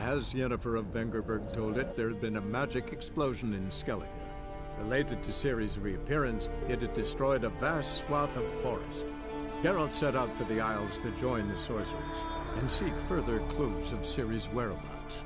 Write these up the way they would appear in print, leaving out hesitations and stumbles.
As Yennefer of Vengerberg told it, there had been a magic explosion in Skellige. Related to Ciri's reappearance, it had destroyed a vast swath of forest. Geralt set out for the Isles to join the sorcerers and seek further clues of Ciri's whereabouts.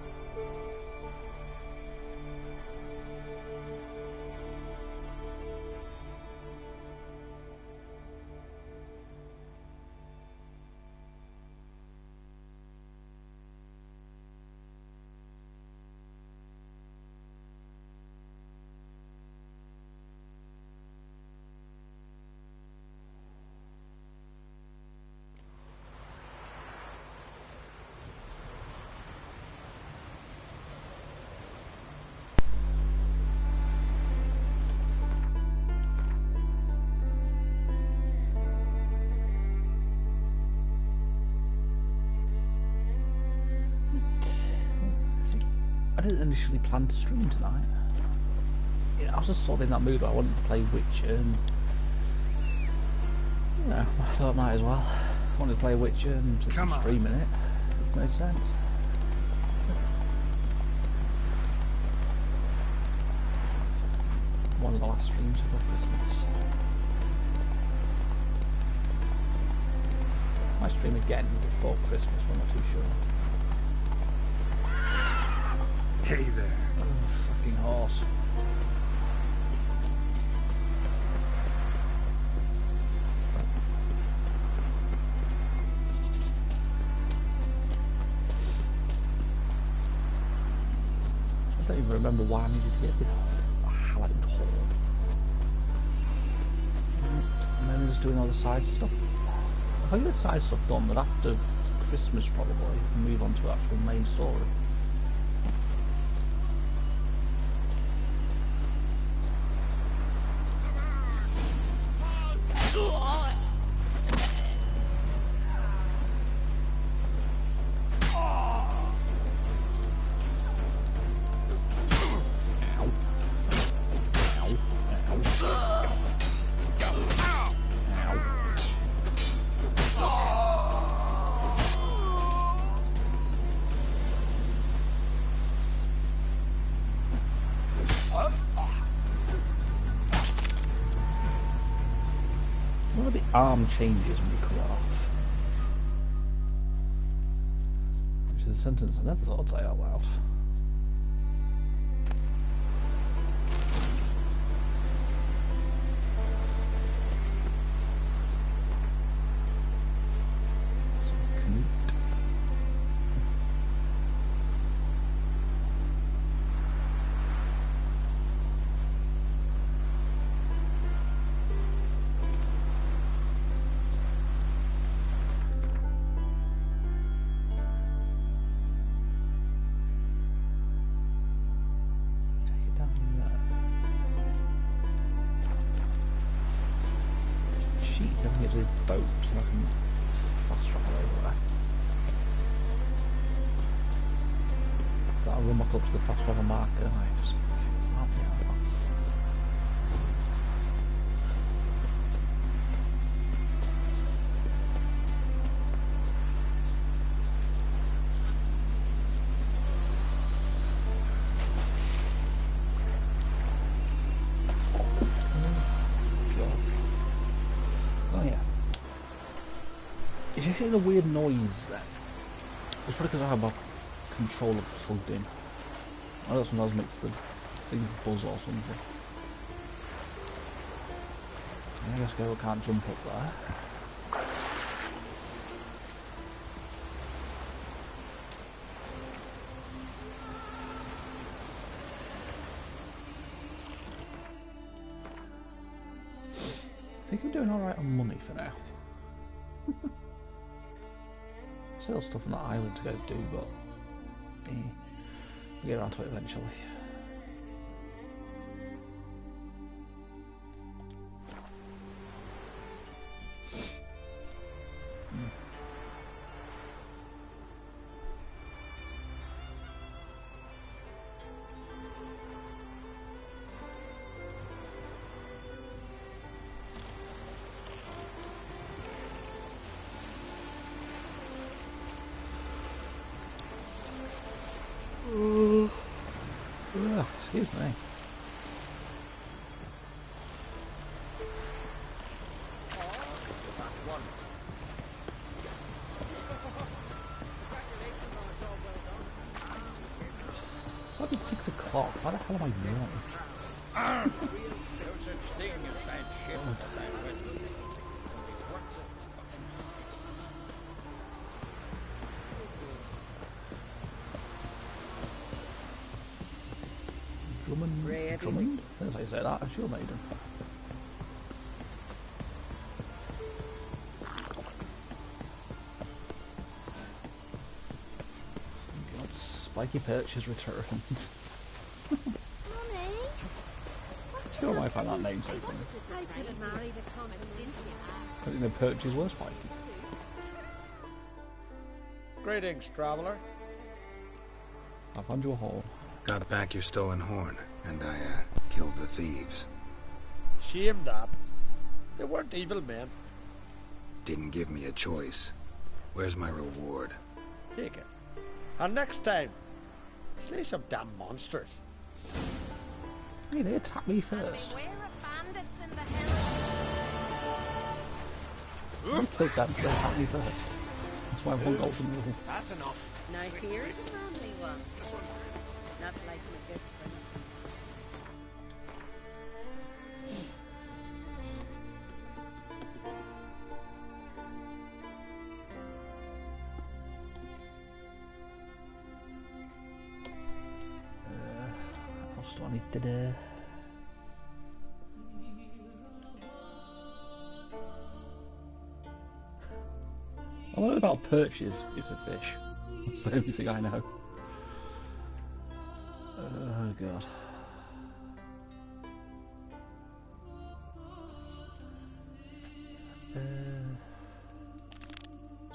I didn't initially plan to stream tonight. I was just sort of in that mood where I wanted to play Witcher, and I thought I might as well. I wanted to play Witcher, and since I'm streaming it, it made sense. One of the last streams before Christmas. I might stream again before Christmas, I'm not too sure. Hey there. Oh, fucking horse. I don't even remember why I needed to get this hallowed horn. And then just doing all the side stuff. If I get the side stuff done, but after Christmas probably, move on to the actual main story. Arm changes when you cut it off. Which is a sentence I never thought I'd say out loud. Boat, so I can fast travel over there. So I'll run back up to the fast travel marker and I just can't be out of that. If you hear a weird noise then, it's probably because I have my controller plugged in. I know sometimes makes the thing buzz or something. I guess I can't jump up there. I think I'm doing alright on money for now. Still stuff on that island to go do, but we'll get around to it eventually. Ugh, excuse me. What is 6 o'clock? Why the hell am I yawning? No such thing as bad shit that way. Drummond? As I say that, I sure made him. God, spiky perch has returned. I don't know why I find that name so funny. I think the perches were spiky. Greetings, traveller. I found you a hole. Got back your stolen horn, and I, killed the thieves. Shame that. They weren't evil men. Didn't give me a choice. Where's my reward? Take it. And next time, slay some damn monsters. Hey, they attacked me first. Beware of bandits in the hills. I killed them, they attacked me first. That's why I won't go for me. That's enough. Now here's a manly one. Not like a good friend. What else do I need to do? I wonder about perches is a fish. That's the only thing I know. Oh god.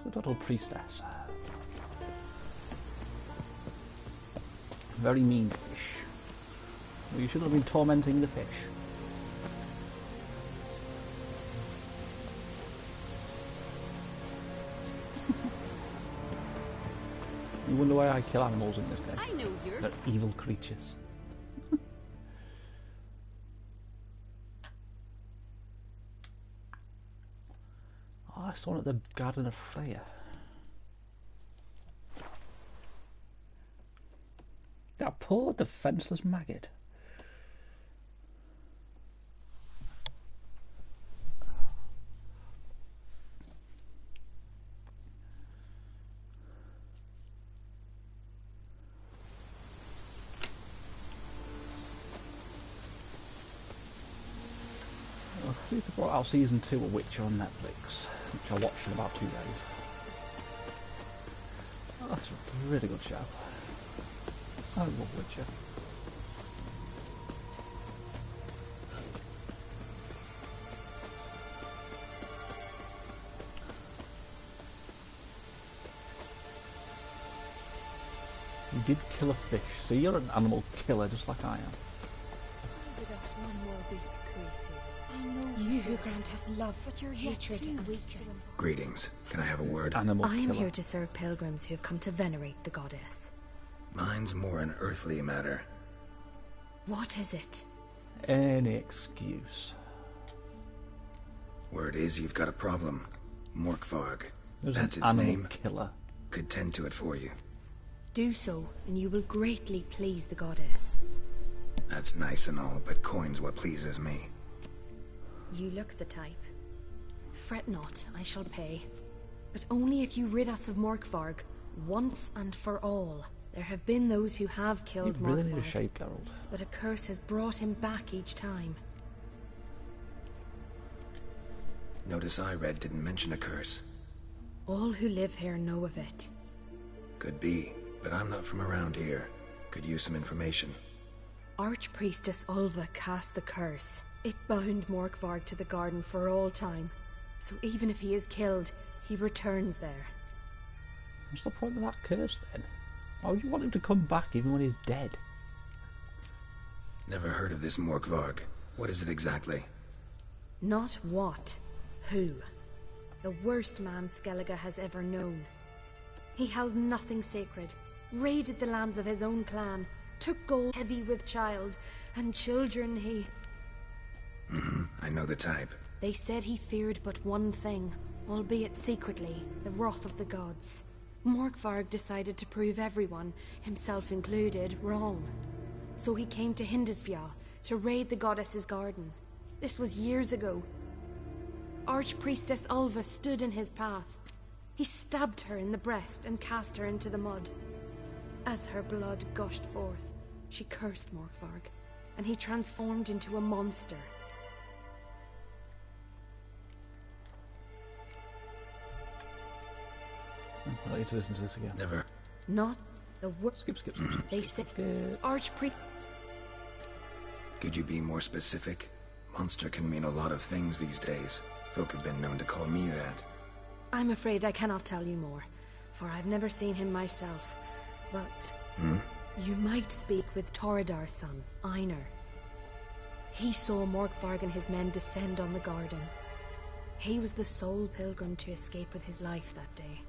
So total priestess. Very mean fish. Well, you should have been tormenting the fish. You wonder why I kill animals in this game. I know you're. They're evil creatures. Oh, I saw one at the Garden of Freya. That poor defenceless maggot. They brought out season 2 of Witcher on Netflix, which I watched in about 2 days. Oh, that's a really good show. I love Witcher. You did kill a fish, so you're an animal killer just like I am. With us one more week, Creasy. I know you who grant us love, but your hatred and strength. Greetings. Can I have a word? Animal I am killer. here to serve pilgrims who have come to venerate the goddess. Mine's more an earthly matter. What is it? Any excuse. Word is you've got a problem. Morkvarg. There's That's an its animal name. killer. Could tend to it for you. Do so, and you will greatly please the goddess. That's nice and all, but coin's what pleases me. You look the type. Fret not, I shall pay. But only if you rid us of Morkvarg, once and for all. There have been those who have You killed really need a Morkvarg, shape, Geralt. but a curse has brought him back each time. Notice I read didn't mention a curse. All who live here know of it. Could be, but I'm not from around here. Could use some information. Archpriestess Ulva cast the curse. It bound Morkvarg to the garden for all time. So even if he is killed, he returns there. What's the point of that curse then? Why would you want him to come back even when he's dead? Never heard of this Morkvarg. What is it exactly? Not what, who. The worst man Skellige has ever known. He held nothing sacred, raided the lands of his own clan, took gold heavy with child, and children he... I know the type. They said he feared but one thing, albeit secretly, the wrath of the gods. Morkvarg decided to prove everyone, himself included, wrong. So he came to Hindisvia to raid the goddess's garden. This was years ago. Archpriestess Ulva stood in his path. He stabbed her in the breast and cast her into the mud. As her blood gushed forth, she cursed Morkvarg, and he transformed into a monster. I need to listen to this again. Never. Not the word. Skip. They said Archpriest. Could you be more specific? Monster can mean a lot of things these days. Folk have been known to call me that. I'm afraid I cannot tell you more, for I've never seen him myself. But you might speak with Toradar's son, Einar. He saw Morkvarg and his men descend on the garden. He was the sole pilgrim to escape with his life that day.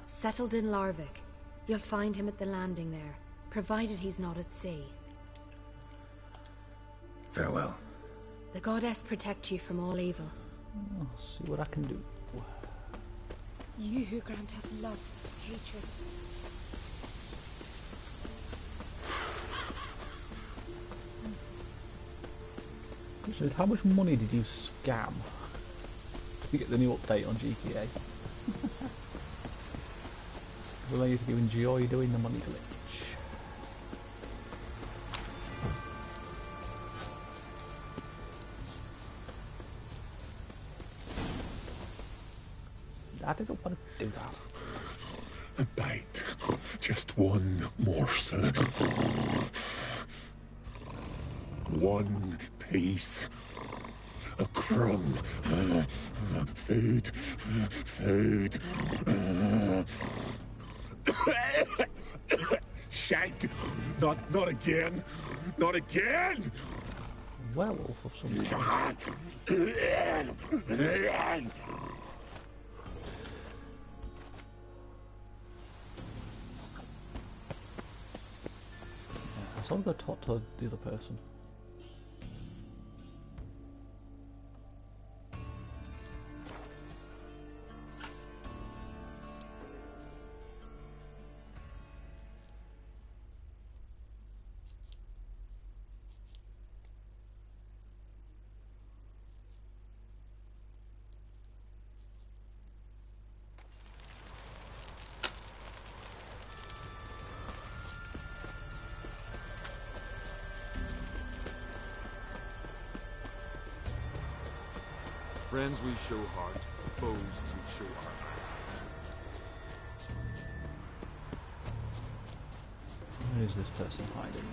Settled in Larvik, you'll find him at the landing there, provided he's not at sea. Farewell. The goddess protect you from all evil. I'll see what I can do. You who grant us love, hatred. How much money did you scam to get the new update on GTA? Will I used to enjoy doing the money glitch? I didn't want to do that. A bite. Just one morsel. One piece. A crumb. Food. Food. Shank. Not again. Not again. Werewolf of some kind. So I'm going to talk to the other person. Friends we show heart, foes we show our eyes. Where is this person hiding?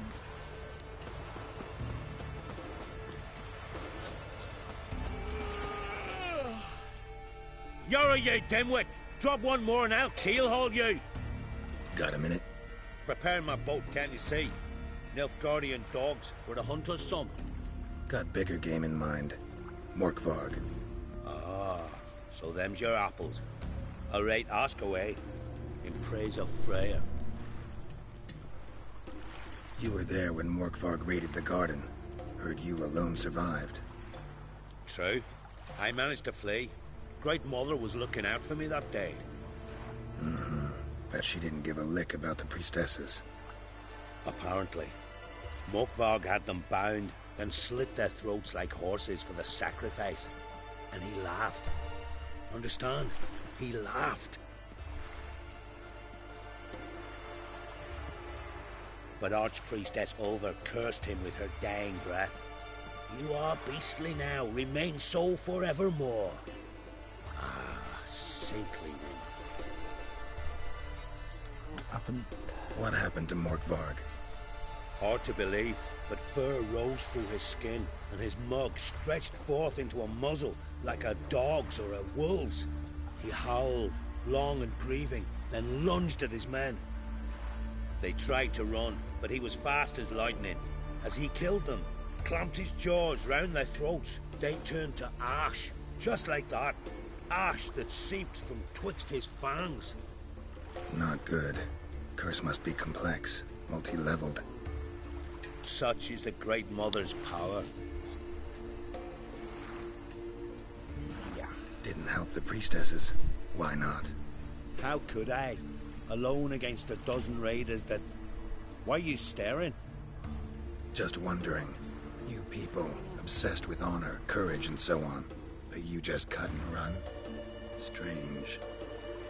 Yara, you dimwit! Drop one more and I'll keelhaul you! Got a minute? Prepare my boat, can't you see? Nilfgaardian dogs were the hunter's son. Got bigger game in mind. Morkvarg. So them's your apples. All right, ask away. In praise of Freya. You were there when Morkvarg raided the garden. Heard you alone survived. True. I managed to flee. Great Mother was looking out for me that day. Bet she didn't give a lick about the priestesses. Apparently. Morkvarg had them bound, then slit their throats like horses for the sacrifice. And he laughed. Understand? He laughed. But Archpriestess Ulva cursed him with her dying breath. You are beastly now, remain so forevermore. Ah, saintly woman. What happened to Morkvarg? Hard to believe, but fur rose through his skin, and his mug stretched forth into a muzzle like a dog's or a wolf's. He howled, long and grieving, then lunged at his men. They tried to run, but he was fast as lightning. As he killed them, clamped his jaws round their throats, they turned to ash, just like that. Ash that seeped from twixt his fangs. Not good. Curse must be complex, multi-leveled. Such is the Great Mother's power. Didn't help the priestesses. Why not? How could I? Alone against a dozen raiders that... Why are you staring? Just wondering. You people, obsessed with honor, courage, and so on. But you just cut and run? Strange.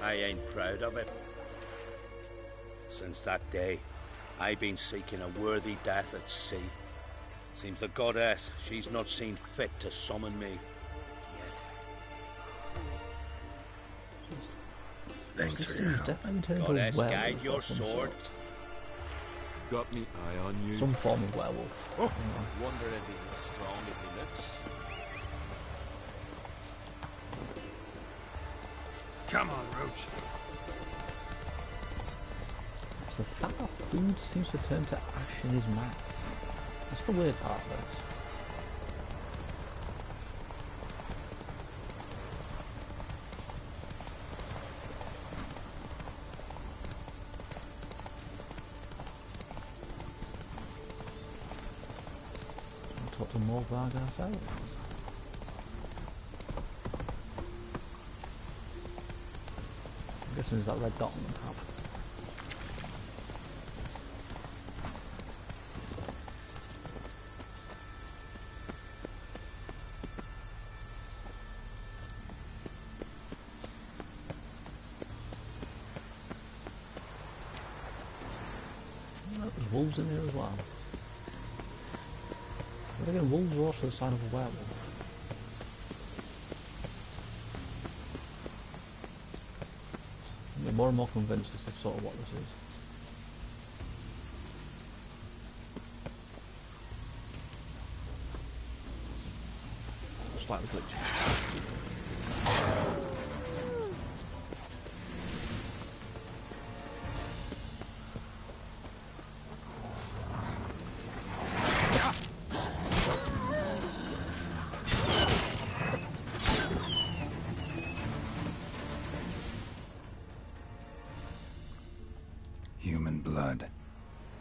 I ain't proud of it. Since that day, I've been seeking a worthy death at sea. Seems the goddess, she's not seen fit to summon me yet. Thanks for your help. Goddess, guide your sword. Got me eye on you. Some form of werewolf. Oh. Wonder if he's as strong as he looks. Come on, Roach. So fat of food seems to turn to ash in his mouth. That's the weird part of this. Talk to more Varg ourselves. I'm guessing there's that red dot on the map. There's wolves in here as well. But again, wolves are also a sign of a werewolf. I'm getting more and more convinced this is sort of what this is. Slightly glitchy. Human blood.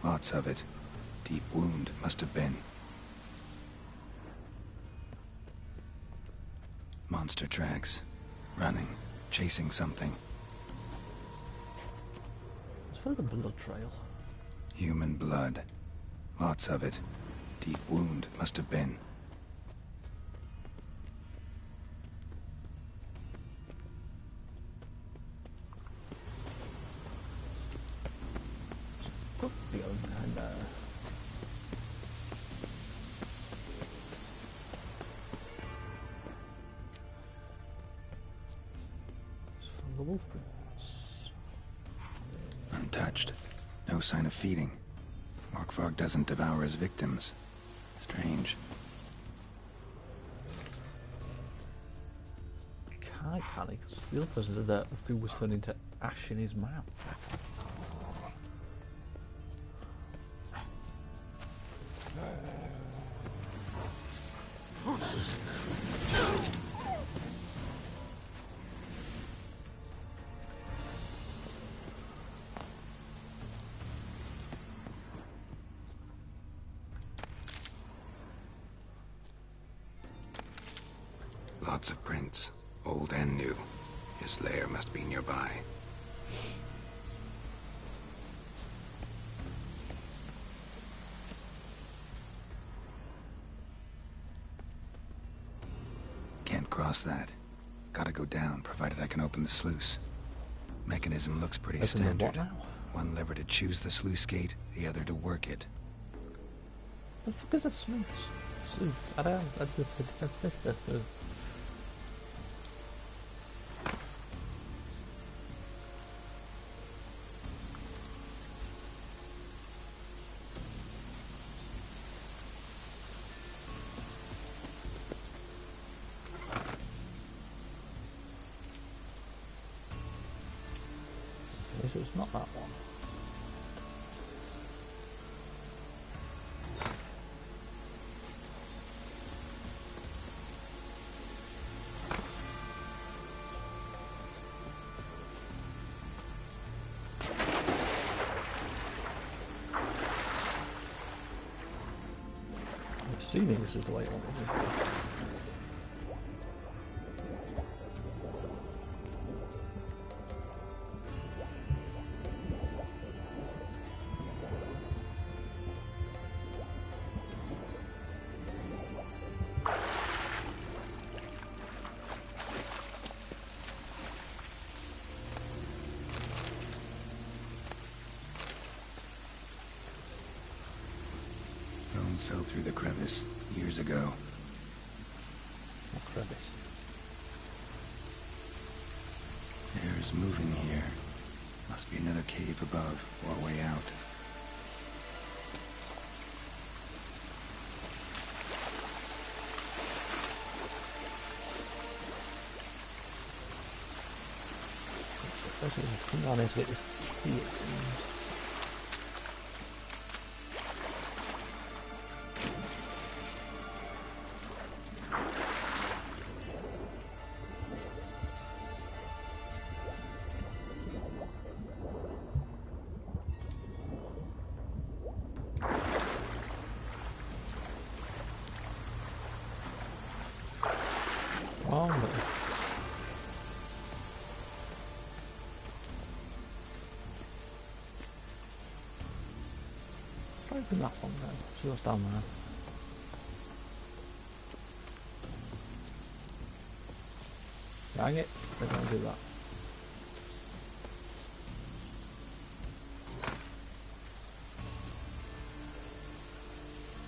Lots of it. Deep wound must have been. Monster tracks. Running. Chasing something. It's for the blood trail. Human blood. Lots of it. Deep wound must have been. Untouched. No sign of feeding. Morkvarg doesn't devour his victims. Strange. Can't panic because the other person said that the food was turned into ash in his mouth. Lots of prints, old and new. His lair must be nearby. Can't cross that. Gotta go down, provided I can open the sluice. Mechanism looks pretty standard. One lever to choose the sluice gate, the other to work it. What the fuck is a sluice? I don't know. So it's not that one. assuming this is the way it wanted to be. Bones fell through the crevice years ago. What crevice? Air's moving here. Must be another cave above or a way out. First we have to come down here to get this key, it seems. Oh, no. Open that one then. See what's down there. Dang it, they're going to do that.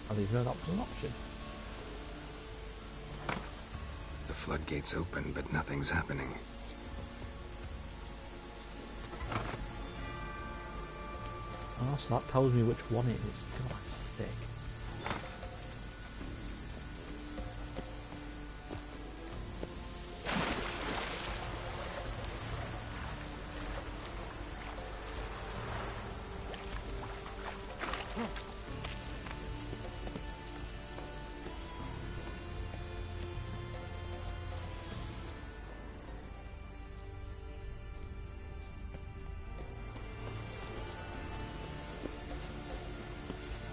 I didn't know that was an option. The floodgate's open, but nothing's happening. Oh, so that tells me which one it is. God, sick.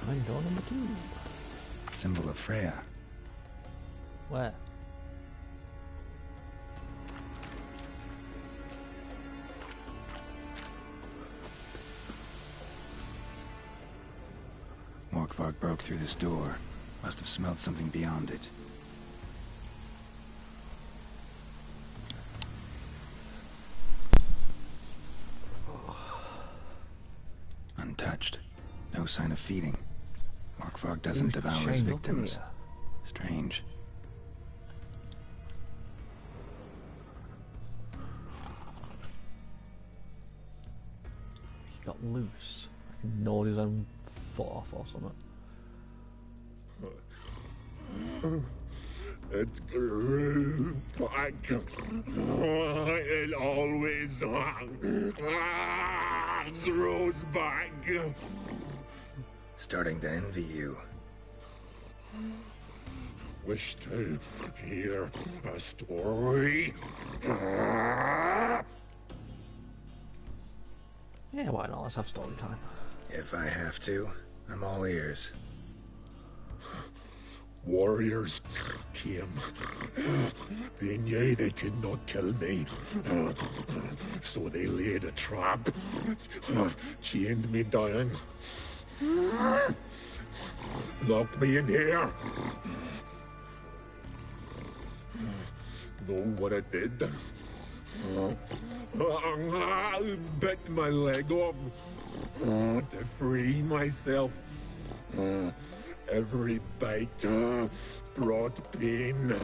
I'm door number 2. Symbol of Freya. Where? Morkvarg broke through this door. Must have smelled something beyond it. Untouched. No sign of feeding. Morkvarg doesn't devour his victims. Strange. He got loose. He gnawed his own foot off or something. It grew back. It always grows back. Starting to envy you. Wish to hear a story? Yeah, why not? Let's have story time. If I have to, I'm all ears. Warriors came. They knew they could not kill me. So they laid a trap. Chained me down. Locked me in here. Know what I did? Bit my leg off to free myself. Every bite brought pain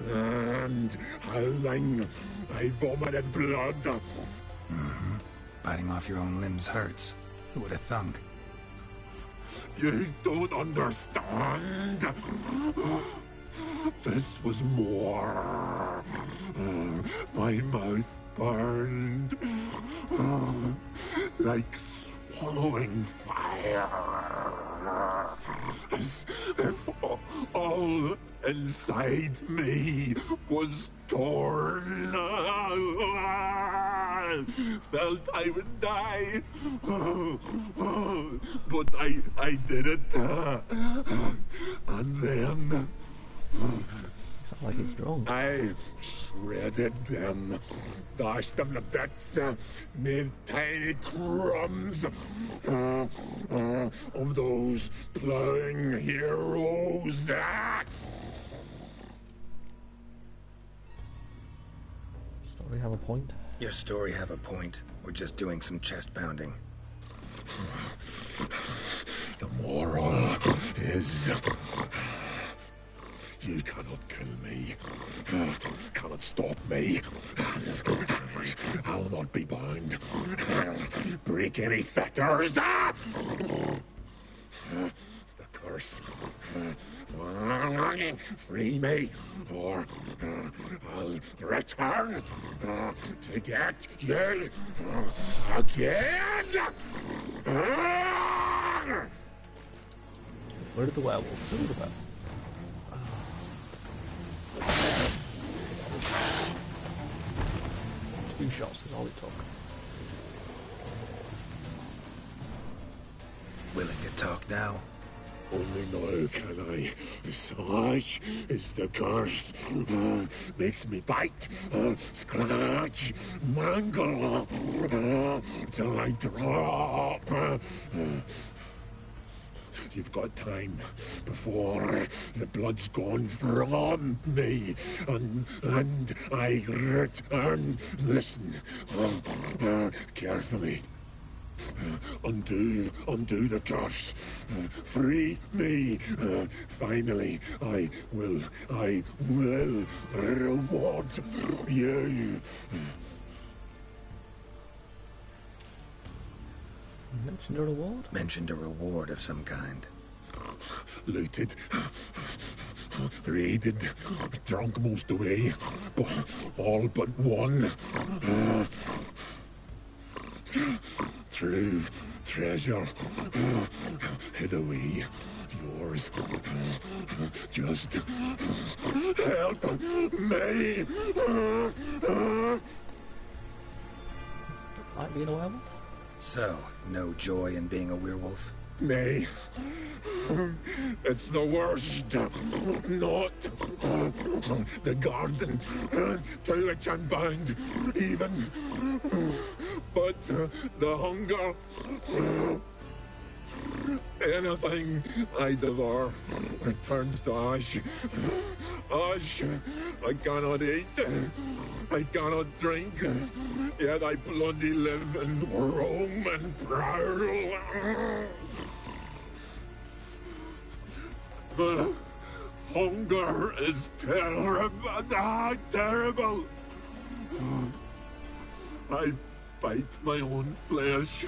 and howling. I vomited blood. Biting off your own limbs hurts. Who would have thunk? You don't understand. This was more. My mouth burned like swallowing fire. As if all inside me was torn. Felt I would die. But I did it. And then... Sounds like he's drunk. I shredded them, dashed them to bits, made tiny crumbs of those plowing heroes. Story have a point? Your story have a point. We're just doing some chest pounding. The moral is... You cannot kill me. Cannot stop me. I'll not be bound. Break any fetters. The curse. Free me, or I'll return to get you again. Where did the werewolf? Where did the werewolf? 2 shots is all it took. Willing to talk now? Only now can I. Such is the curse. Makes me bite, scratch, mangle, till I drop. You've got time before the blood's gone from me, and I return. Listen, carefully. Undo the curse. Free me. Finally, I will reward you. Mentioned a reward? Mentioned a reward of some kind. Looted, raided, drunk most away, all but one. True treasure hid away. Yours. Just help me. Like being a werewolf? So, no joy in being a werewolf? Nay. It's the worst. Not the garden to which I'm bound, even. But the hunger. Anything I devour returns to ash. Ash I cannot eat. I cannot drink. Yet I bloody live and roam and prowl. The hunger is terrible. Terrible. I bite my own flesh.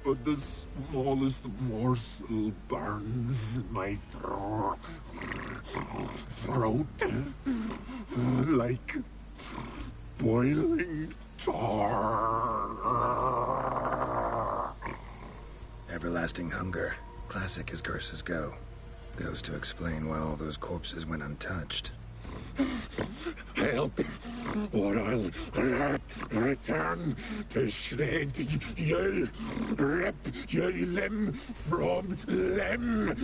But the smallest morsel burns my throat like boiling tar. Everlasting hunger, classic as curses go. Goes to explain why all those corpses went untouched. Help, or I'll return to shred you, rip you limb from limb.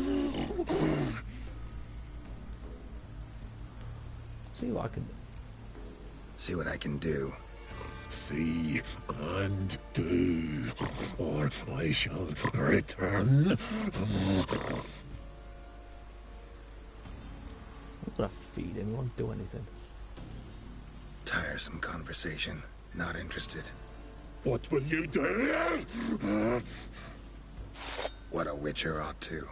See what I can do. See what I can do. See and do, or I shall return. I'm gonna feed him, he won't do anything. Tiresome conversation. Not interested. What will you do? What a witcher ought to.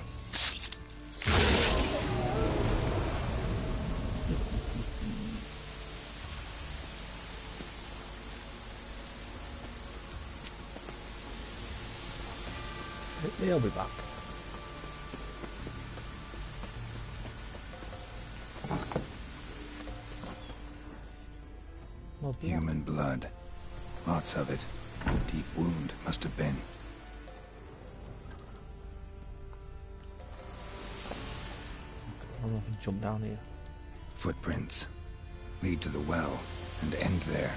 He'll be back. Human blood. Lots of it. Deep wound must have been. I don't know if I can jump down here. Footprints. Lead to the well and end there.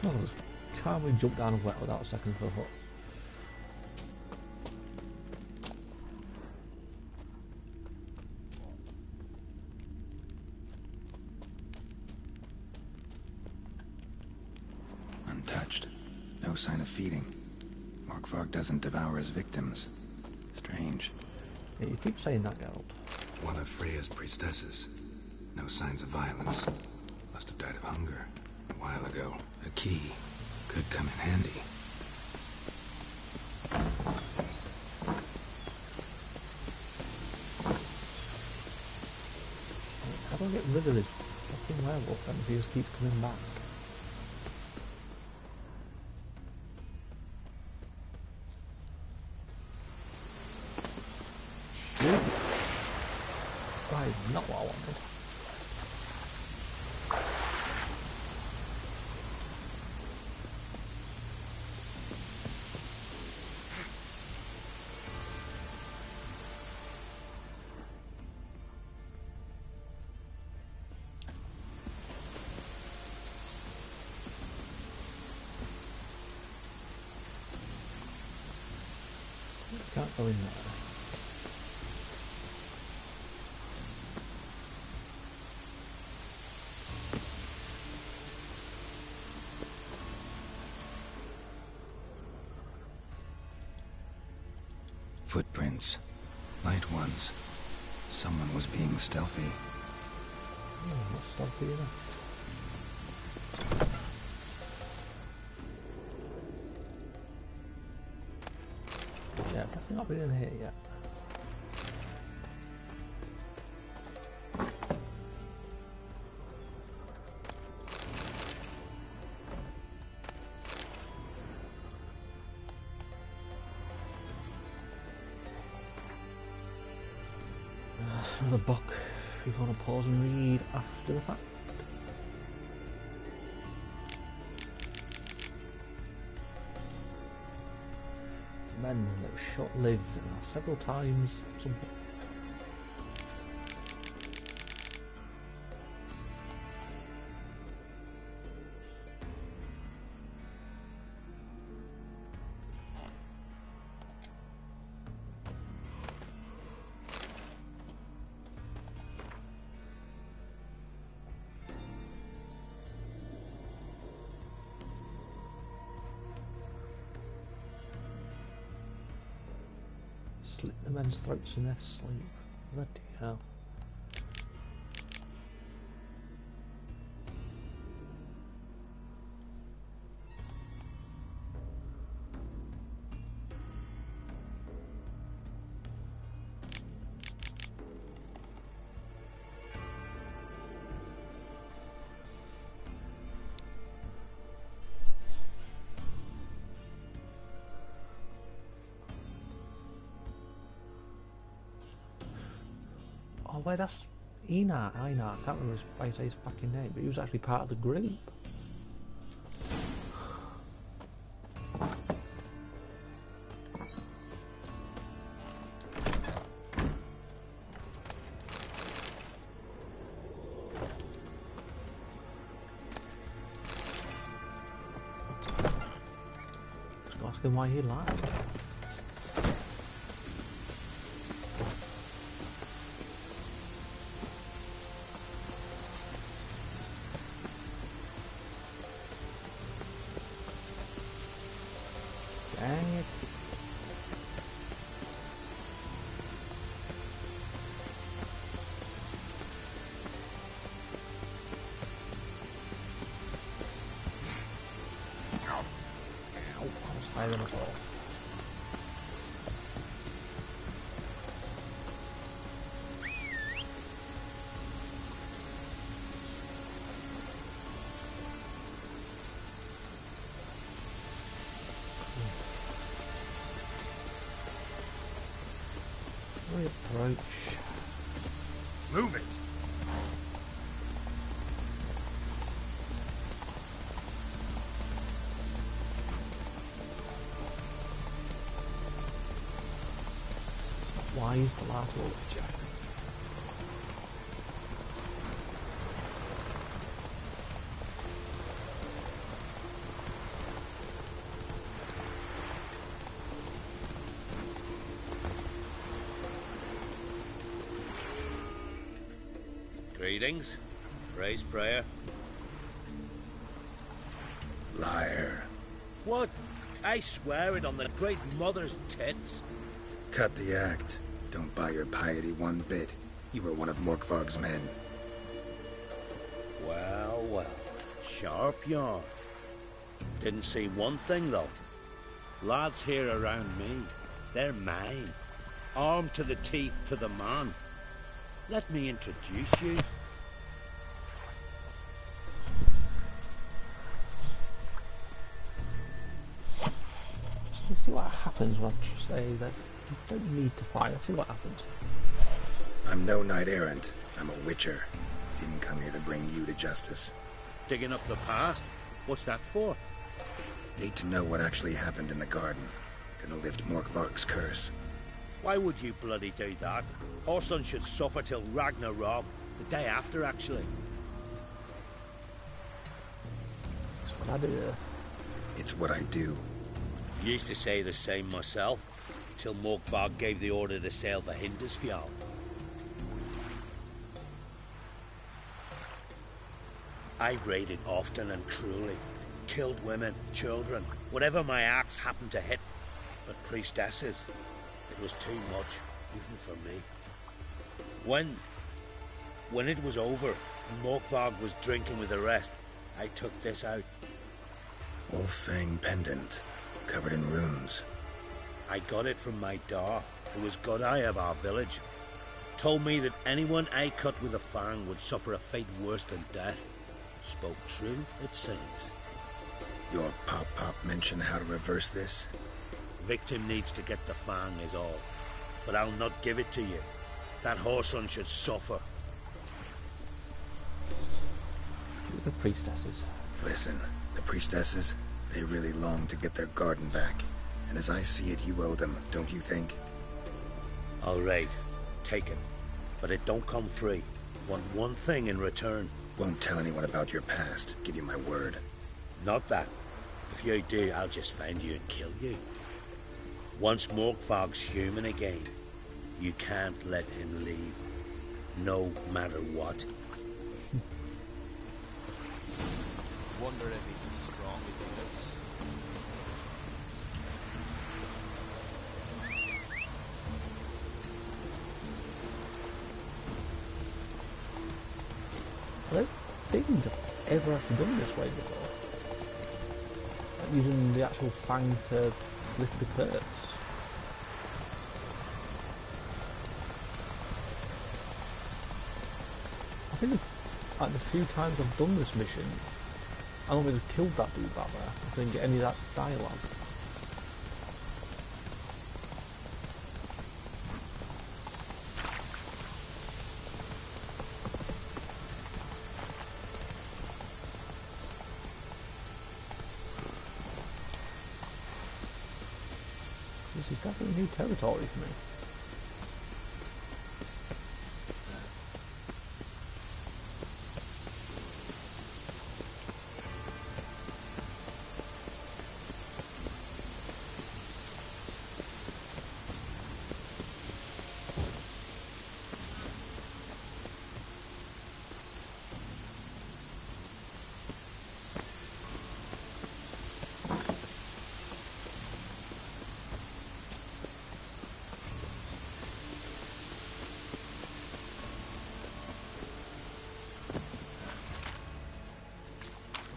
Oh, can't we jump down a well without a second thought? Untouched. No sign of feeding. Morkvarg doesn't devour his victims. Strange. Yeah, you keep saying that, Geralt. One of Freya's priestesses. No signs of violence. Must have died of hunger a while ago. A key could come in handy. How do I get rid of this fucking werewolf then if he just keeps coming back? That is not what I wanted. Can't go in there. Footprints. Light ones. Someone was being stealthy. Oh, not stealthy enough. Yeah, definitely not been in here yet. Another book if you want to pause and read after the fact. Men that were short-lived and are several times something. Slit the men's throats in their sleep. Bloody hell. Oh wait, that's Einar, I can't remember why I say his fucking name, but he was actually part of the group. Just go ask him why he lied. Dang it. Ow. I was higher than a ball. Reapproach. Move it! Why is the last wall Jack? Greetings. Praise Freya. Liar. What? I swear it on the Great Mother's tits. Cut the act. Don't buy your piety one bit. You were one of Morkvarg's men. Well, well. Sharp yarn. Didn't see one thing, though. Lads here around me, they're mine. Armed to the teeth to the man. Let me introduce you. Let's see what happens when I say that you don't need to fight. Let's see what happens. I'm no knight errant. I'm a witcher. Didn't come here to bring you to justice. Digging up the past? What's that for? Need to know what actually happened in the garden. Gonna lift Morkvarg's curse. Why would you bloody do that? Our son should suffer till Ragnarok. The day after, actually. That's what I do. It's what I do. Used to say the same myself, till Morkvarg gave the order to sail for Hindisfjall. I raided often and cruelly. Killed women, children, whatever my axe happened to hit. But priestesses, it was too much, even for me. When it was over, and Morkvarg was drinking with the rest, I took this out. Wolf-fang pendant, covered in runes. I got it from my da, who was godeye of our village. Told me that anyone I cut with a fang would suffer a fate worse than death. Spoke true, it seems. Your pop-pop mention how to reverse this? Victim needs to get the fang is all. But I'll not give it to you. That whoreson should suffer. The priestesses. Listen, the priestesses, they really long to get their garden back. And as I see it, you owe them, don't you think? All right, take it. But it don't come free. Want one thing in return. Won't tell anyone about your past, give you my word. Not that. If you do, I'll just find you and kill you. Once Morkvarg's human again, you can't let him leave. No matter what. Wonder if he's as strong as he looks. I don't think I've ever actually done this way before. Like using the actual fang to lift the curse. I think like the few times I've done this mission, I only just killed that dude back there. I didn't get any of that dialogue. This is definitely new territory for me.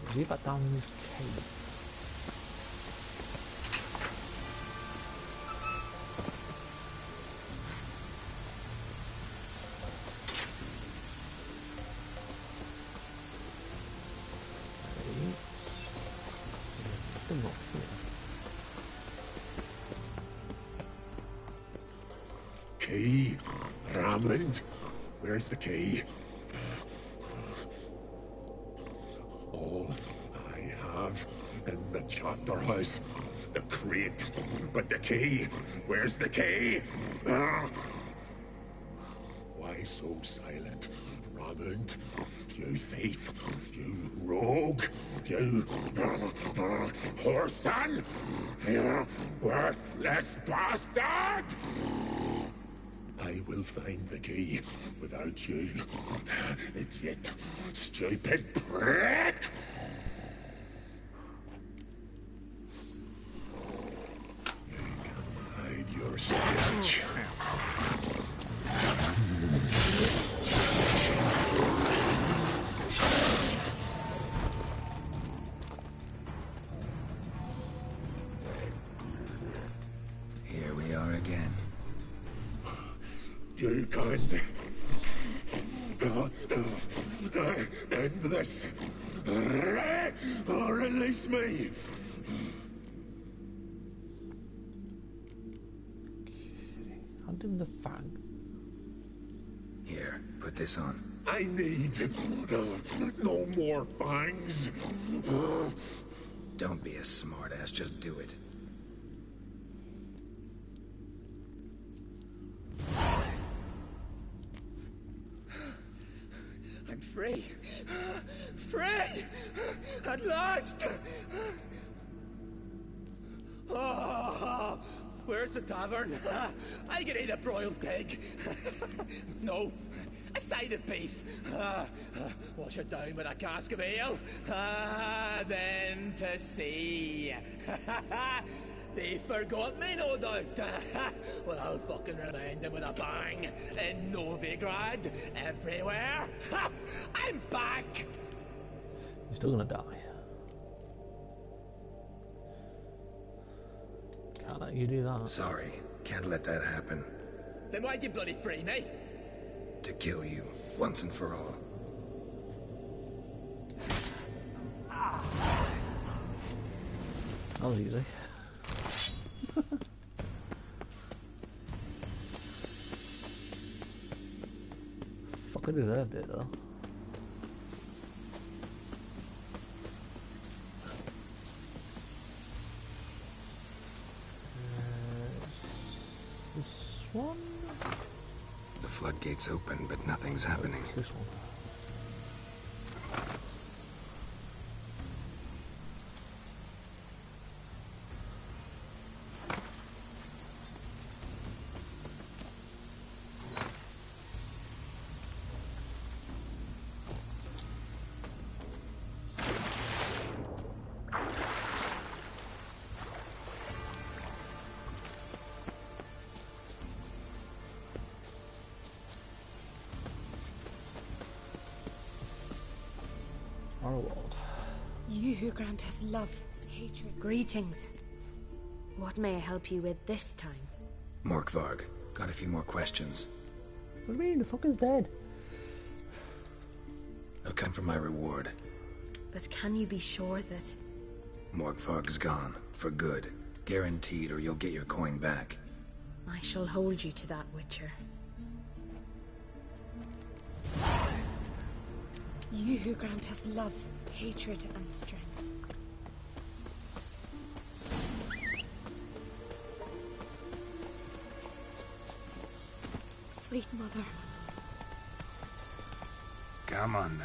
Is he back down in this cave? Key? Ramland? Where's the key? All I have in the chapter house. The crate. But the key? Where's the key? Why so silent? Ramland? You thief! You rogue! You whoreson! You worthless bastard! I will find the key without you. Idiot. Stupid prick! You can hide your stench. Here we are again. You can't end this, or release me. Handing the fang. Here, put this on. I need no more fangs. Don't be a smartass, just do it. I'm free. Free! At last! Oh, where's the tavern? I can eat a broiled pig. No, a side of beef. Wash it down with a cask of ale. Then to sea. They forgot me, no doubt. Well, I'll fucking remind them with a bang. In Novigrad, everywhere. I'm back! You're still gonna die. Can't let you do that. Sorry, can't let that happen. Then why'd you bloody free me? To kill you, once and for all. That was easy. Fucking deserved it though. This one? The floodgates open, but nothing's happening. This one. You who grant us love, hatred, greetings. What may I help you with this time? Morkvarg, got a few more questions. What do you mean? The fucker's dead. I'll come for my reward. But can you be sure that... Morkvarg's gone, for good. Guaranteed, or you'll get your coin back. I shall hold you to that, Witcher. You who grant us love, hatred, and strength. Sweet mother. Come on now.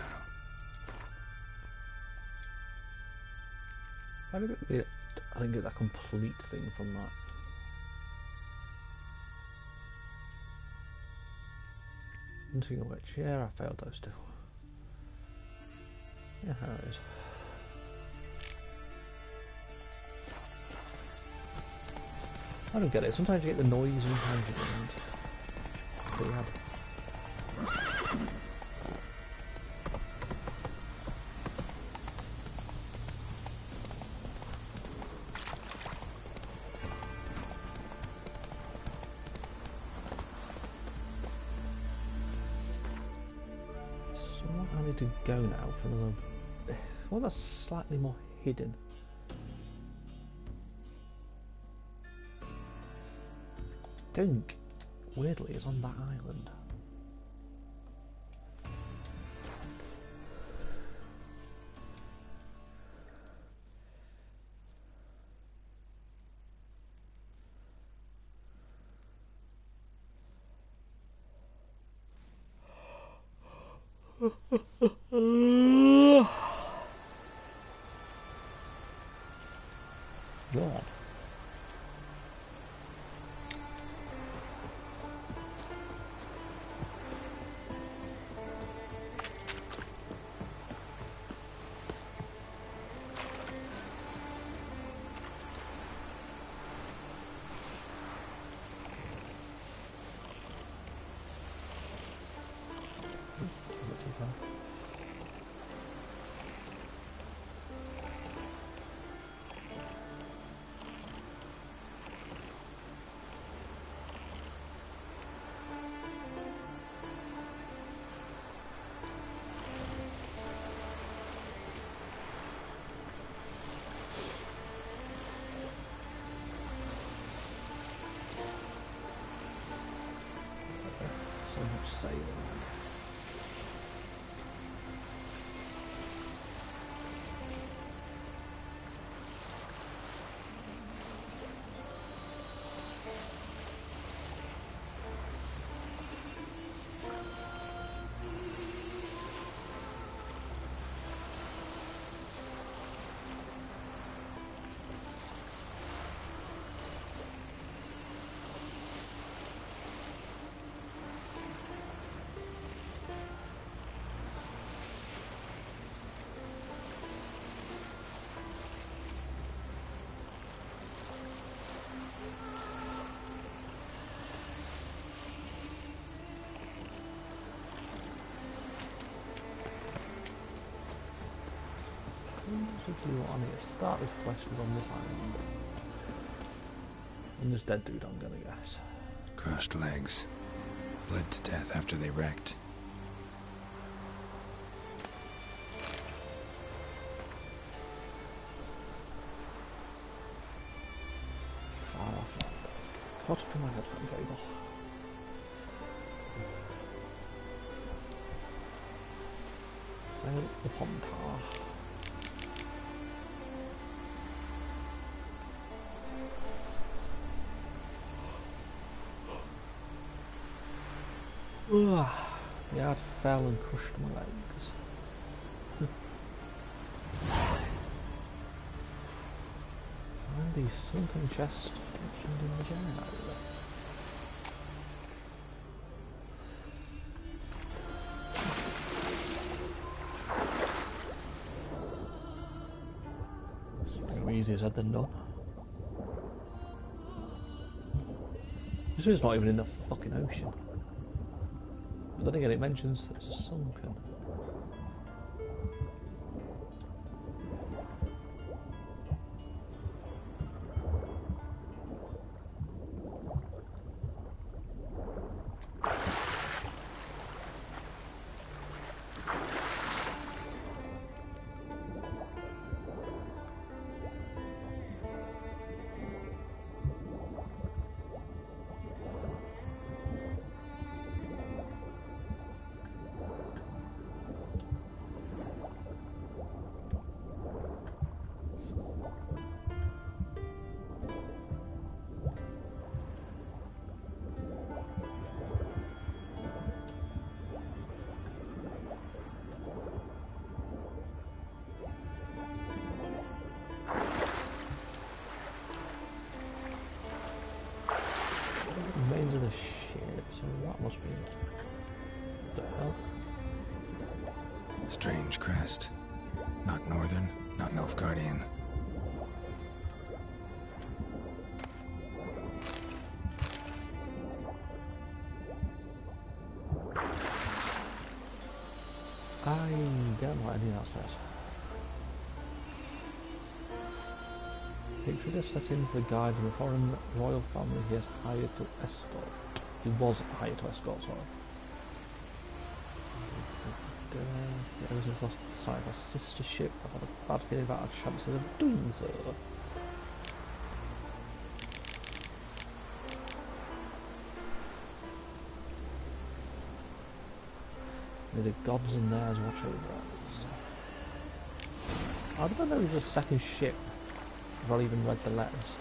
I didn't get that complete thing from that. Hunting a witch. Yeah, I failed those two. Yeah, how it is. I don't get it. Sometimes you get the noise, sometimes you don't. Pretty rad. So I need to go now for the one that's slightly more hidden. I think, weirdly, is on that island. God. sailing. What do you want on here? Start with questions on this island. And this dead dude, I'm gonna guess. Crushed legs. Bled to death after they wrecked. Far off land. Caught up in my headphone cable. Sail the Pontar. The yard fell and crushed my legs. And the sunken chest mentioned in the journal. It's easier said than done. This is not even in the fucking ocean. But then again, it mentions sunken. Remains of the ship, so that must be what the hell? Strange crest. Not northern, not Nilfgaardian. I don't know what anything else says. Picture this setting for the guide of the foreign royal family he has hired to escort. He was hired to escort, sorry. There was a lost sight of a sister ship. I've had a bad feeling about our chances of doing so. May the gods and theirs watch over us. I don't know if there was a second ship. I've not even read the letters.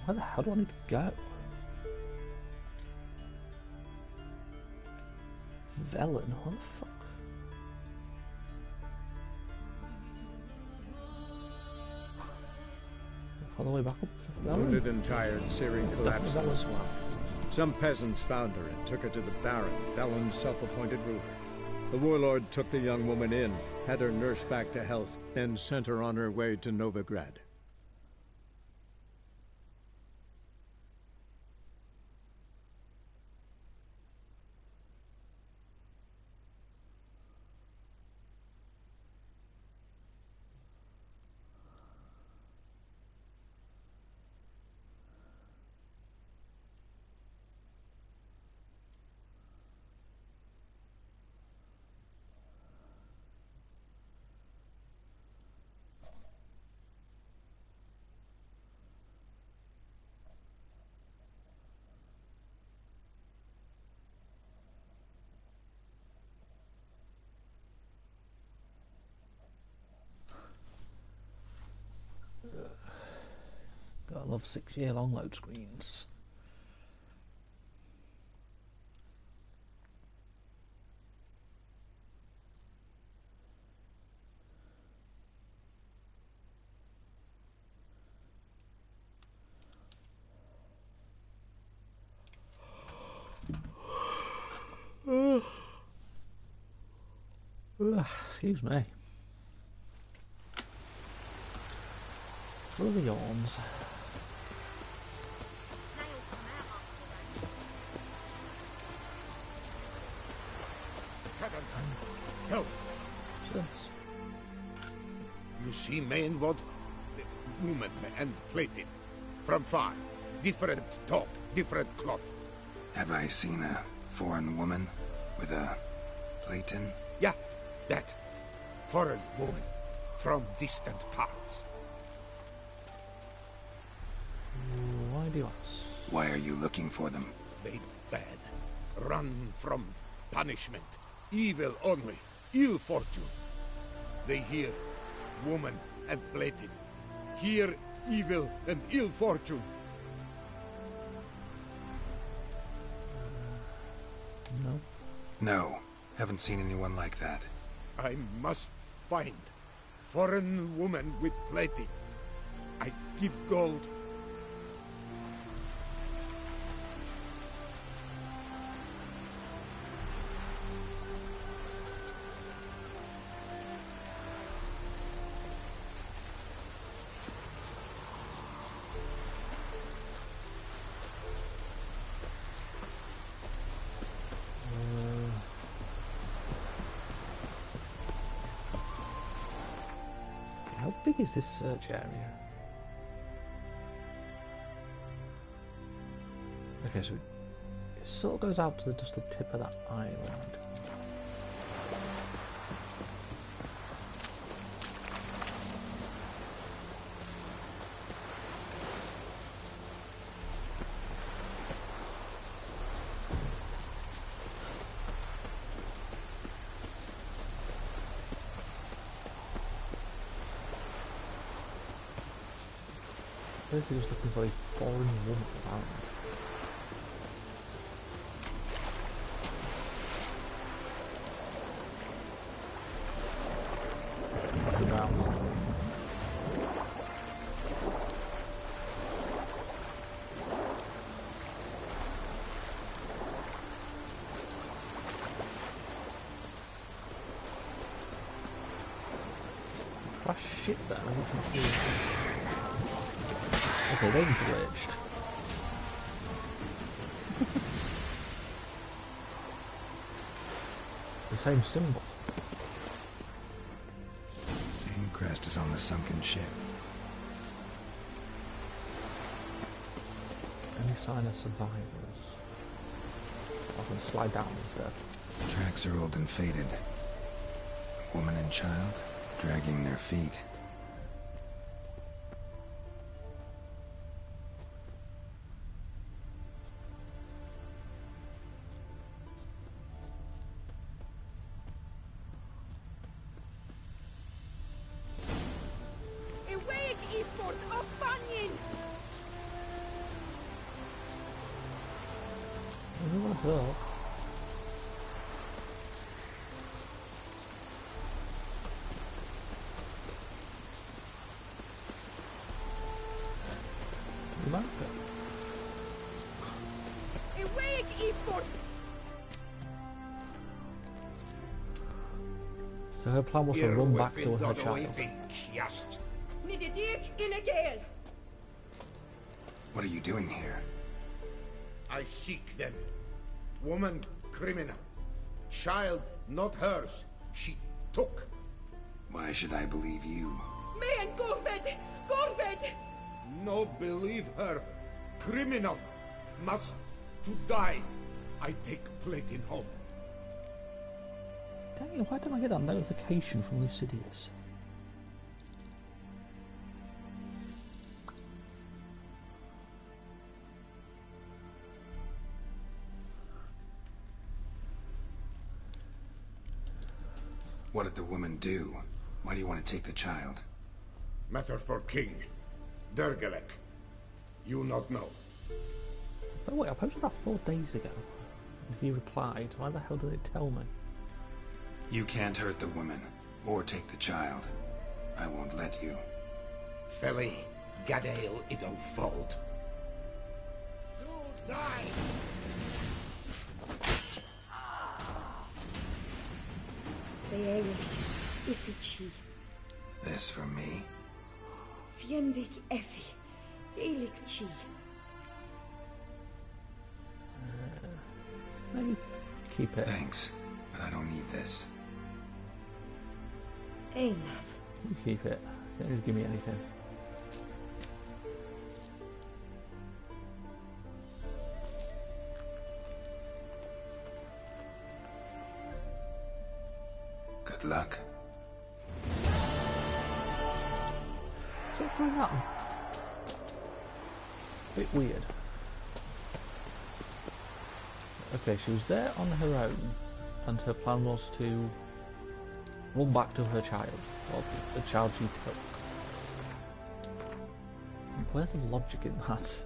Where the hell do I need to go? Velen, what the fuck? All the way back up to Velen? Wounded and tired, Ciri collapsed in the swamp. Some peasants found her and took her to the Baron, Velen's self-appointed ruler. The warlord took the young woman in, had her nursed back to health, then sent her on her way to Novigrad. Gotta love 6-year-long load screens. Excuse me. Full of the yawns. Help! Yes. You see Mainwood? Woman and plated. From far. Different talk, different cloth. Have I seen a foreign woman with a platen? Yeah, that. Foreign woman. From distant parts. Why do you ask? Why are you looking for them? They bad. Run from punishment. Evil only. Ill fortune. They hear woman and plated. Hear evil and ill fortune. No. No. Haven't seen anyone like that. I must find foreign woman with plated. I give gold. How big is this search area? Okay, so it sort of goes out to just the tip of that island. Basically just looking for a foreign woman around. Crash shit there, I can see. Okay, they've glitched. The same symbol. Same crest as on the sunken ship. Any sign of survivors? I can slide down instead. Tracks are old and faded. A woman and child dragging their feet. Well, So her plan was to run back to her child. What are you doing here? I seek them. Woman, criminal. Child, not hers. She took. Why should I believe you? Man, Gorved! Gorved! No believe her. Criminal. Must to die. I take plating home. Dang it, why didn't I get that notification from Lucidius? What did the woman do? Why do you want to take the child? Matter for king. Dergelek. You not know. By the way, I posted that 4 days ago. If he replied, why the hell did it tell me? You can't hurt the woman, or take the child. I won't let you. Felly, Gadael it o' fault. You die! Ifici. This for me? Fiendig Effi. Delig chi. Maybe keep it. Thanks, but I don't need this. Enough. You keep it. Don't just give me anything. Good luck. What's going on? Bit weird. Okay, she was there on her own, and her plan was to run back to her child, or the child she took. Where's the logic in that?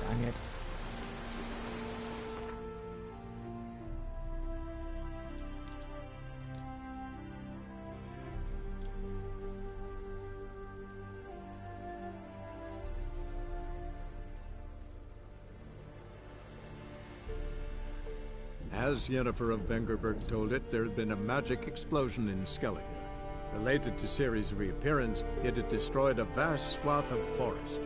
Dang it. As Yennefer of Vengerberg told it, there had been a magic explosion in Skellige. Related to Ciri's reappearance, it had destroyed a vast swath of forest.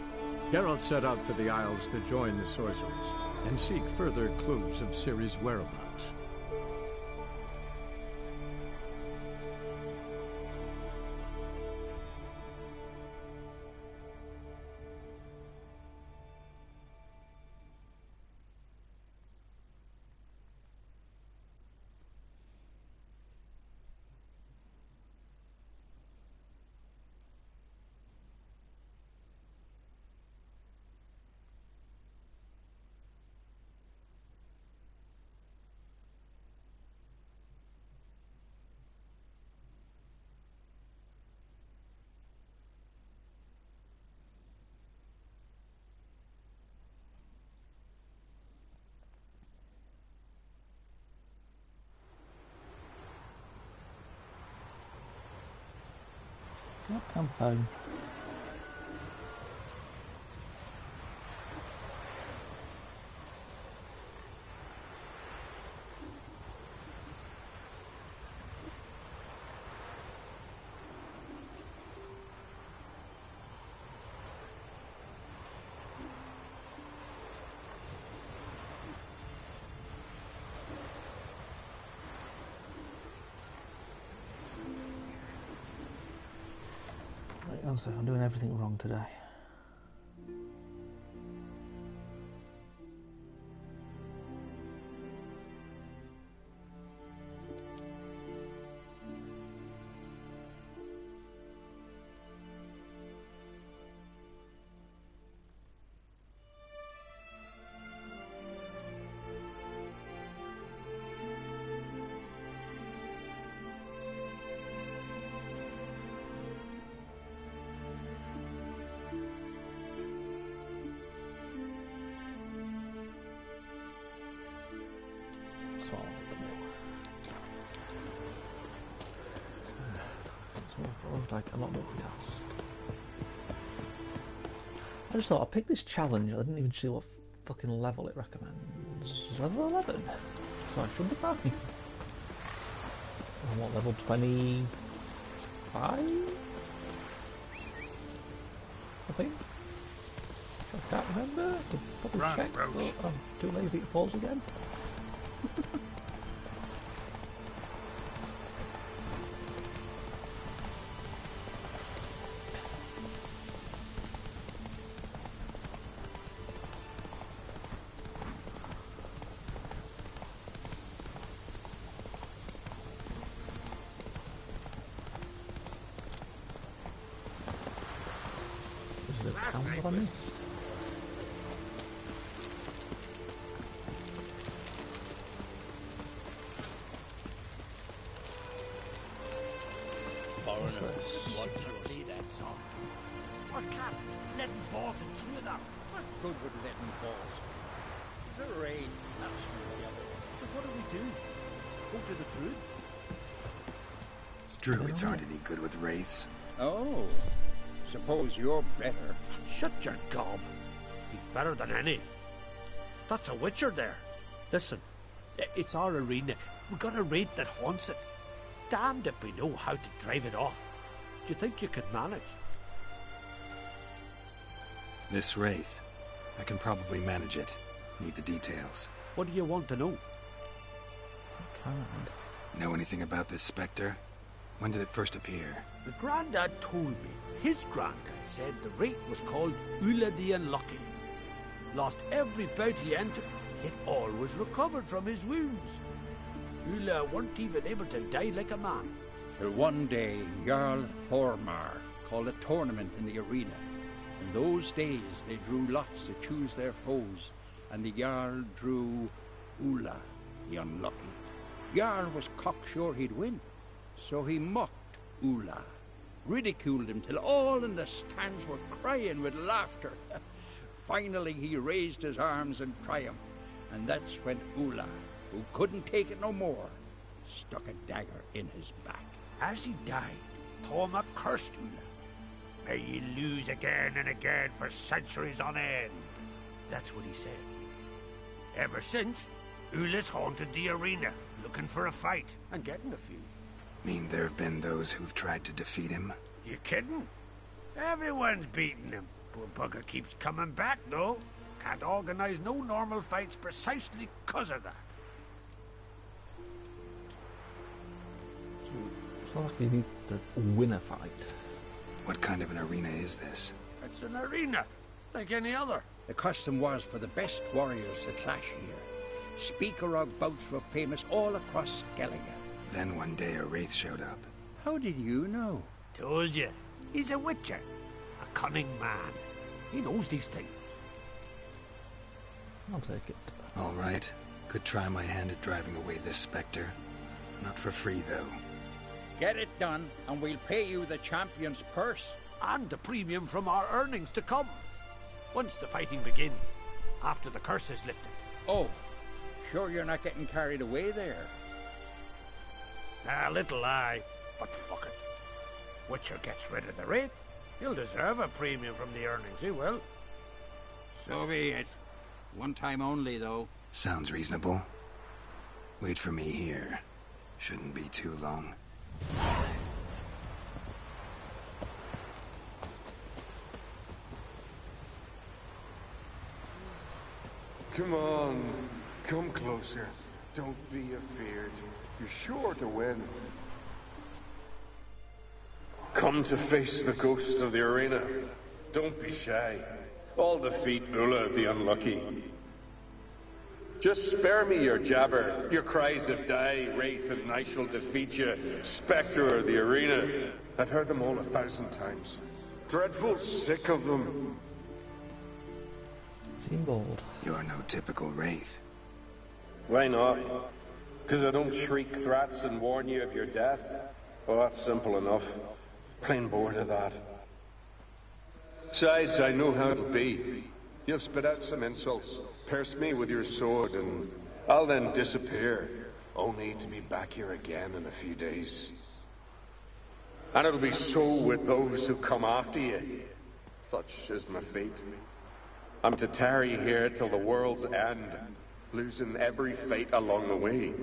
Geralt set out for the Isles to join the sorcerers and seek further clues of Ciri's whereabouts. Goddamn phone. Honestly, I'm doing everything wrong today. Like a lot more tasks. I just thought I'll pick this challenge. I didn't even see what fucking level it recommends. Level 11. So I should be fine. And what, level 25? I think. I can't remember. It's probably checked, but I'm too lazy to pause again. Druids aren't any good with wraiths. Oh, suppose you're better. Shut your gob. He's better than any. That's a witcher there. Listen, it's our arena. We got a wraith that haunts it. Damned if we know how to drive it off. Do you think you could manage? This wraith. I can probably manage it. Need the details. What do you want to know? Know anything about this spectre? When did it first appear? The Grandad told me. His Grandad said the wraith was called Ulla the Unlucky. Lost every bout he entered, yet always recovered from his wounds. Ulla weren't even able to die like a man. Till one day, Jarl Thormar called a tournament in the arena. In those days, they drew lots to choose their foes, and the Jarl drew Ulla the Unlucky. Jarl was cocksure he'd win, so he mocked Ulla, ridiculed him till all in the stands were crying with laughter. Finally, he raised his arms in triumph, and that's when Ulla, who couldn't take it no more, stuck a dagger in his back. As he died, Thorma cursed Ulla. May ye lose again and again for centuries on end. That's what he said. Ever since, Ulla's haunted the arena, looking for a fight, and getting a few. Mean there have been those who've tried to defeat him? You kidding? Everyone's beating him. Poor bugger keeps coming back, though. Can't organize no normal fights precisely 'cause of that. It's not like you need to win a fight. What kind of an arena is this? It's an arena, like any other. The custom was for the best warriors to clash here. Speaker of bouts were famous all across Skellige. Then one day a wraith showed up. How did you know? Told you. He's a witcher. A cunning man. He knows these things. I'll take it. All right. Could try my hand at driving away this spectre. Not for free, though. Get it done, and we'll pay you the champion's purse. And the premium from our earnings to come. Once the fighting begins. After the curse is lifted. Oh, sure you're not getting carried away there? A little lie, but fuck it. Witcher gets rid of the wraith. He'll deserve a premium from the earnings, he will. So be it. One time only, though. Sounds reasonable. Wait for me here. Shouldn't be too long. Come on. Come closer. Don't be afeard. You're sure to win. Come to face the ghost of the arena. Don't be shy. I'll defeat Ulla the Unlucky. Just spare me your jabber, your cries of die, wraith, and I shall defeat you, spectre of the arena. I've heard them all 1,000 times. Dreadful sick of them. Seem bold. You're no typical wraith. Why not? Because I don't shriek threats and warn you of your death? Well, that's simple enough. Plain bored of that. Besides, I know how it'll be. You'll spit out some insults, pierce me with your sword, and I'll then disappear, only to be back here again in a few days. And it'll be so with those who come after you. Such is my fate. I'm to tarry here till the world's end, losing every fate along the way.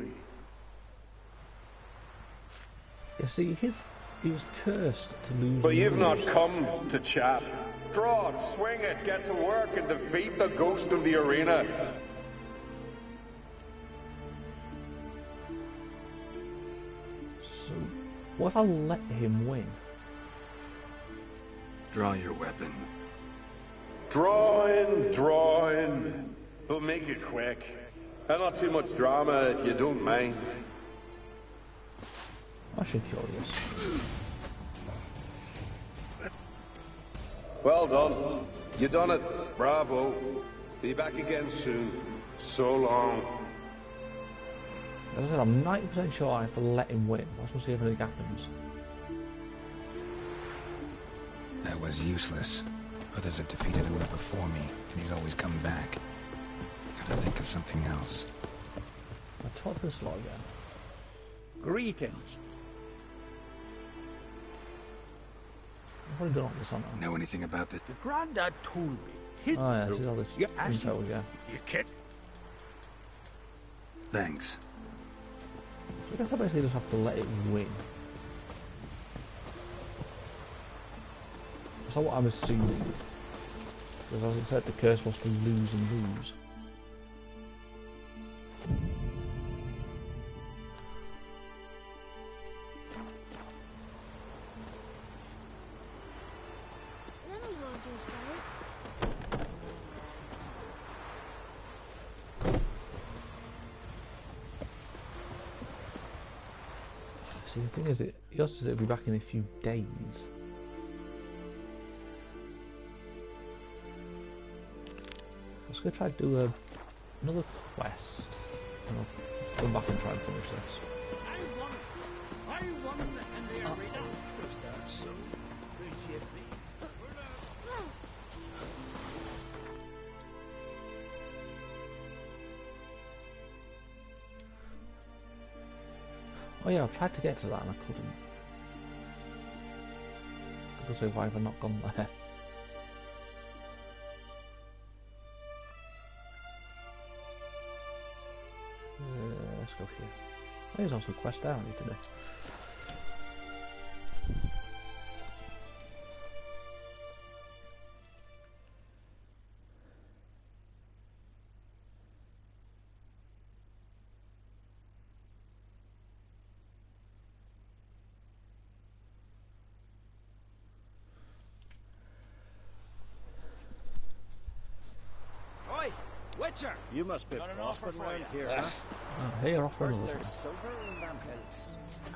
You see, he was cursed to lose. But you've not come to chat. Draw it, swing it, get to work and defeat the ghost of the arena. So, what if I let him win? Draw your weapon. Drawing. But make it quick. And not too much drama if you don't mind. I'm actually curious. Well done. You done it. Bravo. Be back again soon. So long. As I said, I'm 90% sure I have to let him win. I just want to see if anything happens. That was useless. Others have defeated Ula before me, and he's always come back. Gotta think of something else. I taught this law again. Greetings. I've already done all this on Know anything about this? The Grandad told me. Hidden oh yeah, through she's all this your ass. info again. You kid. Thanks. So I guess I basically just have to let it win. That's not what I'm assuming. Because as I said, the curse was to lose and lose. See, the thing is, he also said it'll be back in a few days. I was going to try to do another quest. And I'll go back and try and finish this. I won in the arena. Was that so? You beat. Oh yeah, I tried to get to that and I couldn't. Because why have I not gone there? Let's go here. There's also a quest there I need to do. Witcher! You must be prospering around here, huh? Oh, hey, you're off for another There's time. silver in them hills.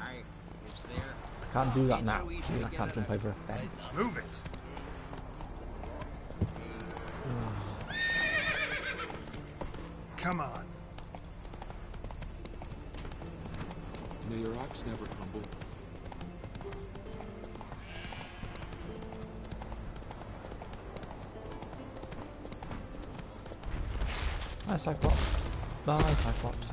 Aye, it's there. I can't do that now. I can't jump over a fence. Move it! Come on. May your axe never crumble. Nice Cyclops. Nice Cyclops.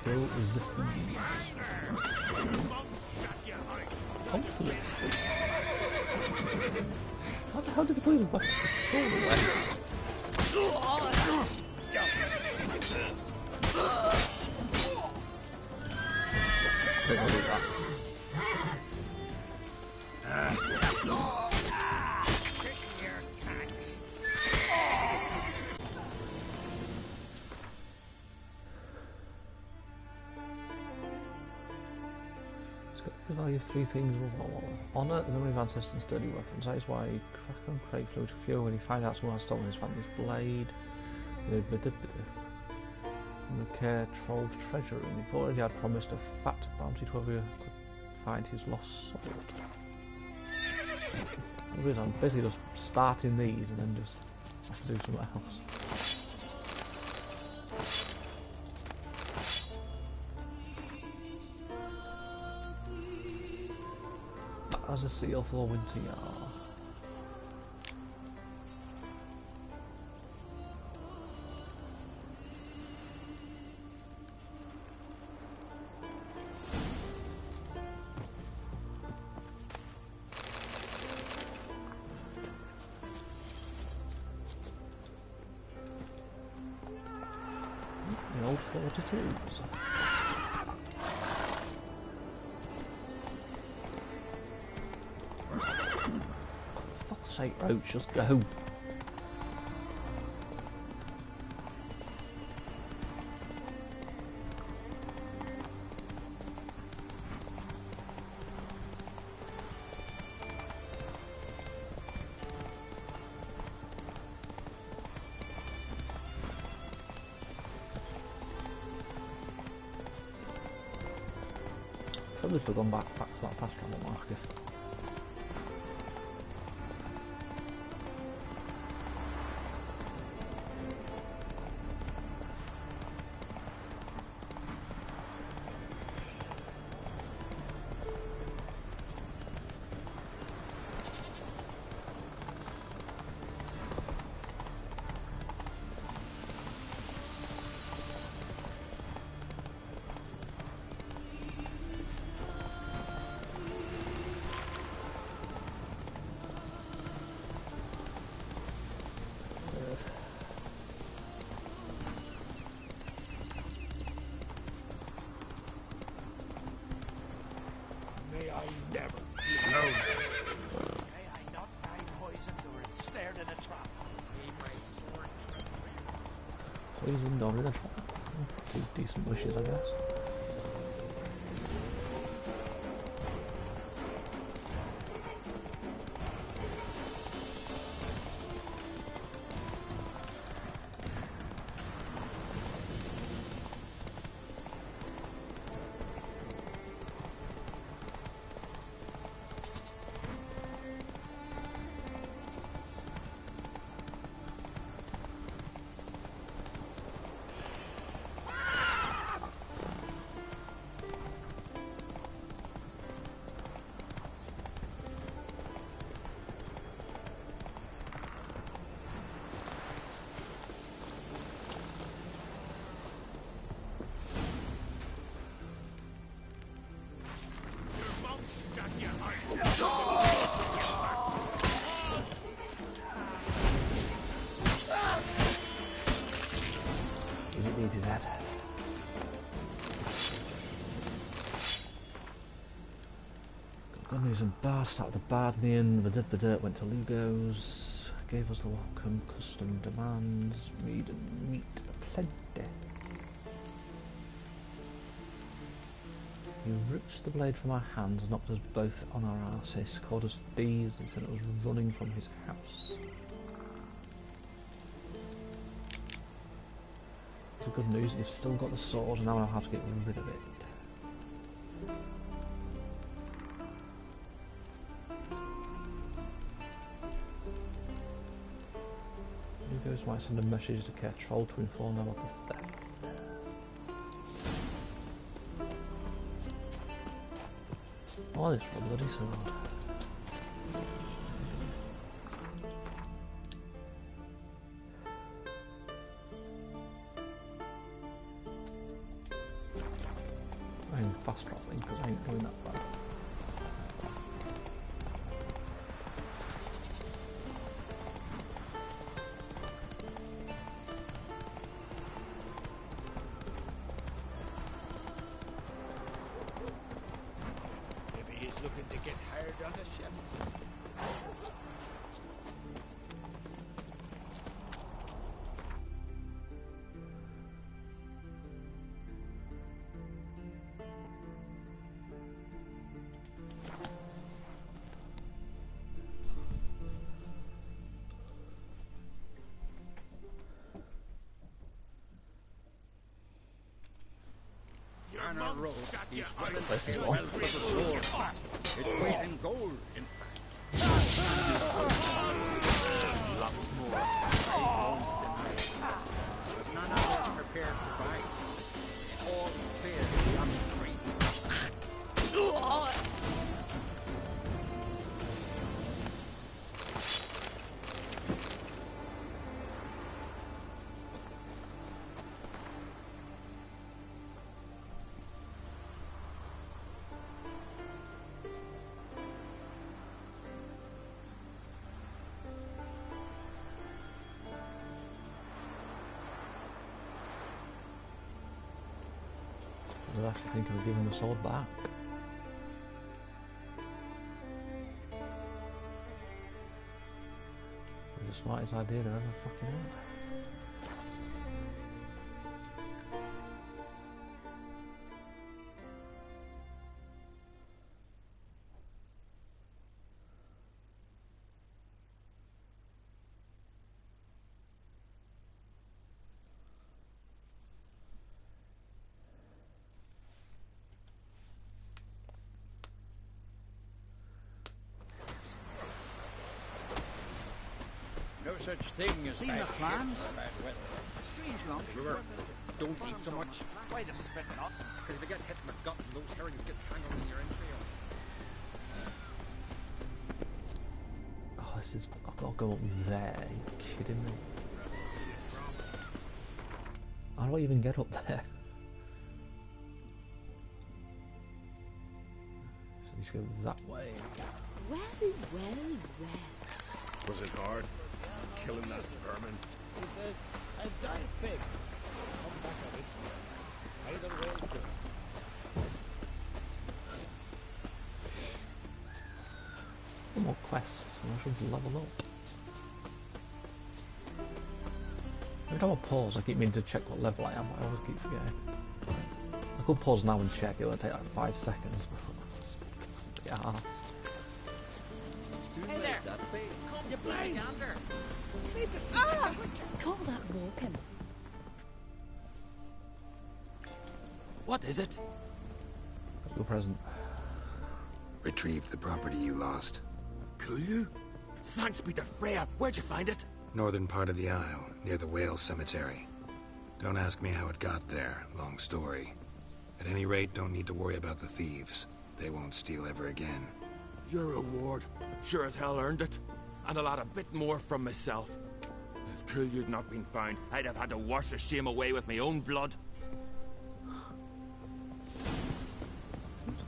Kill the thieves. Come here. How the hell did the police back the sword away? Wait, what is that? The value of 3 things will honour the memory of ancestors and sturdy weapons. That is why Kraken Craig flew to Fury when he found out someone had stolen his family's blade. From the Care Troll's treasure, and he thought he had promised a fat bounty to whoever could find his lost sword. I'm basically just starting these and then just have to do something else. As a seal for Winter Yard. 42s. For fuck's sake, Roach, just go. Probably should have gone back to that fast travel marker. May I never slowly. May I not die poisoned or ensnared in a trap. May my sword Poisoned or in a trap. Two decent wishes, I guess. His head. Good news and bad. Started the Bardnian, the dirt went to Lugo's, gave us the welcome custom demands, meat and meat plenty. He ripped the blade from our hands, knocked us both on our arses, called us thieves and said it was running from his house. The good news, you've still got the sword and now I know how to get rid of it. Lugo's might send a message to Ketrol to inform them of the theft. Oh, this for a bloody sword. I'm fast travelling because I ain't going that far. Maybe he's looking to get hired on the ship. On our road, he's well and for the sword. It's weight in gold, in fact. Lots more. I won't deny it. But none of us prepared to buy it. All fair beyond trade. actually thinking of giving the sword back. It was the smartest idea they've ever fucking had. No such thing as Seen bad the plan? ships or bad weather. Strange long. Sure. Don't eat so much. Why the spit not? Because if you get hit in the gut and those herrings get tangled in your entrails. Oh, this is... I've got to go up there. Are you kidding me? How do I even get up there? So let's go that way. Well, well, well. Was it hard? Killing that vermin? He says, I'll die figs. Come back a rich man. Either way is good. One more quests and I should level up. Every time I pause I keep meaning to check what level I am, I always keep forgetting. I could pause now and check, it will take like 5 seconds. Yeah. Hey there! Come you blind gander! Need to see Call that walking. What is it? Your present. Retrieved the property you lost. Cool you? Thanks be to Freya. Where'd you find it? Northern part of the Isle, near the whale cemetery. Don't ask me how it got there, long story. At any rate, don't need to worry about the thieves. They won't steal ever again. Your reward sure as hell earned it. And a lot a bit more from myself. If Kulyu'd not been found, I'd have had to wash the shame away with my own blood.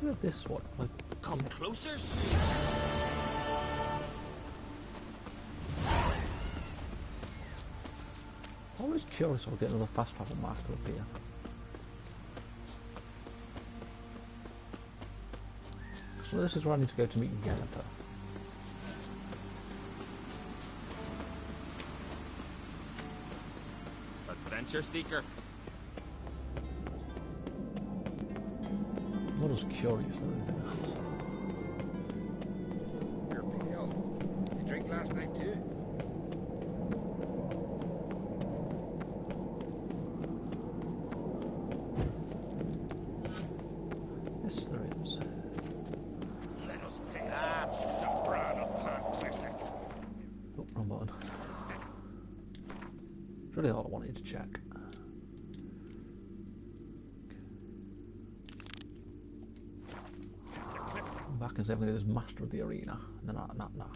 Look at this one. Like, come closer. I'm always curious if I'll get another fast travel marker up here. So this is where I need to go to meet Yennefer. Adventure seeker. I'm not as curious than anything else. You're pale. You drink last night too? Yes, there is. Let us pay the brand of Pan Twisik. Oh, wrong button. It's really all I wanted to check. Come back and say I'm going to do this master of the arena. No, no, no, no.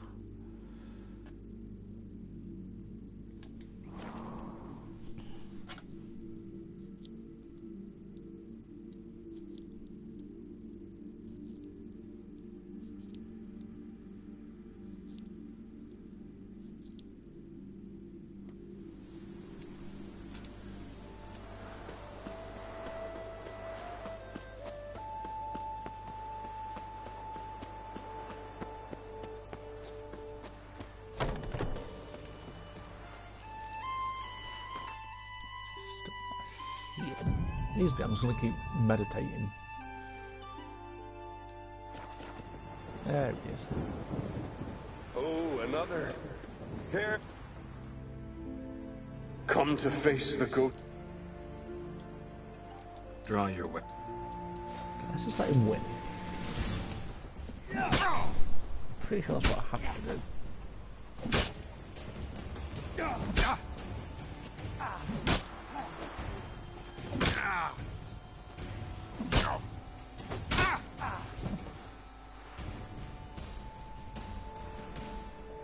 I'm just going to keep meditating. There it is. Oh, another. Here. Come to face the goat. Draw your weapon. Let's just let him win. Pretty sure that's what I have to do.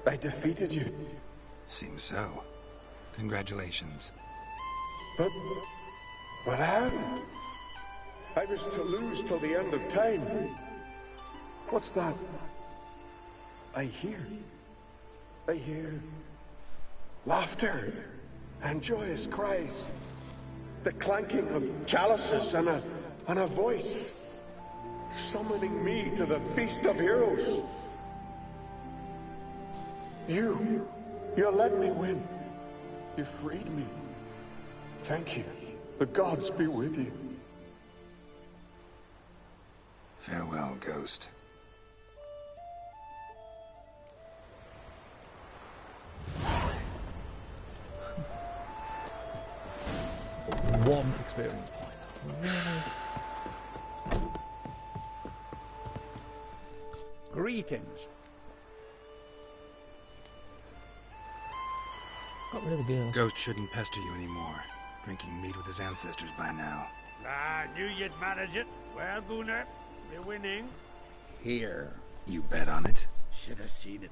I defeated you. Seems so. Congratulations. But how? I was to lose till the end of time. What's that? I hear laughter and joyous cries. The clanking of chalices and a and a voice summoning me to the Feast of Heroes. You let me win. You freed me. Thank you. The gods be with you. Farewell, Ghost. One experience point. Really? Greetings. Got rid of the girl. Ghost shouldn't pester you anymore. Drinking meat with his ancestors by now. I knew you'd manage it. Well, Gunnar, we're winning. Here. You bet on it? Should have seen it.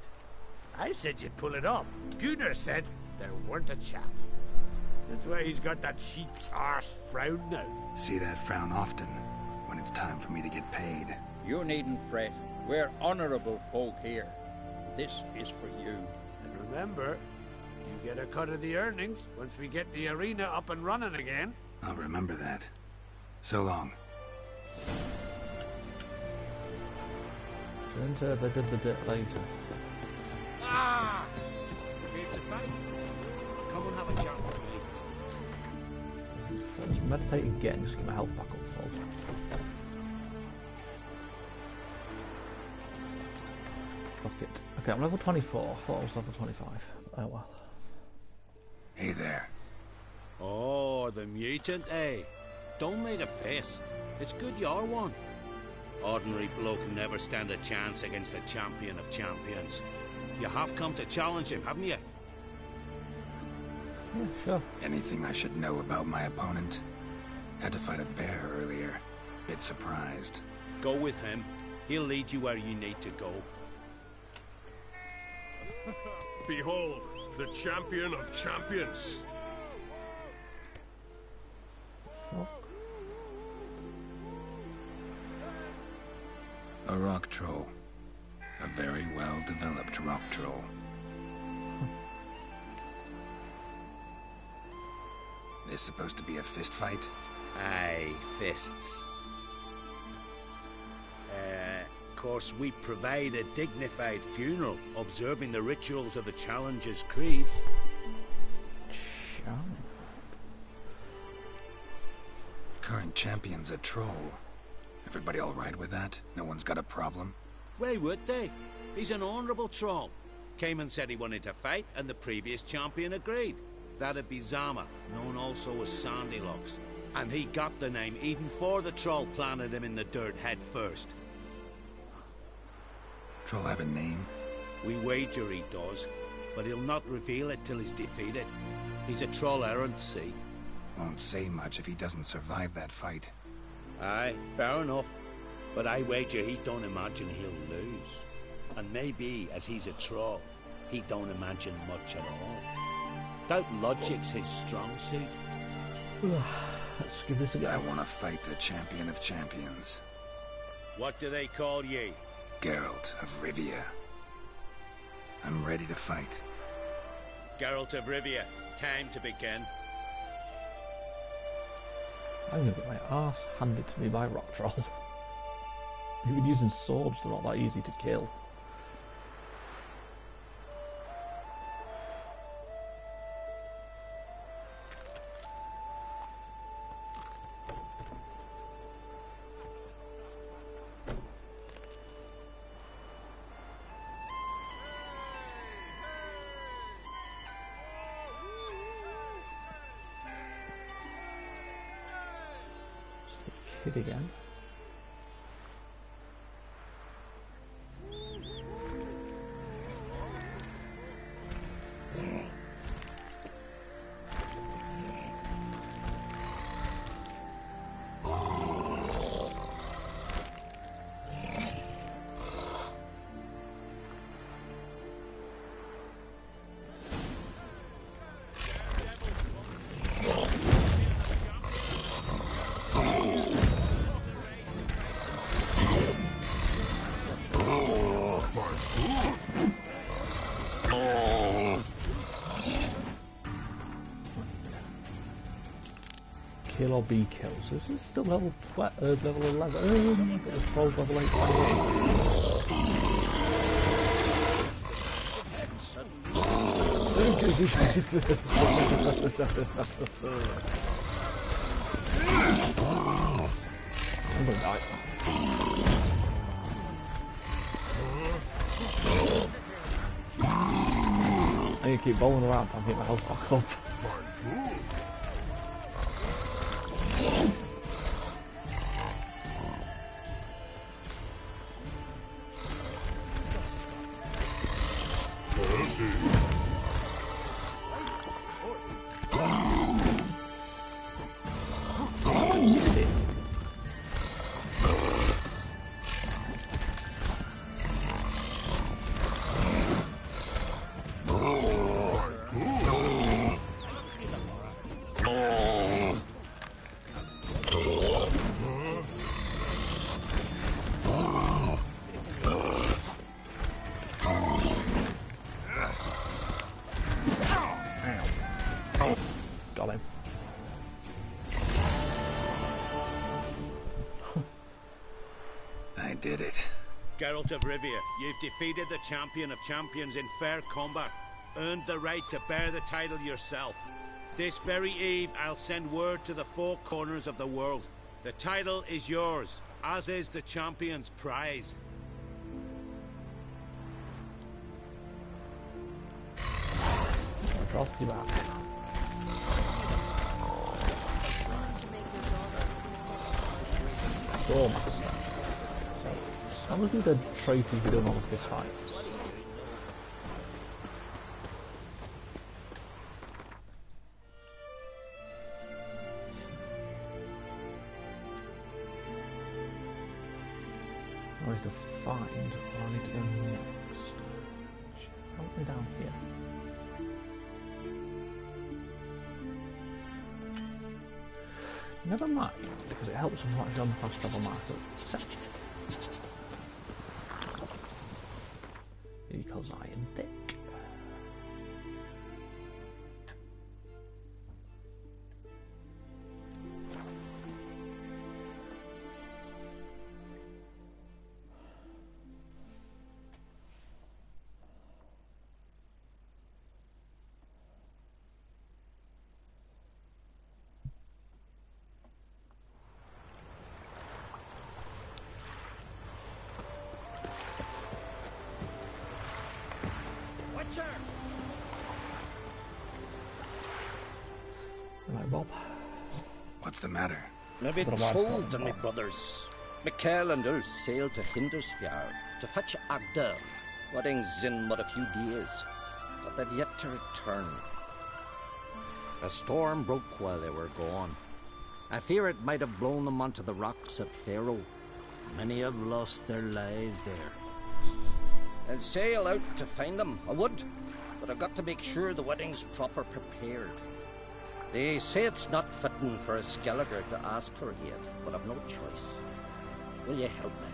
I said you'd pull it off. Gunnar said there weren't a chance. That's why he's got that sheep's arse frown now. See that frown often, when it's time for me to get paid. You needn't fret. We're honorable folk here. This is for you. And remember, you get a cut of the earnings once we get the arena up and running again. I'll remember that. So long. Turn to the later. Ah! Here to fight. Come and have a chat with me. First, meditate again, just get my health back up full. Fuck it. Okay, I'm level 24. I thought I was level 25. Oh well. Hey there. Oh, the mutant, eh? Don't make a face. It's good you're one. Ordinary bloke can never stand a chance against the champion of champions. You have come to challenge him, haven't you? Yeah, sure. Anything I should know about my opponent? Had to fight a bear earlier. Bit surprised. Go with him. He'll lead you where you need to go. Behold, the champion of champions. A rock troll. A very well-developed rock troll. This supposed to be a fist fight? Aye, fists. Of course, we provide a dignified funeral, observing the rituals of the Challenger's Creed. Current champion's a troll. Everybody all right with that? No one's got a problem? Why would they? He's an honourable troll. Came and said he wanted to fight, and the previous champion agreed. That'd be Zama, known also as Sandylocks. And he got the name even before the troll planted him in the dirt head first. Troll have a name? We wager he does, but he'll not reveal it till he's defeated. He's a troll errant, see? Won't say much if he doesn't survive that fight. Aye, fair enough. But I wager he don't imagine he'll lose. And maybe, as he's a troll, he don't imagine much at all. Doubt logic's his strong suit. Let's give this a go. I want to fight the champion of champions. What do they call ye? Geralt of Rivia. I'm ready to fight. Geralt of Rivia, time to begin. I'm gonna get my arse handed to me by rock trolls. Even using swords, they're not that easy to kill. Kid again. Kill or be killed. So this is still level 11. Got a 12 level 8 I'm gonna die. I need to keep bowling around and get my health back up. Got him. I did it. Geralt of Rivia, you've defeated the champion of champions in fair combat, earned the right to bear the title yourself. This very eve, I'll send word to the four corners of the world. The title is yours, as is the champion's prize. Drop you back. Oh my god. That must be the trophy for doing all of this fights. I need to find where I need to go next. Help me down here. Never mind, because it helps them actually on the fast travel marker. Because I am thick. Right, Bob. What's the matter? Maybe told to my brothers. Mikhail and Ulf sailed to Hindersfjord to fetch Agder. Wedding's in but a few days, but they've yet to return. A storm broke while they were gone. I fear it might have blown them onto the rocks at Faroe. Many have lost their lives there. I'll sail out to find them, I would, but I've got to make sure the wedding's proper prepared. They say it's not fitting for a Skellige to ask for aid, but I've no choice. Will you help me?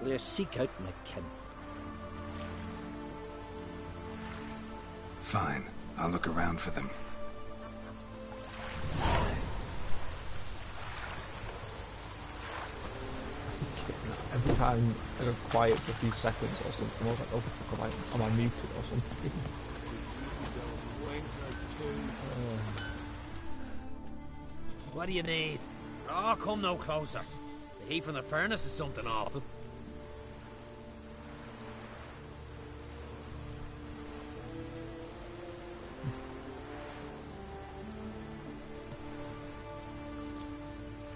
Will you seek out my kin? Fine. I'll look around for them. Every time I go quiet for a few seconds or something, I'm always like, oh fuck, am I muted or something? What do you need? Oh, come no closer. The heat from the furnace is something awful.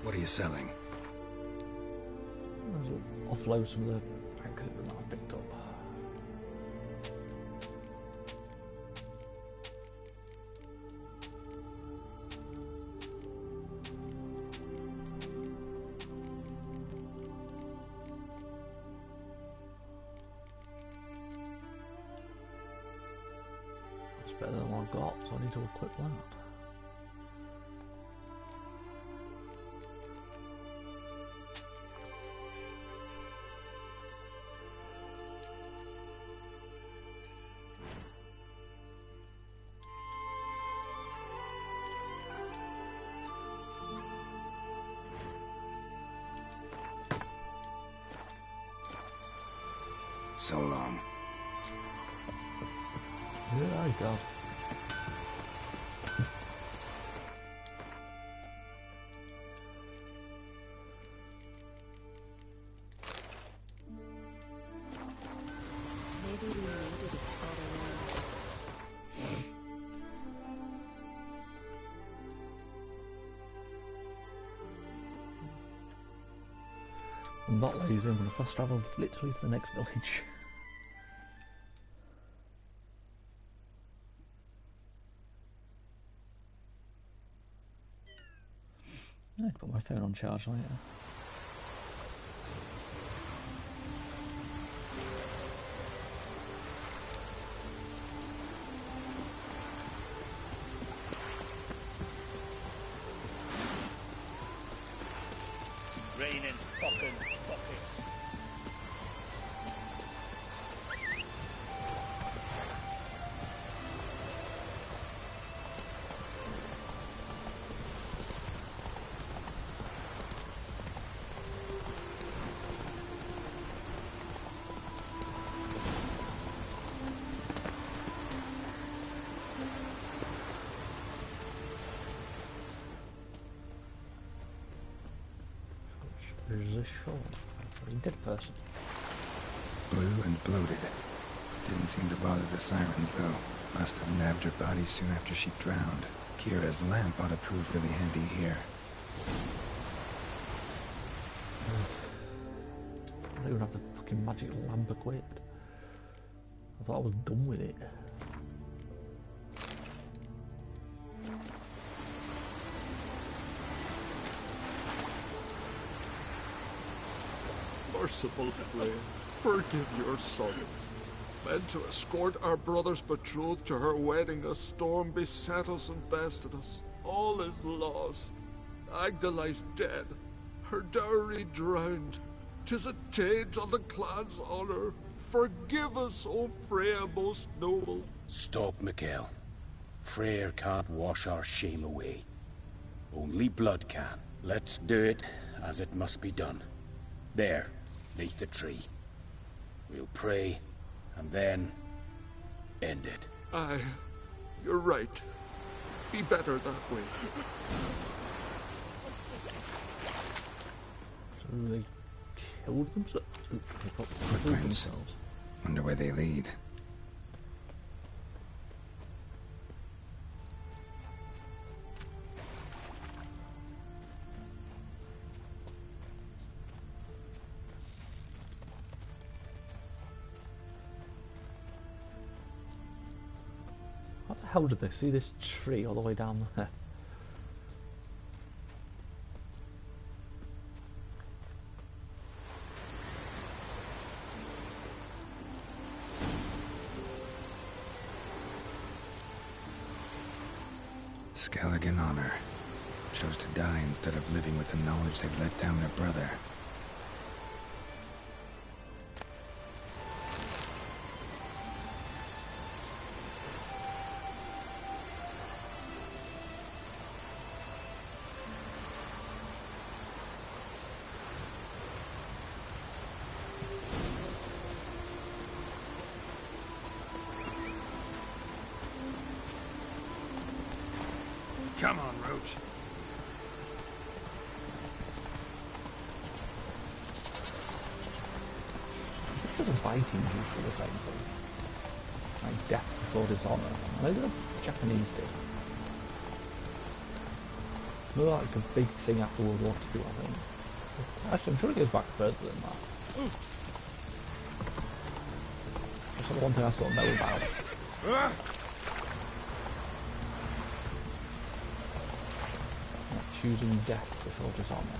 What are you selling? Offload some of the exit that I've picked up. It's better than what I've got, so I need to equip that. So long. Yeah, God. Maybe we needed a spot around. I'm not lazy, I'm going to fast travel literally to the next village. I'd put my phone on charge later. Raining fucking buckets. There's a shore. A dead person. Blue and bloated. Didn't seem to bother the sirens, though. Must have nabbed her body soon after she drowned. Kira's lamp ought to prove really handy here. I don't even have the fucking magic lamp equipped. I thought I was done with it. Merciful Flame, forgive your sons. Meant to escort our brother's betrothed to her wedding, a storm beset us and bested us. All is lost. Agdali's dead, her dowry drowned. 'Tis a taint on the clan's honor. Forgive us, O Freya most noble. Stop, Mikhail. Freyr can't wash our shame away. Only blood can. Let's do it as it must be done. There, neath the tree. We'll pray, and then end it. Aye, you're right. Be better that way. So they killed themselves? Footprints. Wonder where they lead. What the hell did they see this tree all the way down there? Skellige in honor. Chose to die instead of living with the knowledge they'd let down their brother. Come on, Roach. There's a biting juice for the same thing. Like death before dishonor. I know the Japanese did. More like a big thing after World War II, I think. Actually, I'm sure it goes back further than that. That's the one thing I still know about. Choosing death before dishonor.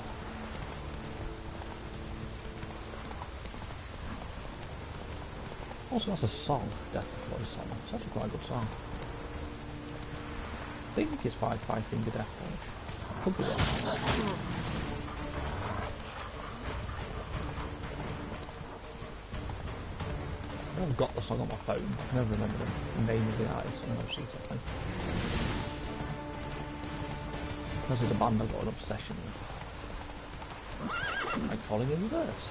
Also, that's a song, Death Before Dishonor. It's actually quite a good song. I think it's Five Finger Death Punch. Could be wrong. I've got the song on my phone. I can never remember the name of the artist on most of the time. Because of the band I've got an obsession with. Like falling in reverse.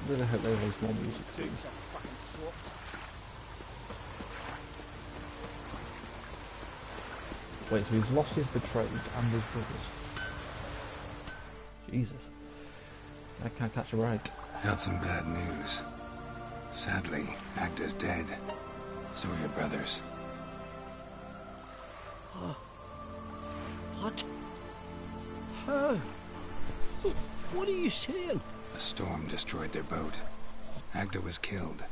Really hope they release more music soon. Wait, so he's lost his betrothed and his brothers. Jesus. I can't catch a break. Got some bad news. Sadly, Agda's dead. So are your brothers. What? How? What are you saying? A storm destroyed their boat. Agda was killed.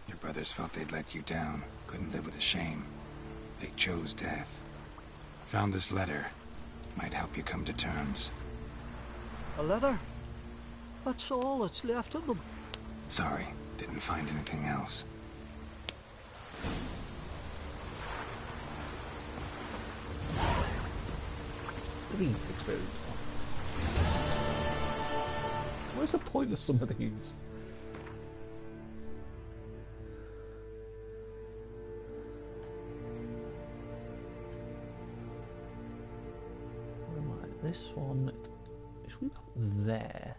Your brothers felt they'd let you down, couldn't live with the shame. They chose death. Found this letter. Might help you come to terms. A letter? That's all that's left of them. Sorry, didn't find anything else. Grief experience. Where's the point of some of these? Where am I? This one is we got there.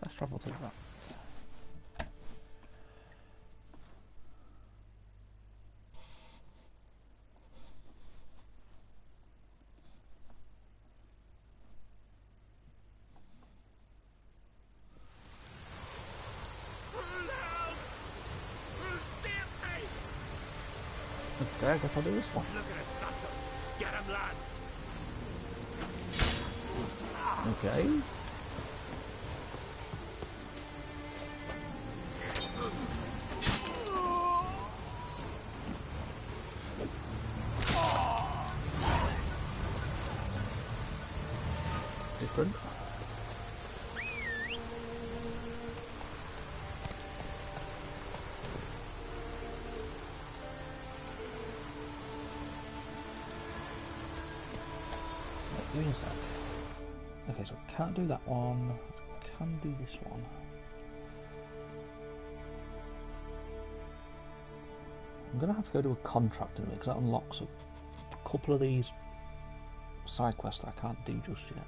Fast travel to that. Okay, I guess I'll do this one. Look at us, Santo. Get him, lads. Okay. Different. What is that? Okay, so can't do that one. Can do this one. I'm gonna have to go to a contract in it because that unlocks a couple of these side quests that I can't do just yet.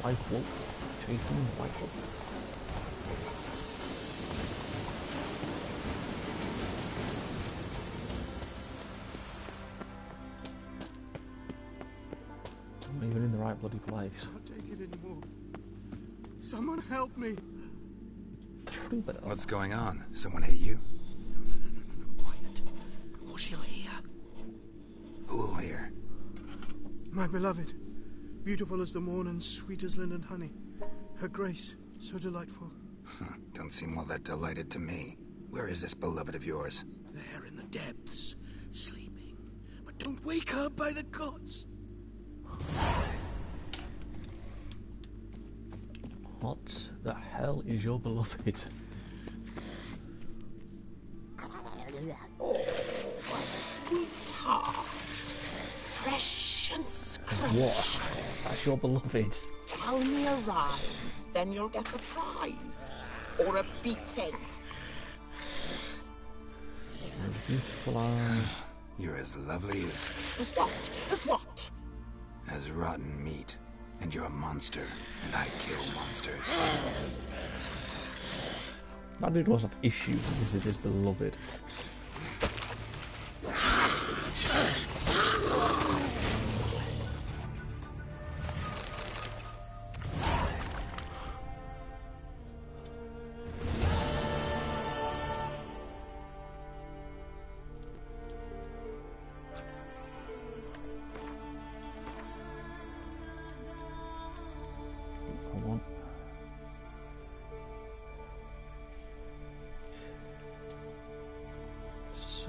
White wolf, chasing white wolf. I'm not even in the right bloody place. I can't take it anymore. Someone help me. What's going on? Someone hit you? No, quiet. Or she'll hear. Who'll hear? My beloved. Beautiful as the morn and sweet as linden honey. Her grace, so delightful. Don't seem all that delighted to me. Where is this beloved of yours? There in the depths, sleeping. But don't wake her by the gods. What the hell is your beloved? Oh, a sweetheart. Fresh and scrumptious. What? That's your beloved. Tell me a rhyme, then you'll get a prize. Or a beating. Beautiful eyes. You're as lovely as... As what? As what? As rotten meat. And you're a monster, and I kill monsters. That dude must have issues because it is beloved.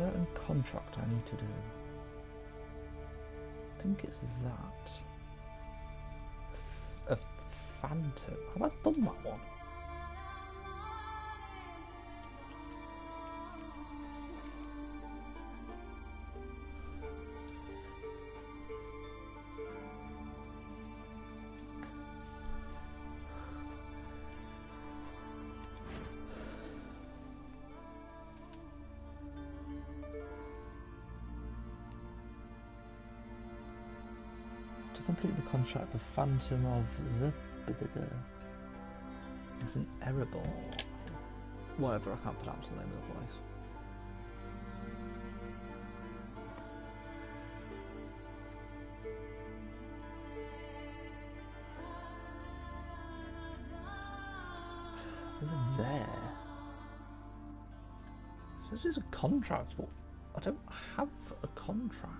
certain contract I need to do. I think it's that. A phantom. Have I done that one? To complete the contract, the Phantom of the is an Erebor. Whatever, I can't pronounce the name of the place. Over there. So this is a contract, but I don't have a contract.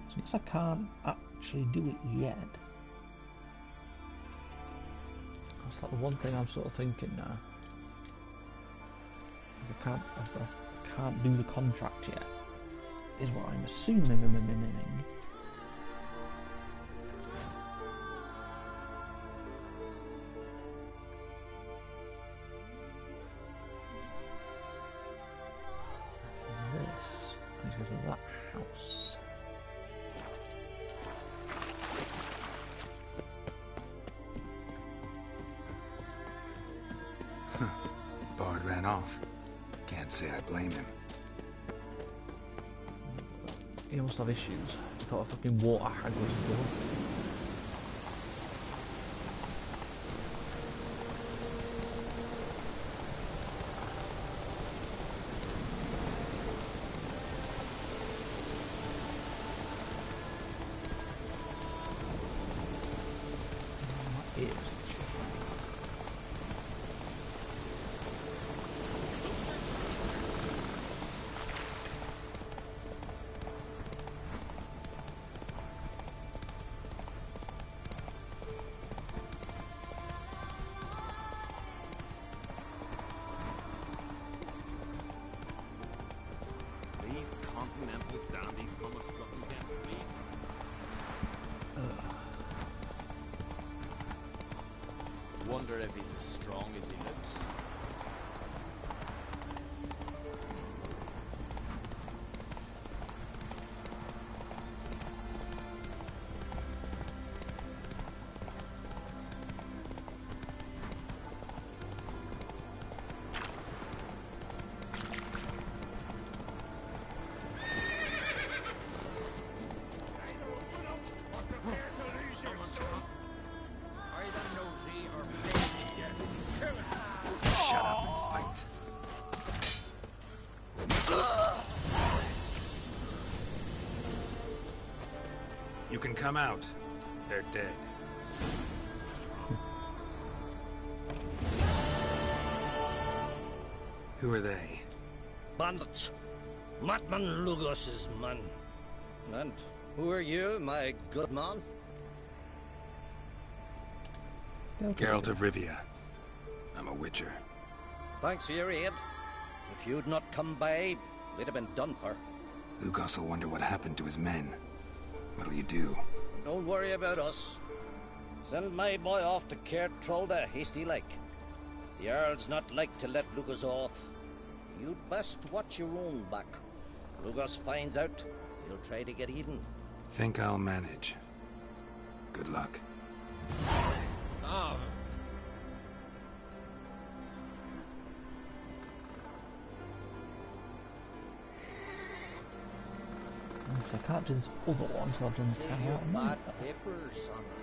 So I guess I can't actually do it yet. That's like the one thing I'm sort of thinking now. I can't do the contract yet, is what I'm assuming. This, I need to go to that house. Bard ran off. Can't say I blame him. He must have issues. He got a fucking water hag with his door. Continental dandies come a struggling again for me. Wonder if he's as strong as he looks. Shut up and fight. You can come out. They're dead. Who are they? Bandits. Matman Lugos's men. And who are you, my good man? Geralt of Rivia. I'm a witcher. Thanks for your aid. If you'd not come by, they'd have been done for. Lugos will wonder what happened to his men. What'll you do? Don't worry about us. Send my boy off to Cair Trolda, hasty like. The Earl's not like to let Lugos off. You'd best watch your own back. Lugos finds out, he'll try to get even. Think I'll manage. Good luck. Ah. So I can't do this other one until I've done the tower. Bad papers on the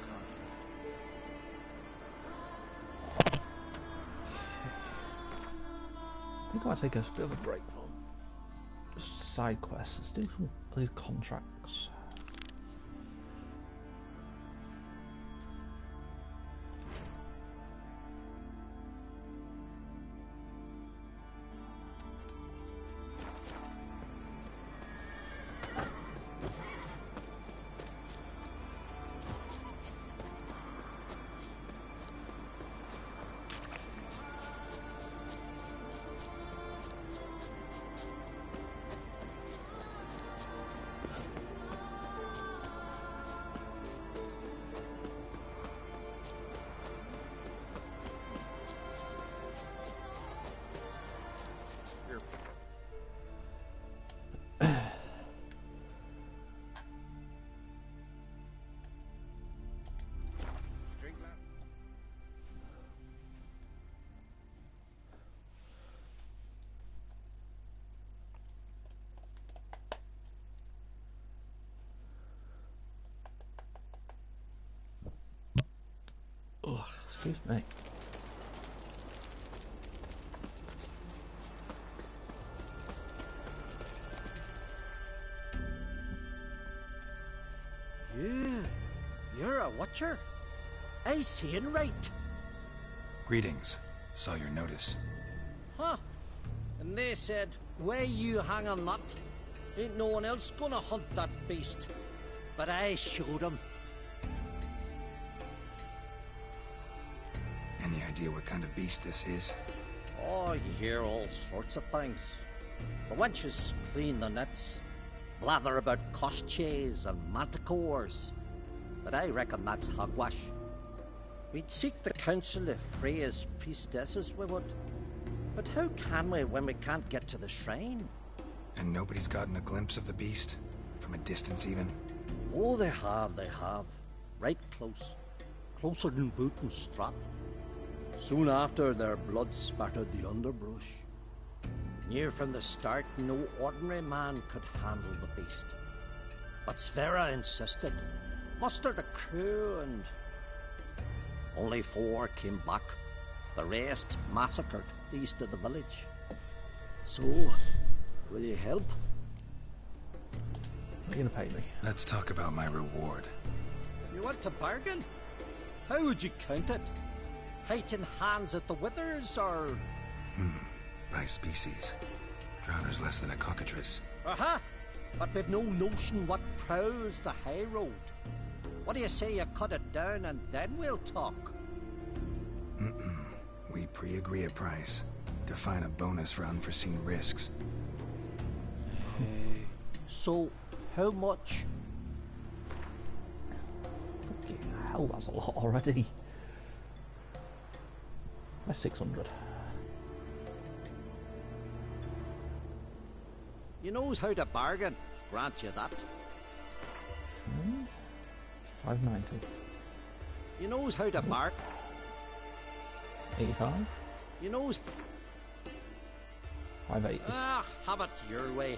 contract. I think I might take a bit of a break from just side quests. Let's do some of these contracts. Excuse me. You're a watcher? I seeing right. Greetings. Saw your notice. Huh. And they said, where you hanging that? Ain't no one else gonna hunt that beast. But I showed 'em. Any idea what kind of beast this is? Oh, you hear all sorts of things. The wenches clean the nets, blather about koshches and manticores. But I reckon that's hogwash. We'd seek the counsel of Freya's priestesses, we would. But how can we when we can't get to the shrine? And nobody's gotten a glimpse of the beast? From a distance, even? Oh, they have. Right close. Closer than boot and strap. Soon after, their blood spattered the underbrush. Near from the start, no ordinary man could handle the beast. But Sverre insisted. Mustered a crew and... only 4 came back. The rest massacred east of the village. So, will you help? What are you gonna pay me? Let's talk about my reward. You want to bargain? How would you count it? Height in hands at the withers, or...? By species. Drowner's less than a cockatrice. Aha! But we've no notion what prowls the high road. What do you say you cut it down and then we'll talk? We pre-agree a price. Define a bonus for unforeseen risks. So, how much? Fucking hell, that's a lot already. That's 600. You knows how to bargain. Grant you that. 590. You knows how to bark. 85. You knows... 580. Ah, have it your way.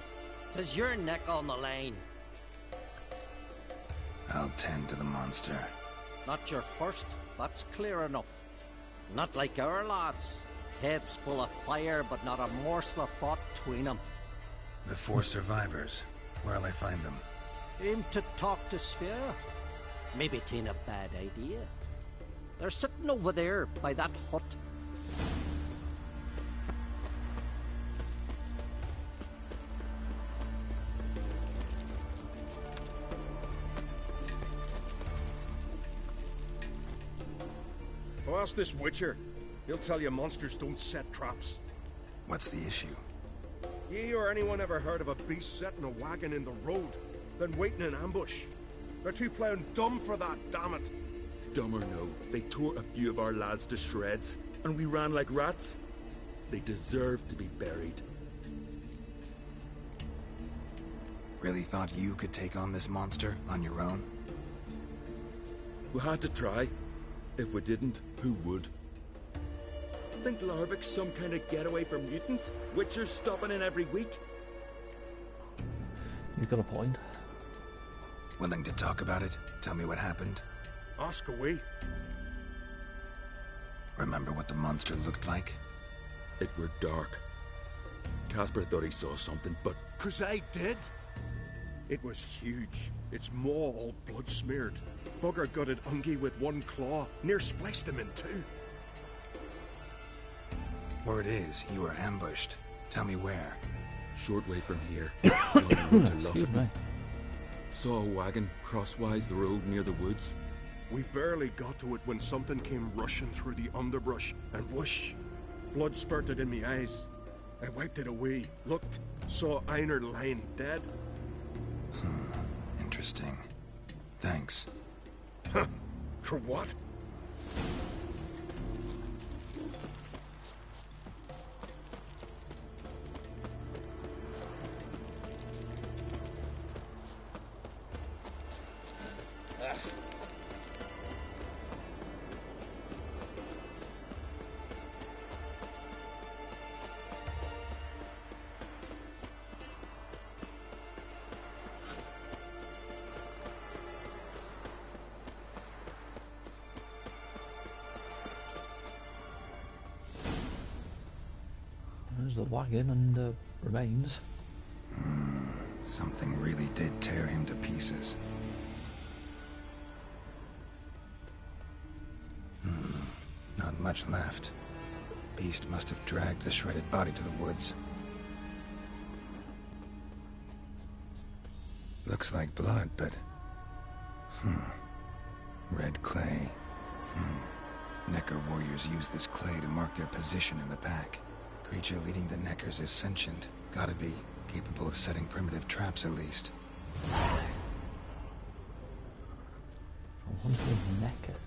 'Tis your neck on the line. I'll tend to the monster. Not your first, that's clear enough. Not like our lads. Heads full of fire, but not a morsel of thought between them. The 4 survivors. Where'll I find them? Aim to talk to Sverre. Maybe 'tain't a bad idea. They're sitting over there by that hut. Well, ask this Witcher. He'll tell you monsters don't set traps. What's the issue? Ye or anyone ever heard of a beast setting a wagon in the road, then waiting in ambush? They're too plowing dumb for that, damn it. Dumb or no, they tore a few of our lads to shreds, and we ran like rats. They deserve to be buried. Really thought you could take on this monster on your own? We had to try. If we didn't, who would? Think Larvik's some kind of getaway for mutants? Witchers stopping in every week? He's got a point. Willing to talk about it? Tell me what happened? Ask away. Remember what the monster looked like? It were dark. Casper thought he saw something, but... 'Cause I did. It was huge. Its maw all blood smeared. Bugger gutted Ungi with 1 claw. Near spliced him in 2. Word is, you were ambushed. Tell me where. Short way from here. On the road to Excuse me. Luffin. Saw a wagon crosswise the road near the woods. We barely got to it when something came rushing through the underbrush, and whoosh! Blood spurted in me eyes. I wiped it away, looked, saw Einar lying dead. Interesting. Thanks. Huh. For what? wagon and remains. Something really did tear him to pieces. Not much left. Beast must have dragged the shredded body to the woods. Looks like blood, but... Red clay. Necker warriors use this clay to mark their position in the pack. Creature leading the Neckers is sentient. Gotta be capable of setting primitive traps at least. I wonder if Necker.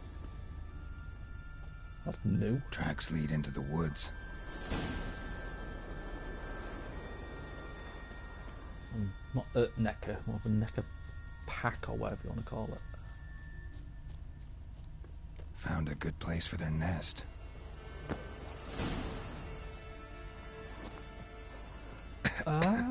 That's new. Tracks lead into the woods. Not Necker, more of a Necker pack or whatever you want to call it. Found a good place for their nest. I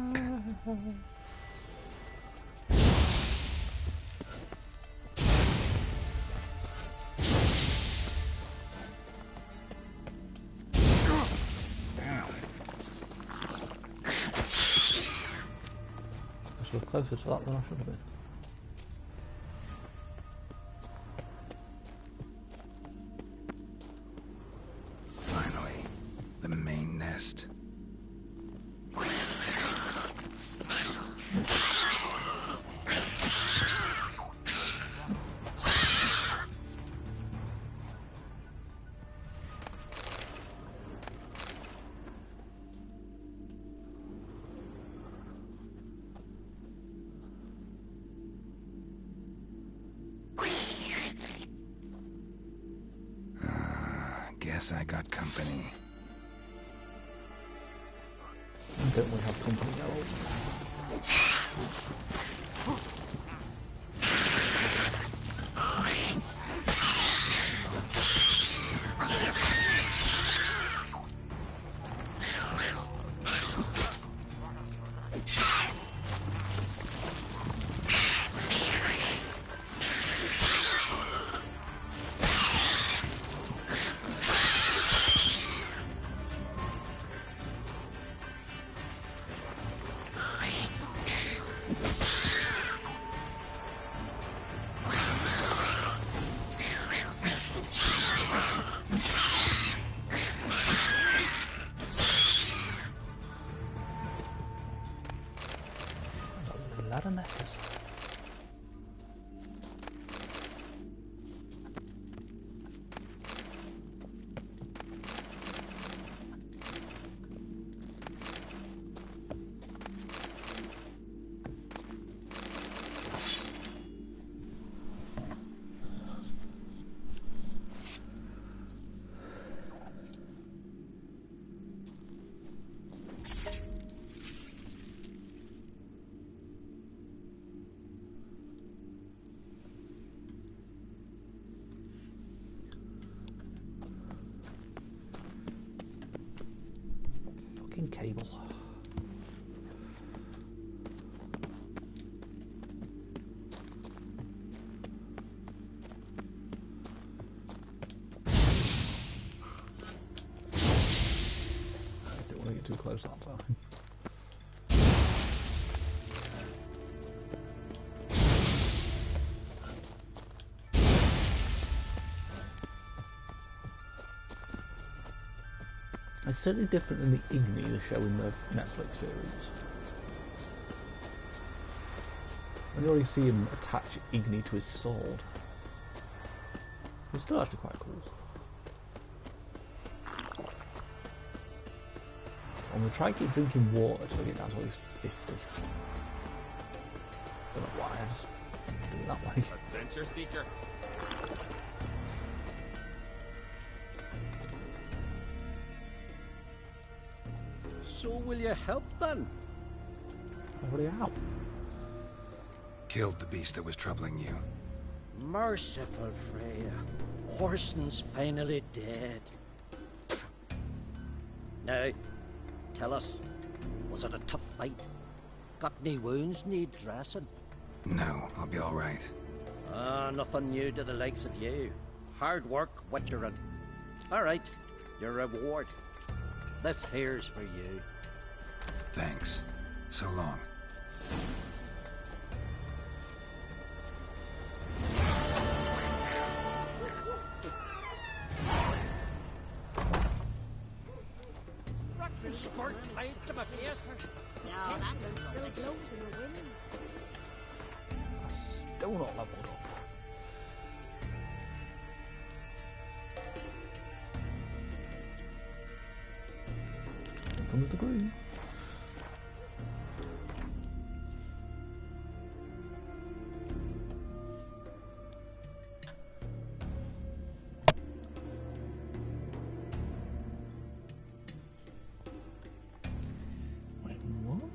was closer to that than I should have been. Finally, the main nest. Guess I got company. Don't we have company now? Cable. I don't want to get too close that time. It's certainly different than the Igni they show in the Netflix series. When you already see him attach Igni to his sword, it's still actually quite cool. I'm going to try and keep drinking water till I get down to at least 50. Don't know why, I just do it that way. Adventure seeker. So will you help then? What are you out? Killed the beast that was troubling you. Merciful Freya. Horson's finally dead. Now, tell us, was it a tough fight? Got any wounds need dressing? No, I'll be all right. Nothing new to the likes of you. Hard work, what you're in. All right, your reward. This here's for you. Thanks. So long. Squirt light to my face. No, that still blows in the wind. Still not leveled up. Here comes the green. Wait, what?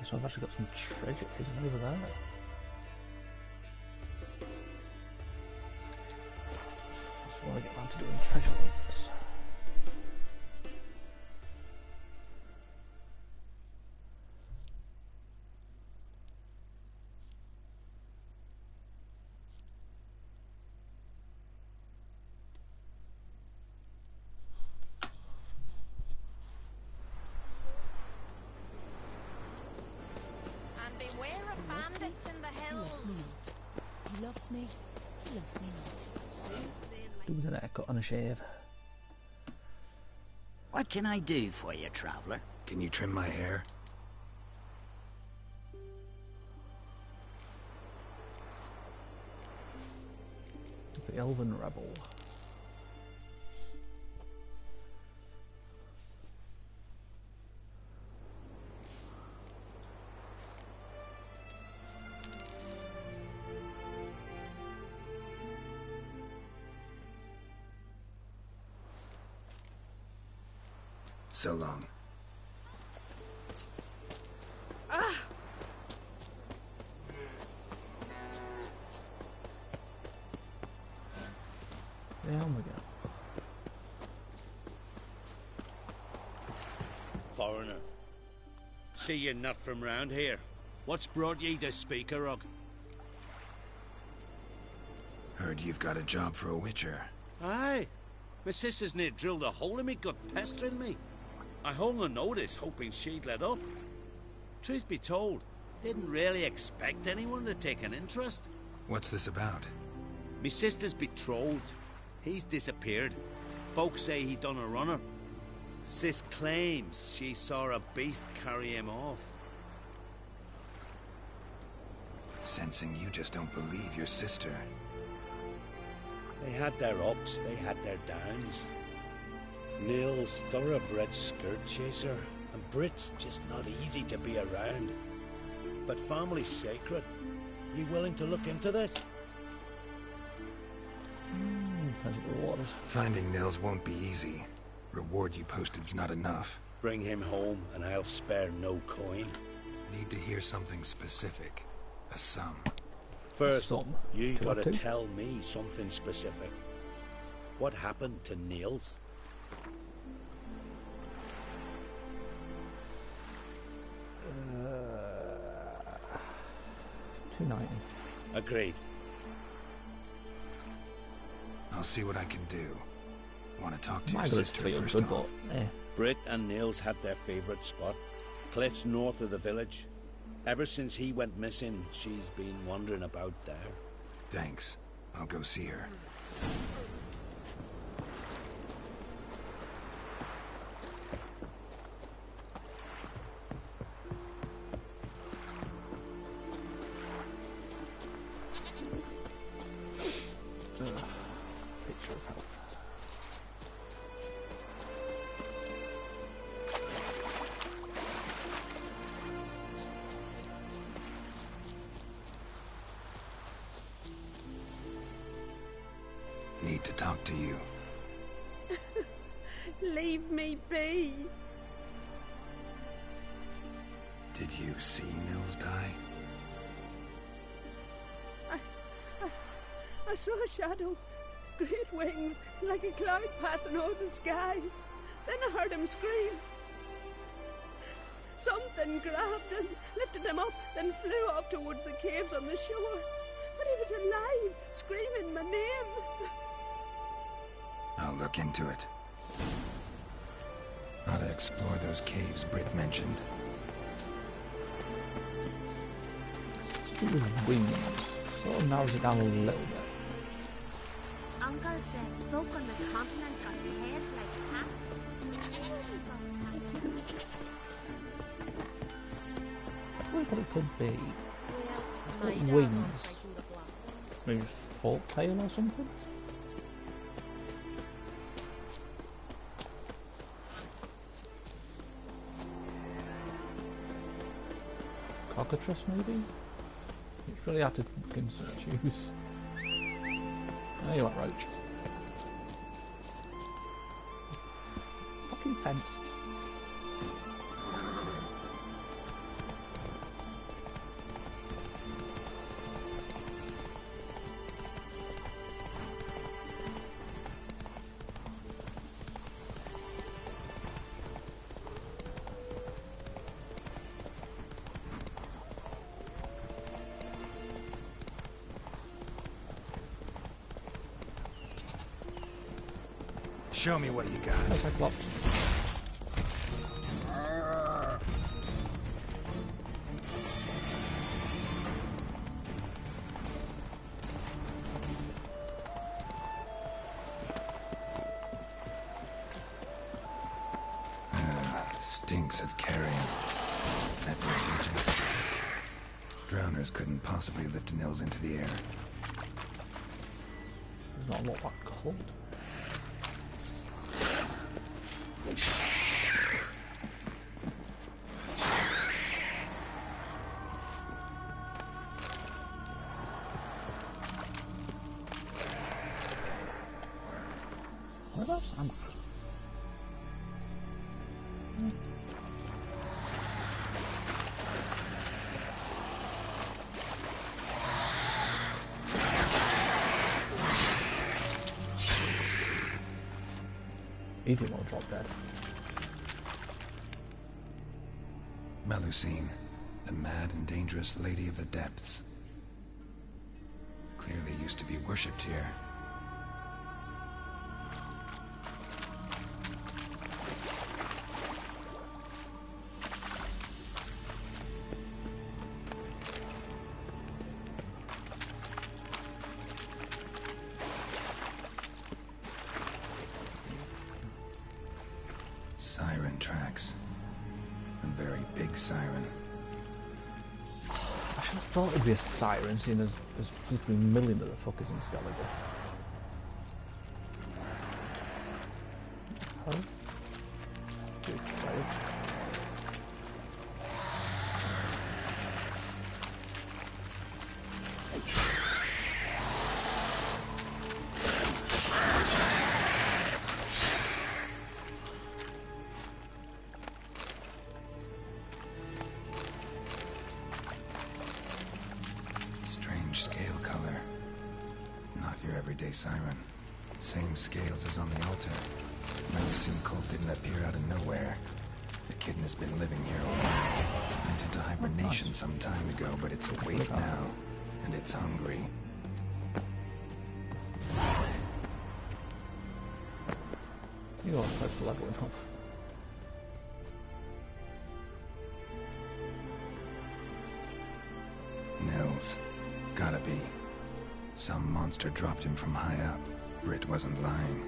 So I've actually got some treasure hidden over there. That's what I get around to doing treasure hunts. Beware of bandits in the hills. He loves me. He loves me not. Do with an haircut and a shave. What can I do for you, traveller? Can you trim my hair? The Elven Rebel. So long. Yeah, oh my god. Foreigner. See you're not from round here. What's brought ye to Speakerog? Heard you've got a job for a witcher. Aye. My sister's near drilled a hole in me gut, pestering me. I hung on notice, hoping she'd let up. Truth be told, didn't really expect anyone to take an interest. What's this about? Me sister's betrothed. He's disappeared. Folks say he done a runner. Sis claims she saw a beast carry him off. Sensing you just don't believe your sister. They had their ups, they had their downs. Nils, thoroughbred skirt chaser, and Brit's just not easy to be around. But family's sacred. You willing to look into this? Reward. Finding Nils won't be easy. Reward you posted's not enough. Bring him home and I'll spare no coin. Need to hear something specific. A sum. First, you gotta tell me something specific. What happened to Nils? 290. Agreed. I'll see what I can do. Want to talk to your Might sister be first good, off. but, eh. Britt and Nils had their favourite spot. Cliffs north of the village. Ever since he went missing, she's been wandering about there. Thanks. I'll go see her. Picture of health. Need to talk to you. Leave me be. Did you see Nils die? I saw a shadow. Great wings, like a cloud passing over the sky. Then I heard him scream. Something grabbed him, lifted him up, then flew off towards the caves on the shore. But he was alive, screaming my name. I'll look into it. Ought to explore those caves Britt mentioned. It was wings. Sort of narrows it down a little bit. Uncle said folk on the continent got heads like cats. I wonder what it could be. My dad's Wings. on breaking the block. Maybe fork tail or something? Cockatrice maybe? It's really hard to fucking choose. Oh, you want roach. Fucking fence. Show me what you got. Cyclops. Stinks of carrion. Necrophagents. Drowners couldn't possibly lift Nils into the air. There's not a lot that cold. Whereabouts am I? He didn't want to drop dead. Melusine, the mad and dangerous lady of the depths. Clearly used to be worshipped here. Siren tracks. A very big siren. I should have thought it'd be a siren, seeing as there's supposed to be millions of the fuckers in Skellige. Oh. Scale color. Not your everyday siren. Same scales as on the altar. Melusine cult didn't appear out of nowhere. The kitten has been living here a while. Went into hibernation some time ago, but it's awake now. And it's hungry. You are close to leveling up. Nils. Gotta be. Some monster dropped him from high up. Britt wasn't lying.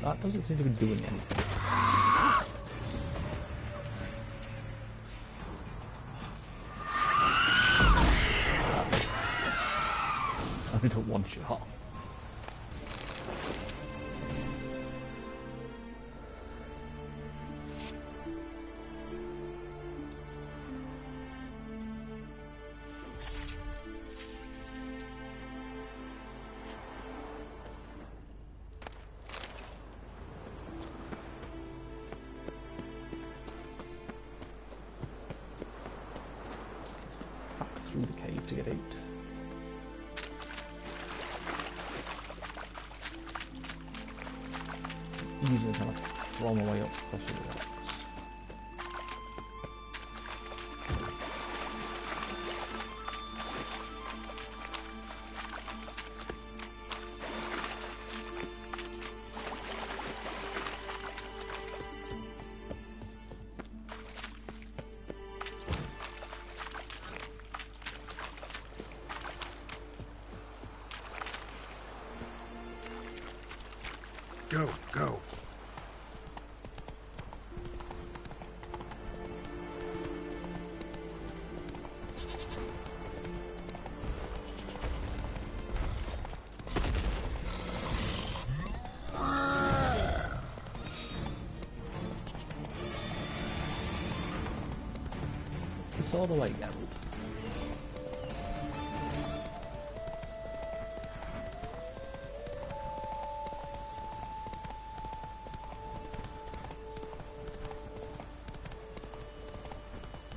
That doesn't seem to be doing anything. I need a one shot. through the cave to get out. Easily kind of throw my way up across the rocks. Go, go. It's all the way down.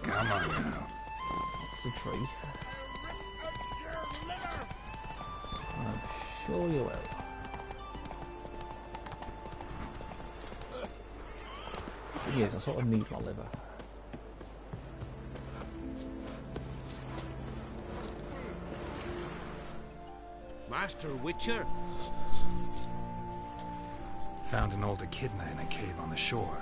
Come on now. It's a tree. I'm sure you will. Yes, I sort of need my liver. Master Witcher? Found an old echidna in a cave on the shore.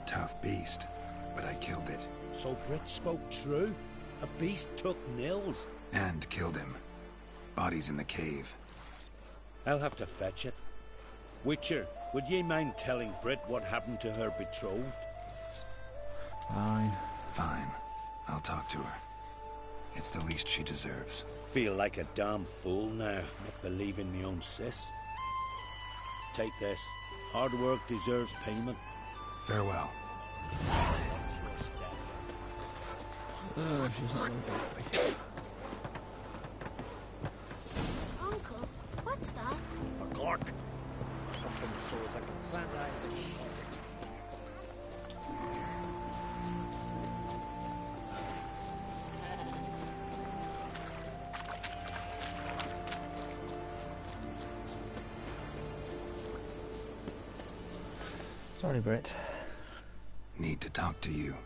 Tough beast, but I killed it. So Brit spoke true? A beast took Nils? And killed him. Body's in the cave. I'll have to fetch it. Witcher, would ye mind telling Brit what happened to her betrothed? Fine. Fine. I'll talk to her. It's the least she deserves. Feel like a damn fool now, not believing me own sis. Take this. Hard work deserves payment. Farewell. She's not going to go. Uncle, what's that? A cork. Something so as I can stand eyes. Sorry, Britt. Need to talk to you.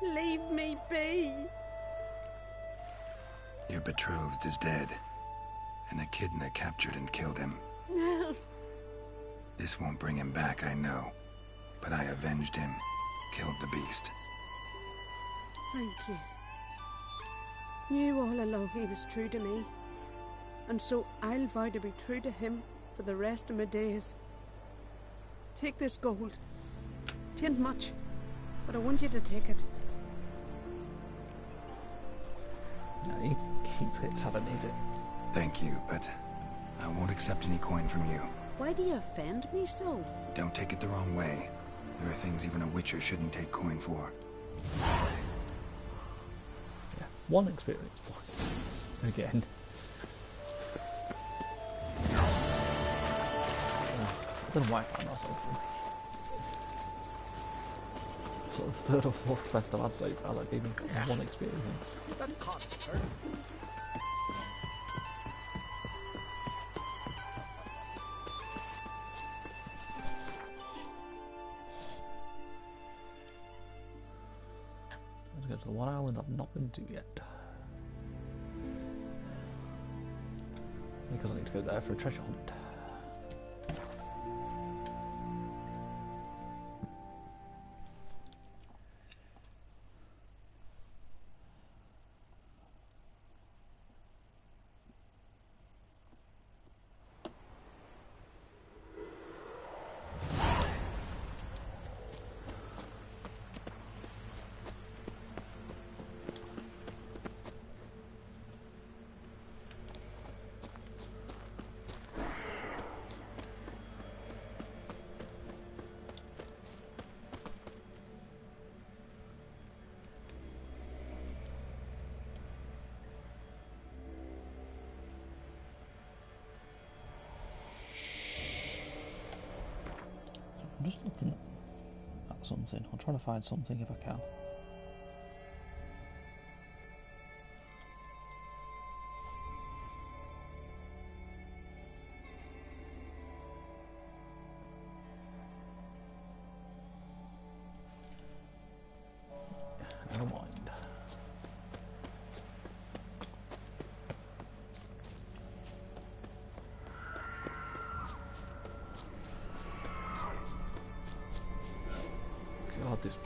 Leave me be. Your betrothed is dead. An echidna captured and killed him. Nils. This won't bring him back, I know. But I avenged him. Killed the beast. Thank you. Knew all along he was true to me. And so I'll vow to be true to him for the rest of my days. Take this gold. 'Tain't much, but I want you to take it. Yeah, you keep it, I don't need it. Thank you, but I won't accept any coin from you. Why do you offend me so? Don't take it the wrong way. There are things even a witcher shouldn't take coin for. Yeah, one experience. Again. I don't know why I found that so funny. Sort of third or fourth best I've had so far, that gave me one experience. That can't hurt. Let's go to the one island I've not been to yet. Because I need to go there for a treasure hunt. I'm just looking at something. I'm trying to find something if I can.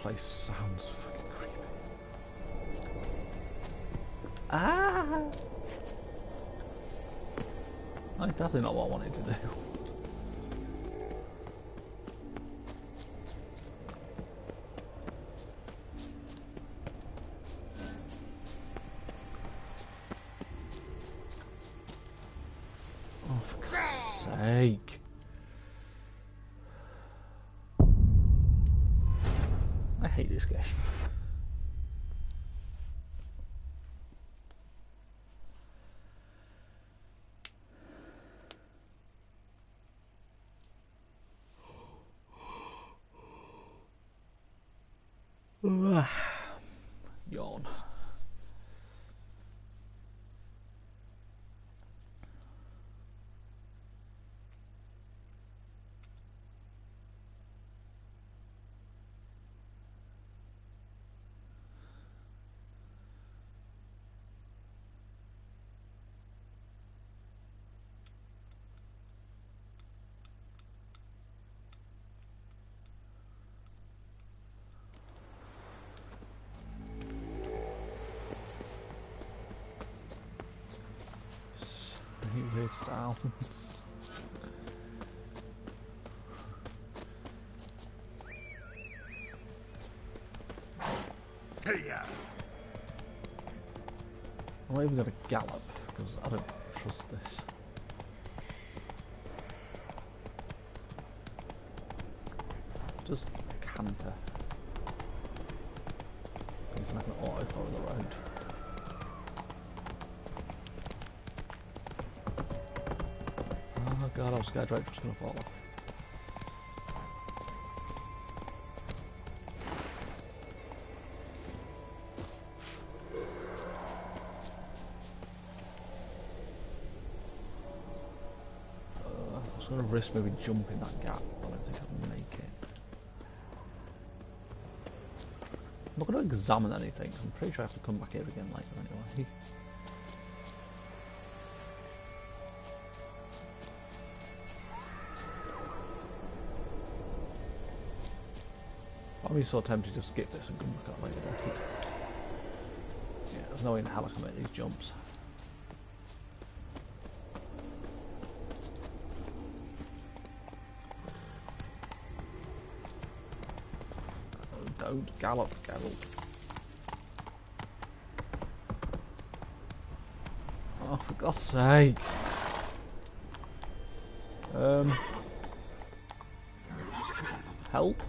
place sounds fucking creepy. Ah! That's definitely not what I wanted to do. Oh, for God's sake. I hate this game. Yawn. Weird sounds. I'm not even going to gallop because I don't trust this. Just canter. He's like an auto follow the road. Oh god, I was scared right was going to fall off. I was going to risk maybe jumping that gap, but I don't think I can make it. I'm not going to examine anything, so I'm pretty sure I have to come back here again later anyway. I'd be so tempted to skip this and come back up later. Yeah, there's no way in hell I can make these jumps. Oh, don't gallop, Geralt. Oh, for God's sake. Help?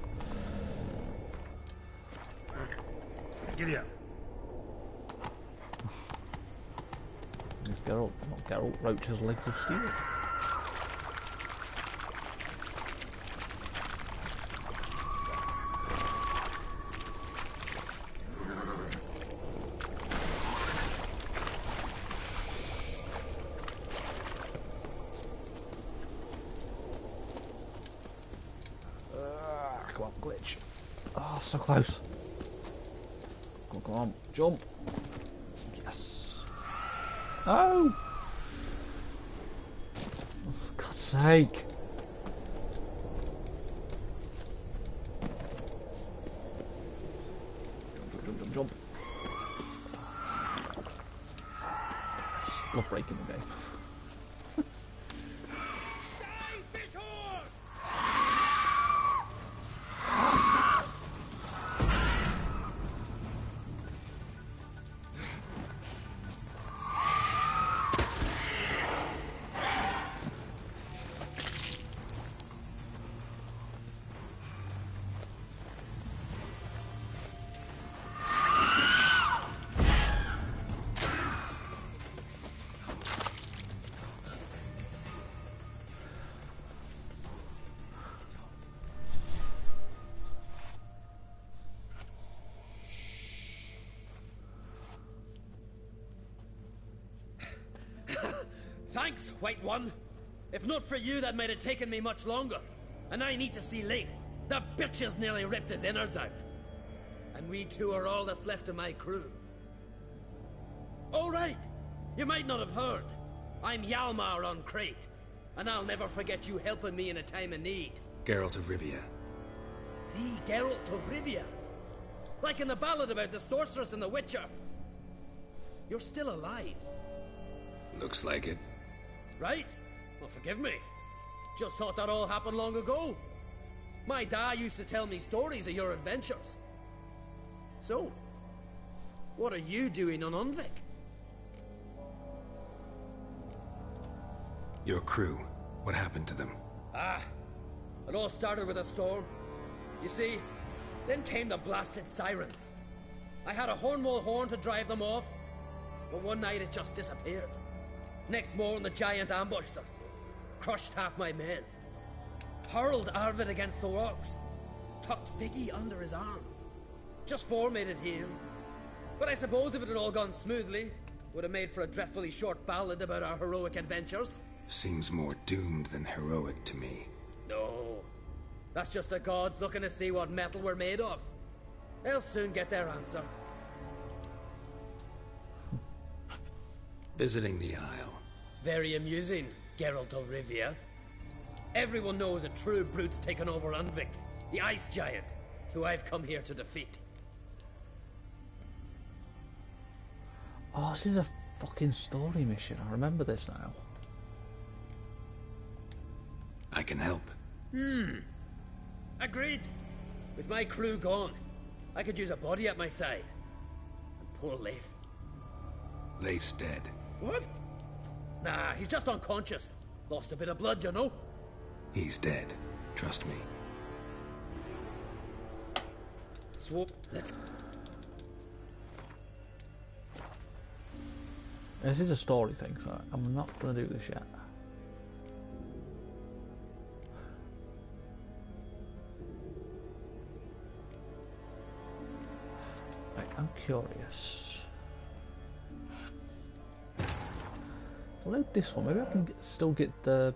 Giddy up. It's Geralt, not Geralt Roach's legs of steel. Come on, glitch. Oh, so close. Come on, jump. Yes. Oh! For God's sake. Jump. Love breaking the game. Thanks, White One. If not for you, that might have taken me much longer. And I need to see Leif. The bitch has nearly ripped his innards out. And we two are all that's left of my crew. All right. You might not have heard. I'm Hjalmar on Crete. And I'll never forget you helping me in a time of need. Geralt of Rivia. The Geralt of Rivia? Like in the ballad about the sorceress and the witcher. You're still alive. Looks like it. Right? Well, forgive me. Just thought that all happened long ago. My dad used to tell me stories of your adventures. So, what are you doing on Unvik? Your crew, what happened to them? It all started with a storm. You see, then came the blasted sirens. I had a Hornwall horn to drive them off, but one night it just disappeared. Next morning the giant ambushed us, crushed half my men, hurled Arvid against the rocks, tucked Viggy under his arm. Just four made it here. But I suppose if it had all gone smoothly, would have made for a dreadfully short ballad about our heroic adventures. Seems more doomed than heroic to me. No. That's just the gods looking to see what metal we're made of. They'll soon get their answer. Visiting the Isle. Very amusing, Geralt of Rivia. Everyone knows a true brute's taken over Unvik, the ice giant, who I've come here to defeat. Oh, this is a fucking story mission. I remember this now. I can help. Agreed. With my crew gone, I could use a body at my side. And poor Leif. Leif's dead. What? Nah, he's just unconscious. Lost a bit of blood, you know. He's dead. Trust me. So, let's... This is a story thing, so I'm not going to do this yet. Right, I'm curious. Load this one. Maybe I can still get the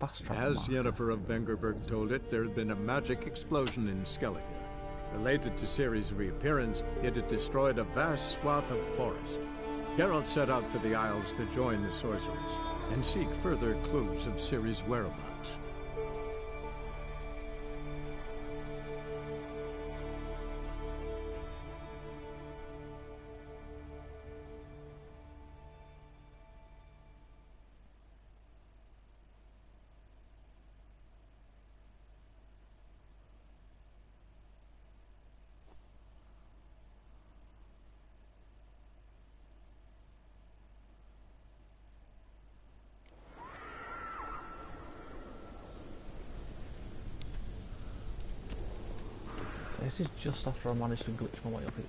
fast travel. As Yennefer of Vengerberg told it, there had been a magic explosion in Skellige. Related to Ciri's reappearance, it had destroyed a vast swath of forest. Geralt set out for the Isles to join the sorcerers and seek further clues of Ciri's whereabouts. This is just after I managed to glitch my way up here.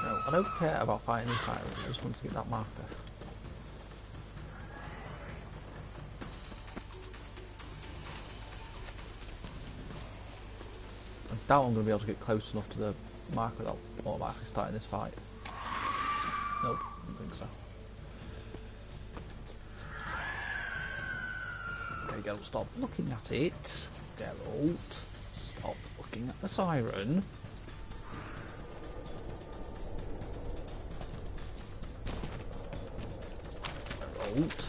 No, I don't care about fighting these sirens, I just want to get that marker. I doubt I'm going to be able to get close enough to the marker without automatically starting this fight. Nope, I don't think so. Geralt, stop looking at it. Geralt, stop looking at the siren. Geralt.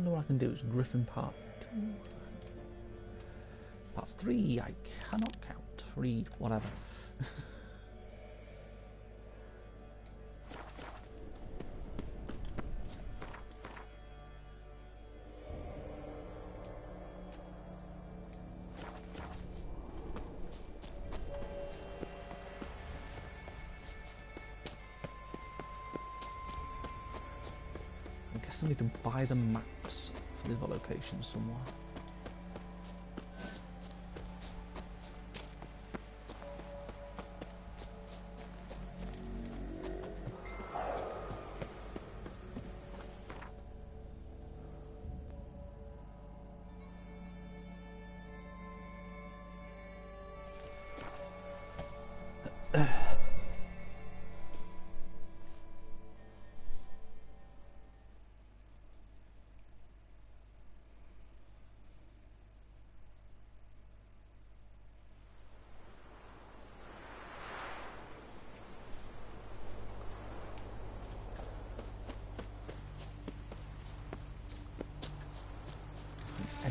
All I can do is Griffin Part 2. Part 3, I cannot count. Read, whatever. I need to buy the maps for these locations somewhere.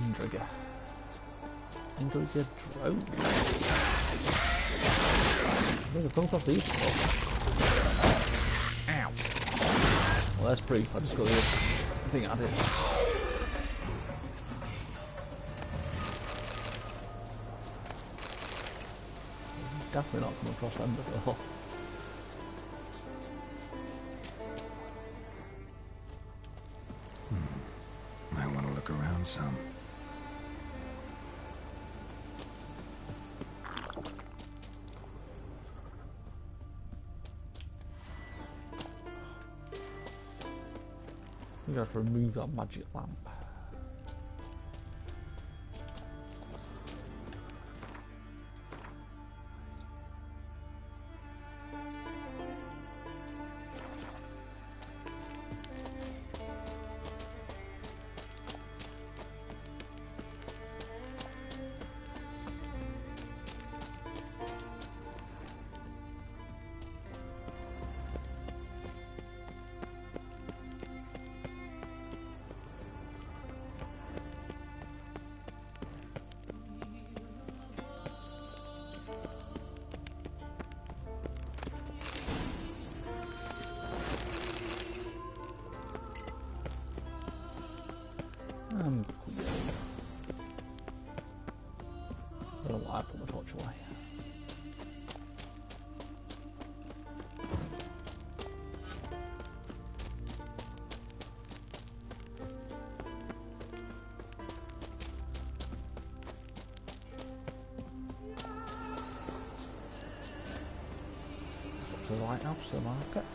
Endrigger. Endrigger drone. I think I've come across these before. Ow. Well, that's brief. I just got the thing at it. Definitely not come across them before. Might want to look around some. I'm gonna have to remove that magic lamp. I don't know why I put my torch away. Up to the lighthouse, the market.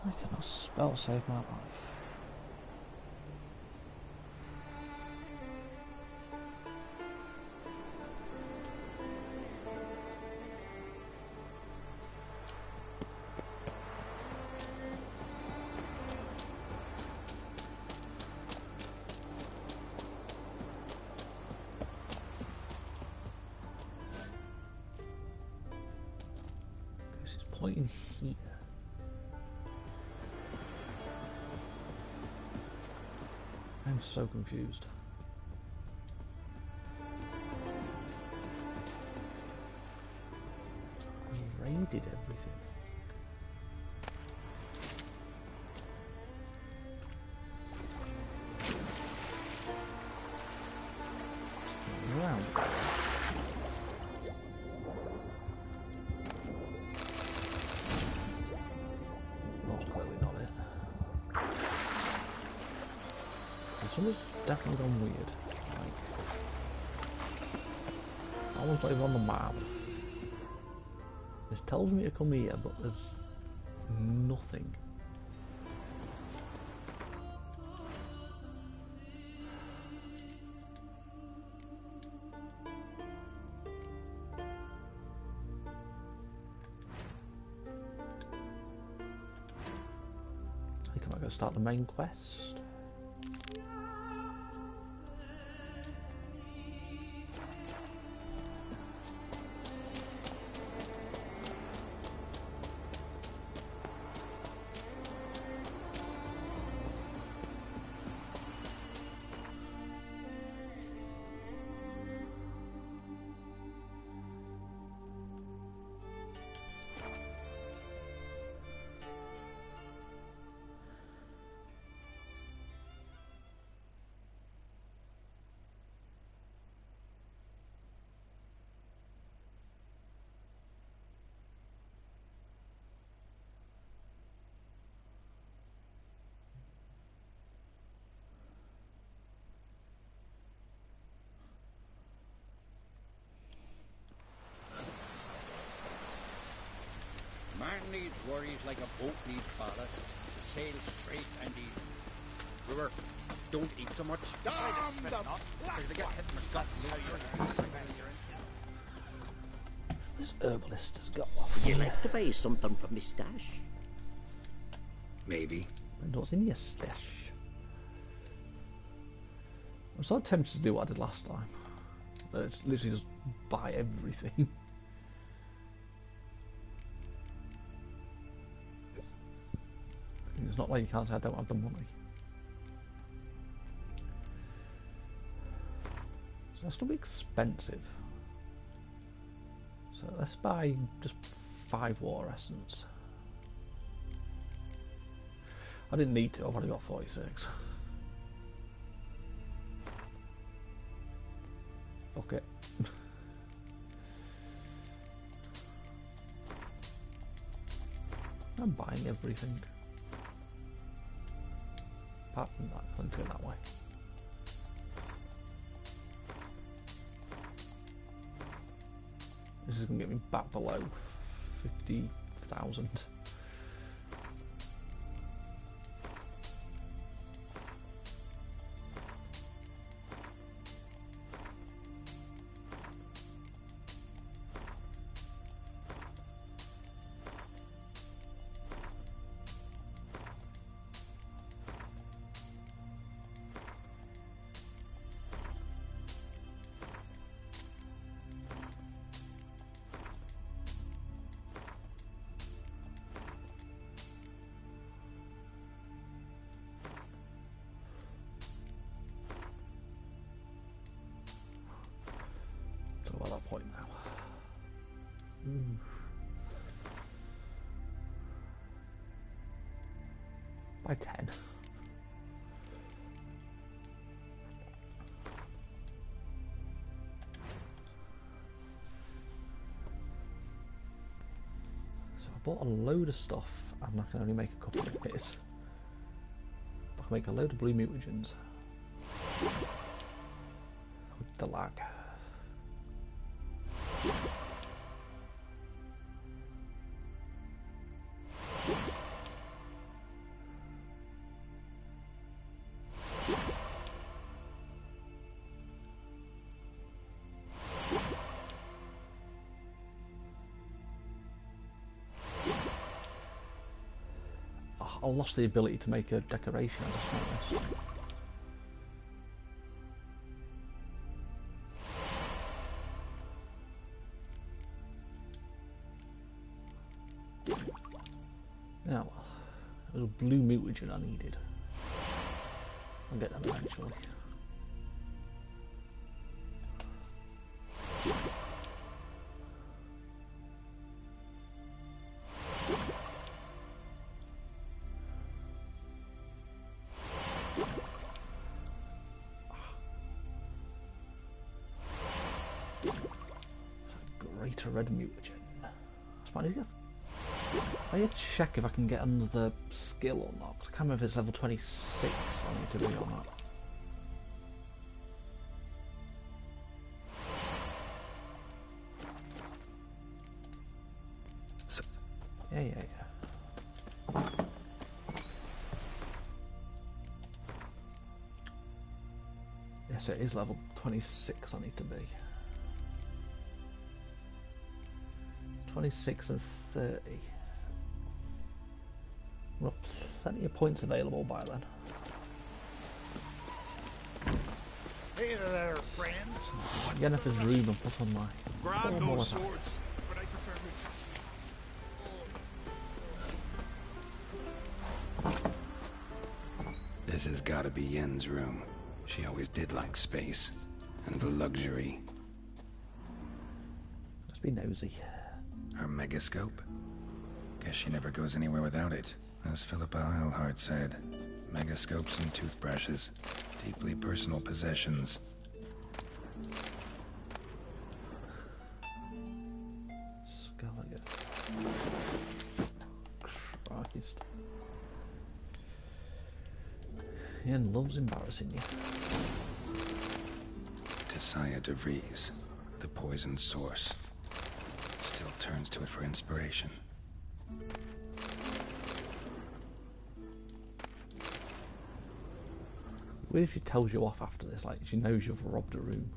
I cannot spell save my life. This is pointing here. I'm so confused. I raided everything. Around. That's clearly not it. Something's definitely gone weird. Like, almost not even on the map. This tells me to come here, but there's nothing. I think I might go start the main quest. Man needs worries like a boat needs ballast. Sail straight and easy. River, don't eat so much. Damn the This herbalist has got lost. Would you like to buy something from my stash? Maybe. And what's in your stash? I'm so tempted to do what I did last time. It's literally just buy everything. It's not like you can't say I don't have the money. So that's going to be expensive. So let's buy just 5 water essence. I didn't need to, I've only got 46. Fuck it. I'm buying everything. Apart from that, I'm going to go that way. This is going to get me back below 50,000. At that point now. By 10. So I bought a load of stuff and I can only make a couple of hits. I can make a load of blue mutagens with the lag. I lost the ability to make a decoration, I just noticed. Yeah, well, it was a blue mutagen I needed. I'll get them eventually. Greater red mutagen. I need to check if I can get under the skill or not. I can't remember if it's level 26 I need to be on that. Yeah. Yes, it is level 26 I need to be. 26 and 30. We'll have plenty of points available by then. Hey there, friend. Yennefer's room and put on my Grab those attack. swords, but I prefer neutrality. This has gotta be Yen's room. She always did like space and luxury. Just be nosy. Her megascope? Guess she never goes anywhere without it. As Philippa Eilhart said, megascopes and toothbrushes, deeply personal possessions. Skellige. Christ. Yen loves embarrassing you. Tisaya DeVries, the poisoned source. Still turns to it for inspiration. What if she tells you off after this, like she knows you've robbed a room?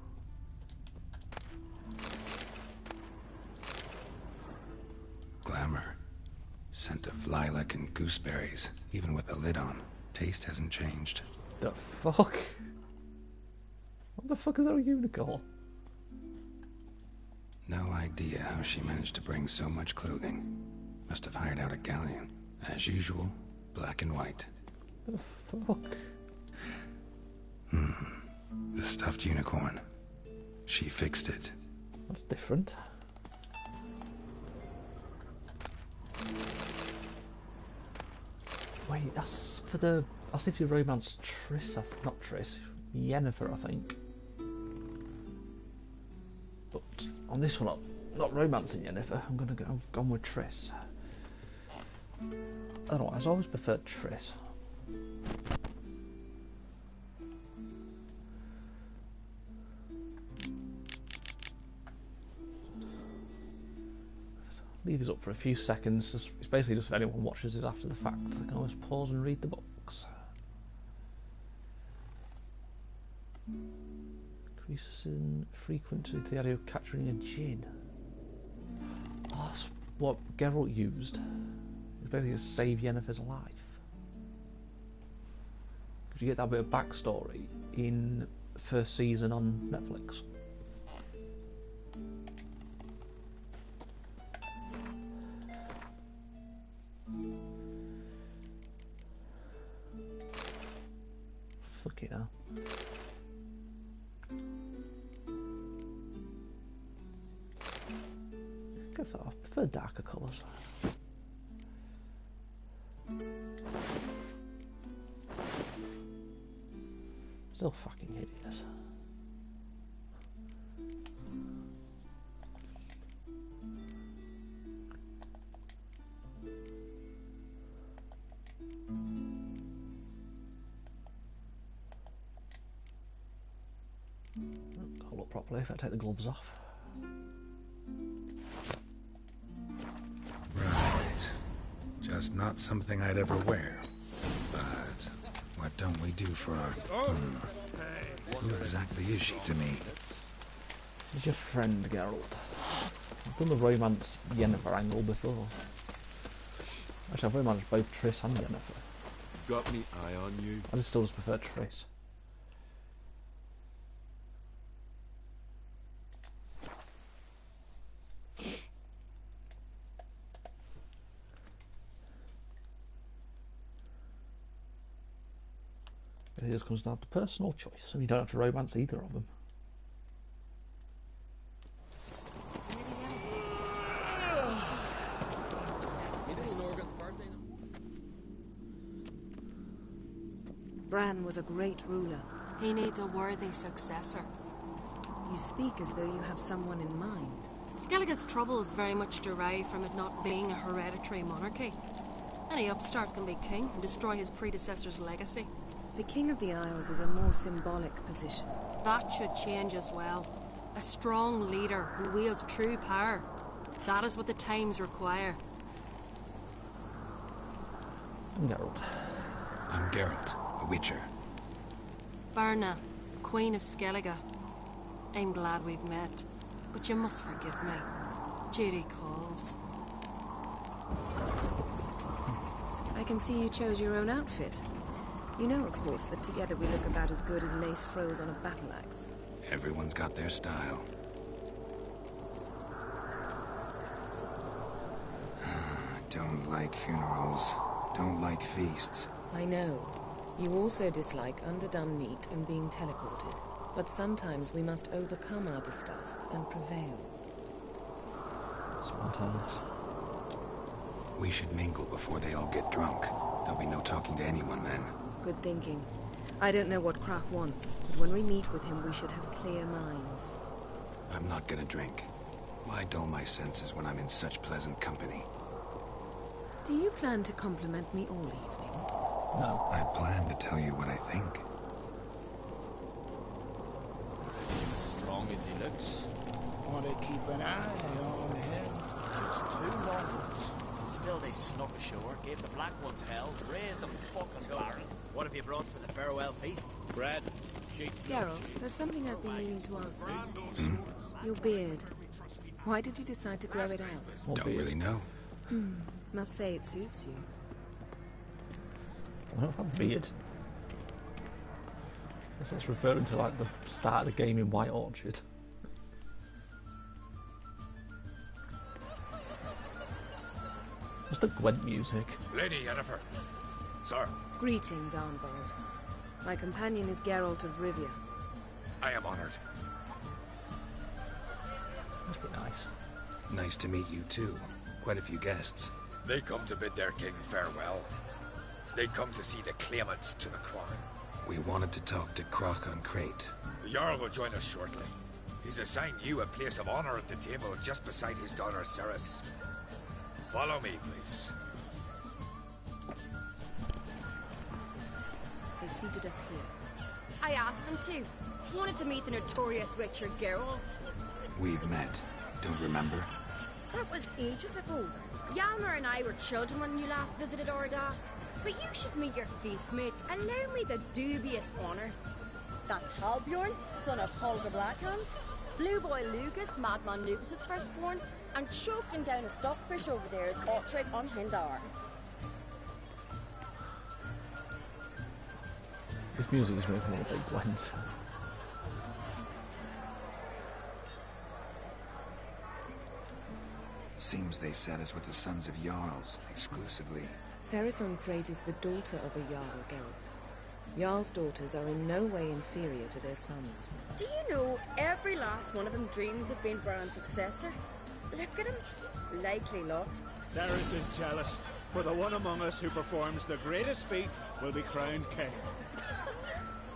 Glamour. Scent of lilac and gooseberries, even with the lid on. Taste hasn't changed. The fuck? What the fuck is that a unicorn? No idea how she managed to bring so much clothing. Must have hired out a galleon. As usual, black and white. The fuck? The stuffed unicorn. She fixed it. That's different. Wait, that's for the... That's if you romance Triss, not Triss, Yennefer, I think. But on this one, I'm not romancing Yennefer. I'm gonna go. I've gone with Triss. I don't know. I've always preferred Triss. Leave this up for a few seconds. It's basically just if anyone watches this after the fact, they can always pause and read the books. Increases in frequency to the idea of capturing a djinn. Oh, that's what Geralt used. It's basically to save Yennefer's life. Could you get that bit of backstory in first season on Netflix? Fucking hell. I prefer darker colours. Still fucking hideous. I'll look properly if I take the gloves off. Right. Just not something I'd ever wear. But what don't we do for our... Who exactly is she to me? She's your friend, Geralt. I've done the romance Yennefer angle before. Actually, I've romanced both Triss and Yennefer. Got me eye on you. I still just prefer Triss. It just comes down to personal choice, and you don't have to romance either of them. Bran was a great ruler. He needs a worthy successor. You speak as though you have someone in mind. Skellige's troubles very much derive from it not being a hereditary monarchy. Any upstart can be king and destroy his predecessor's legacy. The King of the Isles is a more symbolic position. That should change as well. A strong leader who wields true power. That is what the times require. I'm Geralt. I'm Geralt, a Witcher. Birna, Queen of Skellige. I'm glad we've met, but you must forgive me. Duty calls. I can see you chose your own outfit. You know, of course, that together we look about as good as lace frills on a battle axe. Everyone's got their style. Don't like funerals. Don't like feasts. I know. You also dislike underdone meat and being teleported. But sometimes we must overcome our disgusts and prevail. Spontaneous. We should mingle before they all get drunk. There'll be no talking to anyone then. Good thinking. I don't know what Krach wants, but when we meet with him, we should have clear minds. I'm not gonna drink. Why dull my senses when I'm in such pleasant company? Do you plan to compliment me all evening? No. I plan to tell you what I think. Strong as he looks. Want to keep an eye on him. Just 2 moments. Still Well, they snuck ashore, gave the black ones hell, raised them fucking barren. What have you brought for the farewell feast? Bread, sheets. Geralt, there's something I've been meaning to ask you. Your beard. Why did you decide to grow it out? Don't really know. Must say it suits you. I don't have a beard. Guess that's referring to like the start of the game in White Orchard. What's the Gwent music? Lady Yennefer. Sir, Greetings, Arnvald. My companion is Geralt of Rivia. I am honored. Must be nice. Nice to meet you too. Quite a few guests. they come to bid their king farewell. They come to see the claimants to the crown. We wanted to talk to Croc on Crate. The Jarl will join us shortly. He's assigned you a place of honor at the table just beside his daughter Ceres. Follow me, please. They've seated us here. I asked them to. Wanted to meet the notorious witcher Geralt. We've met. Don't remember? That was ages ago. Hjalmar and I were children when you last visited Orda. But you should meet your feast mates. Allow me the dubious honour. That's Halbjorn, son of Holger Blackhand. Blue Boy Lucas, Madman Lucas's firstborn. And choking down a stockfish over there is Ottrig on Hindar. This music is making me a big Gwent. Seems they set us with the sons of Jarls, exclusively. Ceres on Crate is the daughter of a Jarl, Geralt. Jarl's daughters are in no way inferior to their sons. Do you know every last one of them dreams of being Bran's successor? Look at him. Likely lot. Ceres is jealous, for the one among us who performs the greatest feat will be crowned king.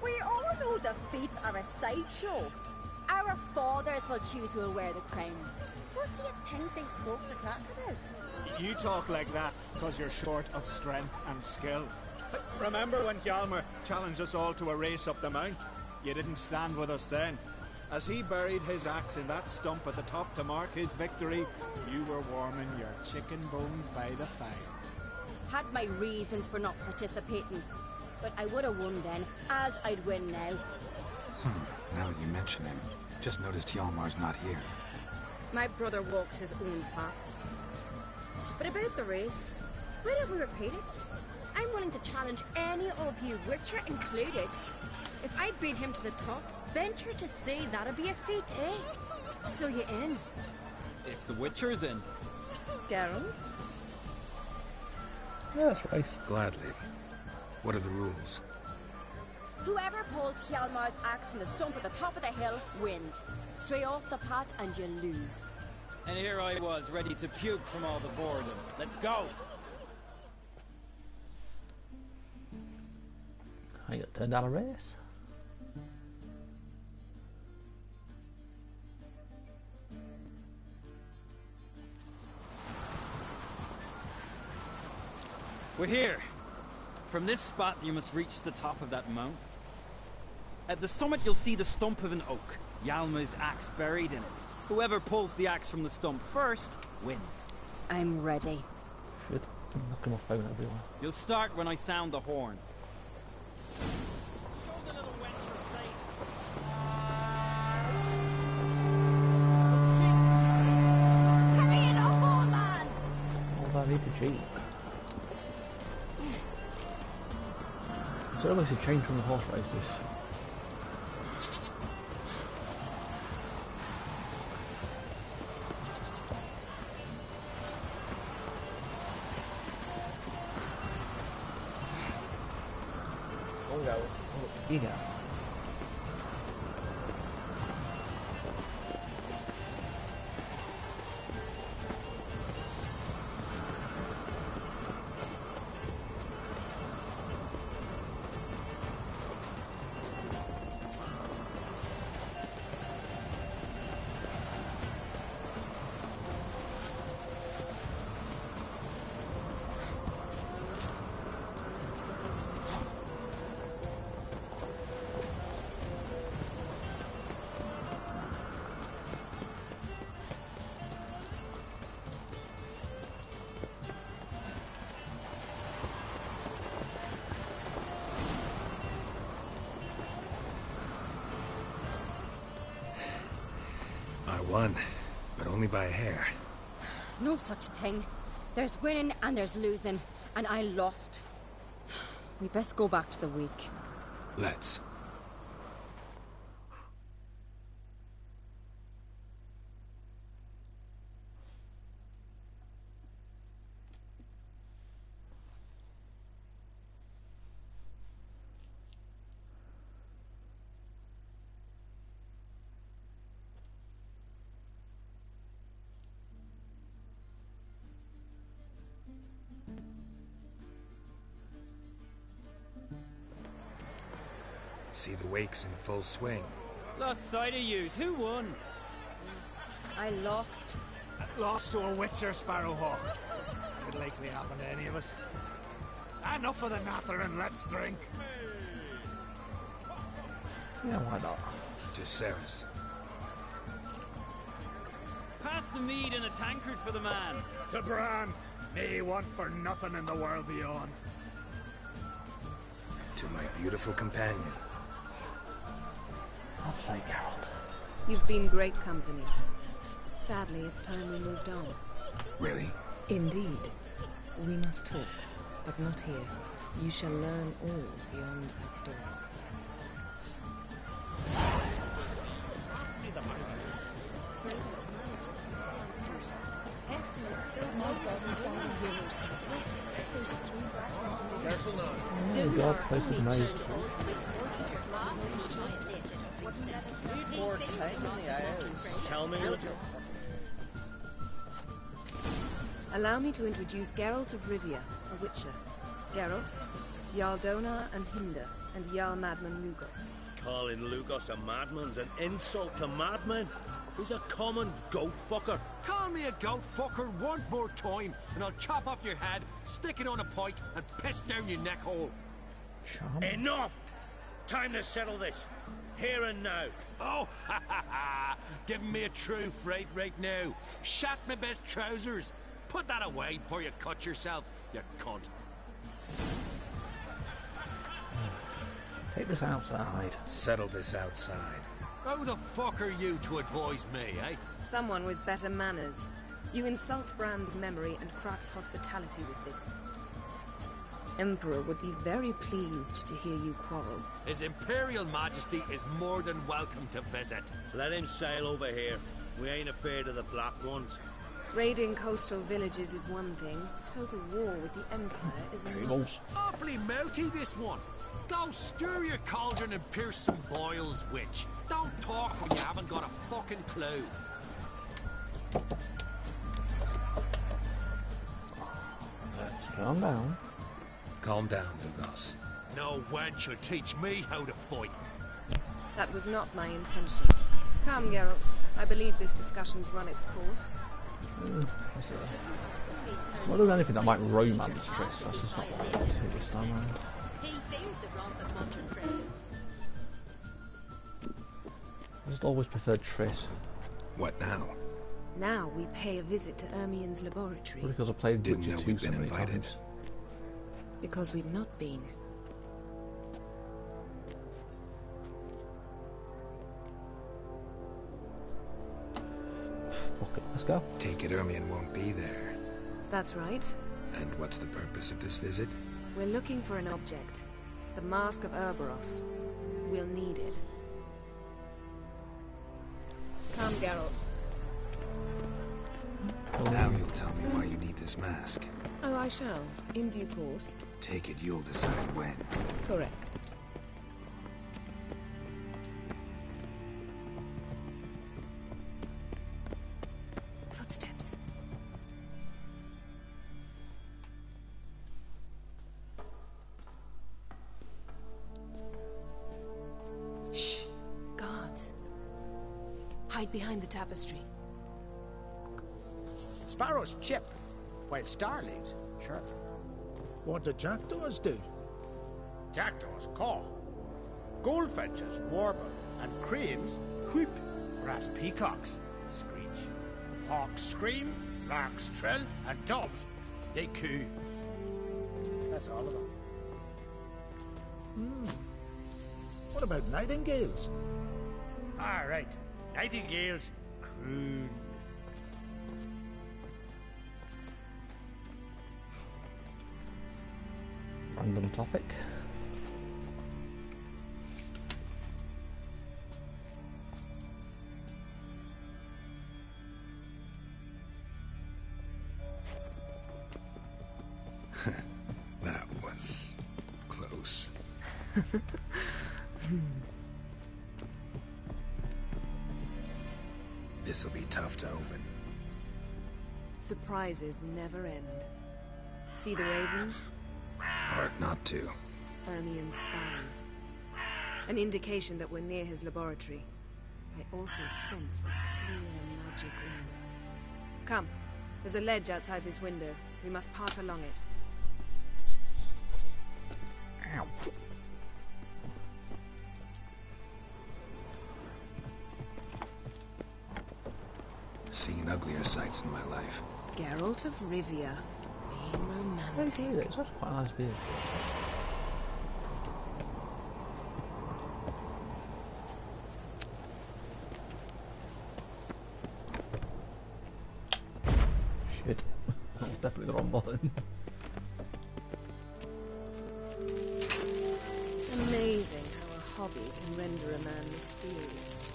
We all know the feats are a sideshow. Our fathers will choose who will wear the crown. What do you think they spoke to Crack about? You talk like that because you're short of strength and skill. Remember when Hjalmar challenged us all to a race up the mount? You didn't stand with us then. As he buried his axe in that stump at the top to mark his victory, you were warming your chicken bones by the fire. Had my reasons for not participating. But I would have won then, as I'd win now. Now that you mention him, just noticed Hjalmar's not here. My brother walks his own paths. But about the race, why don't we repeat it? I'm willing to challenge any of you, Witcher included. If I beat him to the top, venture to say that'd be a feat, eh? So you in? If the Witcher's in. Geralt? Yeah, that's right. Gladly. What are the rules? Whoever pulls Hjalmar's axe from the stump at the top of the hill wins. Stray off the path and you lose. And here I was, ready to puke from all the boredom. Let's go! I got turned down a race. We're here. From this spot, you must reach the top of that mount. At the summit, you'll see the stump of an oak. Hjalmar's axe buried in it. Whoever pulls the axe from the stump first wins. I'm ready. Shit, I'm knocking my phone everywhere. You'll start when I sound the horn. Show the little wench her place. Hurry it up, old man! Oh, I need to cheat. So I should change from the horse races. Oh no. Oh, you go. won, but only by a hair. No such thing. There's winning and there's losing, and I lost. We best go back to the week. Let's. See the wakes in full swing. Lost sight of yous. Who won? I lost. Lost to a witcher, Sparrowhawk. Could likely happen to any of us. Enough of the natter and let's drink. Yeah, why not? To Ceres. Pass the mead and a tankard for the man. To Bran. Me want for nothing in the world beyond. To my beautiful companion. I'll say Geralt. You've been great company. Sadly, it's time we moved on. Really? Indeed. We must talk, but not here. You shall learn all beyond that door. Careful now. Oh my god, this is nice. Tell me what Allow me to introduce Geralt of Rivia, a witcher. Geralt, Jarl Donar and Hinder, and Jarl Madman Lugos. Calling Lugos a madman's an insult to madmen. He's a common goat fucker. Call me a goat fucker one more time, and I'll chop off your head, stick it on a pike, and piss down your neck hole. Enough! Time to settle this. Here and now. Oh, ha ha ha! Giving me a true fright right now. Shat my best trousers. Put that away before you cut yourself, you cunt. Take this outside. Settle this outside. Who the fuck are you to advise me, eh? Someone with better manners. You insult Bran's memory and Crach's hospitality with this. Emperor would be very pleased to hear you quarrel. His Imperial Majesty is more than welcome to visit. Let him sail over here. We ain't afraid of the Black Ones. Raiding coastal villages is one thing. Total war with the Empire is another. Awfully mouthy, this one. Go stir your cauldron and pierce some boils, witch. Don't talk when you haven't got a fucking clue. Let's calm down. Calm down, Lugos. No wench will teach me how to fight. That was not my intention. Come, Geralt. I believe this discussion's run its course. Not doing anything that might romance Triss. That's just not what I want to do this time around. I just always preferred Triss. What now? Now we pay a visit to Ermien's laboratory. Because I played Didn't Witcher know 2 we'd so been many invited. times. Because we've not been. Okay, let's go. Take it Ermien won't be there. That's right. And what's the purpose of this visit? We're looking for an object. The Mask of Urboros. We'll need it. Come, Geralt. Now you'll tell me why you need this mask. Oh, I shall. In due course. Take it you'll decide when. Correct. Footsteps. Shh. Guards. Hide behind the tapestry. Sparrows chip, while starlings chirp. What do jackdaws do? Jackdaws caw. Goldfinches warble, and cranes whoop, whereas peacocks screech. Hawks scream, larks trill, and doves, they coo. That's all of them. What about nightingales? All right, nightingales, croon. Random topic. That was close. This'll be tough to open. Surprises never end. See the ravens? Hard not to. Ermien's spies. An indication that we're near his laboratory. I also sense a clear magic aura. Come, there's a ledge outside this window. We must pass along it. Ow. Seen uglier sights in my life. Geralt of Rivia, being romantic. It's actually quite a nice view. Shit, that was definitely the wrong button. Amazing how a hobby can render a man mysterious.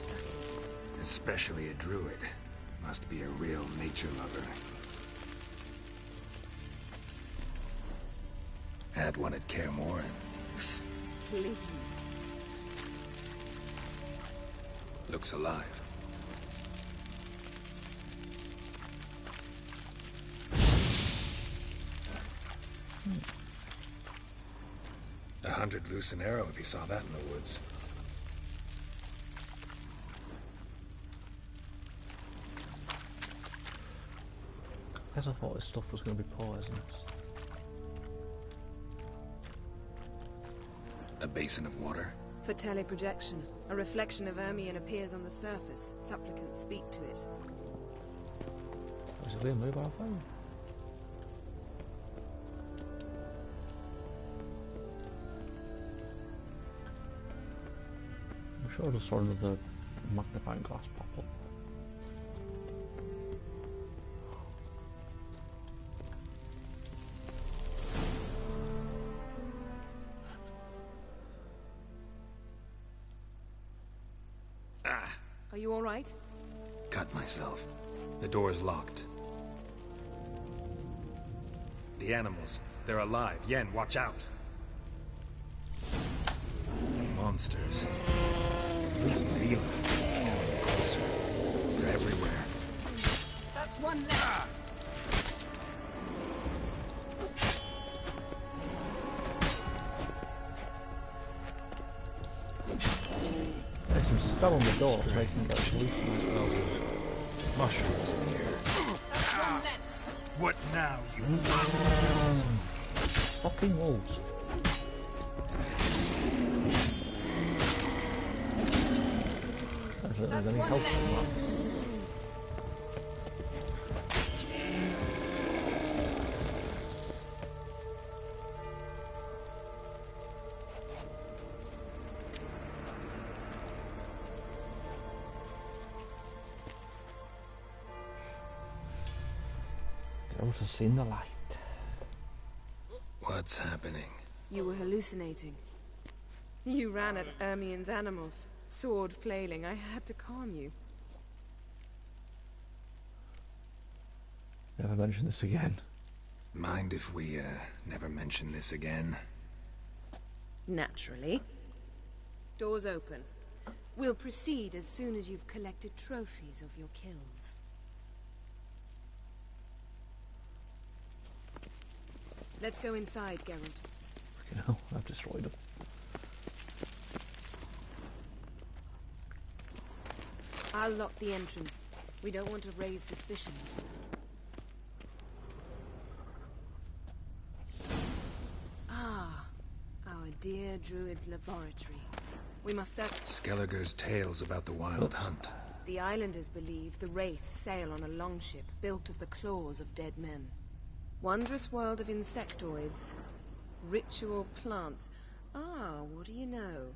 Fascinating. Especially a druid. Must be a real nature lover. Had one at Kaer Morhen. Please. Looks alive. $100 loose an arrow if you saw that in the woods. I guess I thought this stuff was going to be poisonous. A basin of water. For teleprojection, a reflection of Ermien appears on the surface. Supplicants speak to it. Is it a mobile phone? I'm sure there's sort of the magnifying glass pop up. Are you all right? Cut myself. The door's locked. The animals, they're alive. Yen, watch out. Monsters. You can feel them coming closer. They're everywhere. That's one less. There's some spell on the door so they can get solution. Smells of mushrooms in here. That's one less. What now, you Fucking wolves. There's any help from that. Geralt has seen the light. What's happening? You were hallucinating. You ran at Ermien's animals, sword flailing. I had to calm you. Never mention this again. Mind if we, never mention this again? Naturally. Doors open. We'll proceed as soon as you've collected trophies of your kills. Let's go inside, Geralt. Fucking hell, I've destroyed them. I'll lock the entrance. We don't want to raise suspicions. Ah, our dear druid's laboratory. We must search. Skellige's tales about the wild hunt. The islanders believe the wraiths sail on a longship built of the claws of dead men. Wondrous world of insectoids. Ritual plants. Ah, what do you know?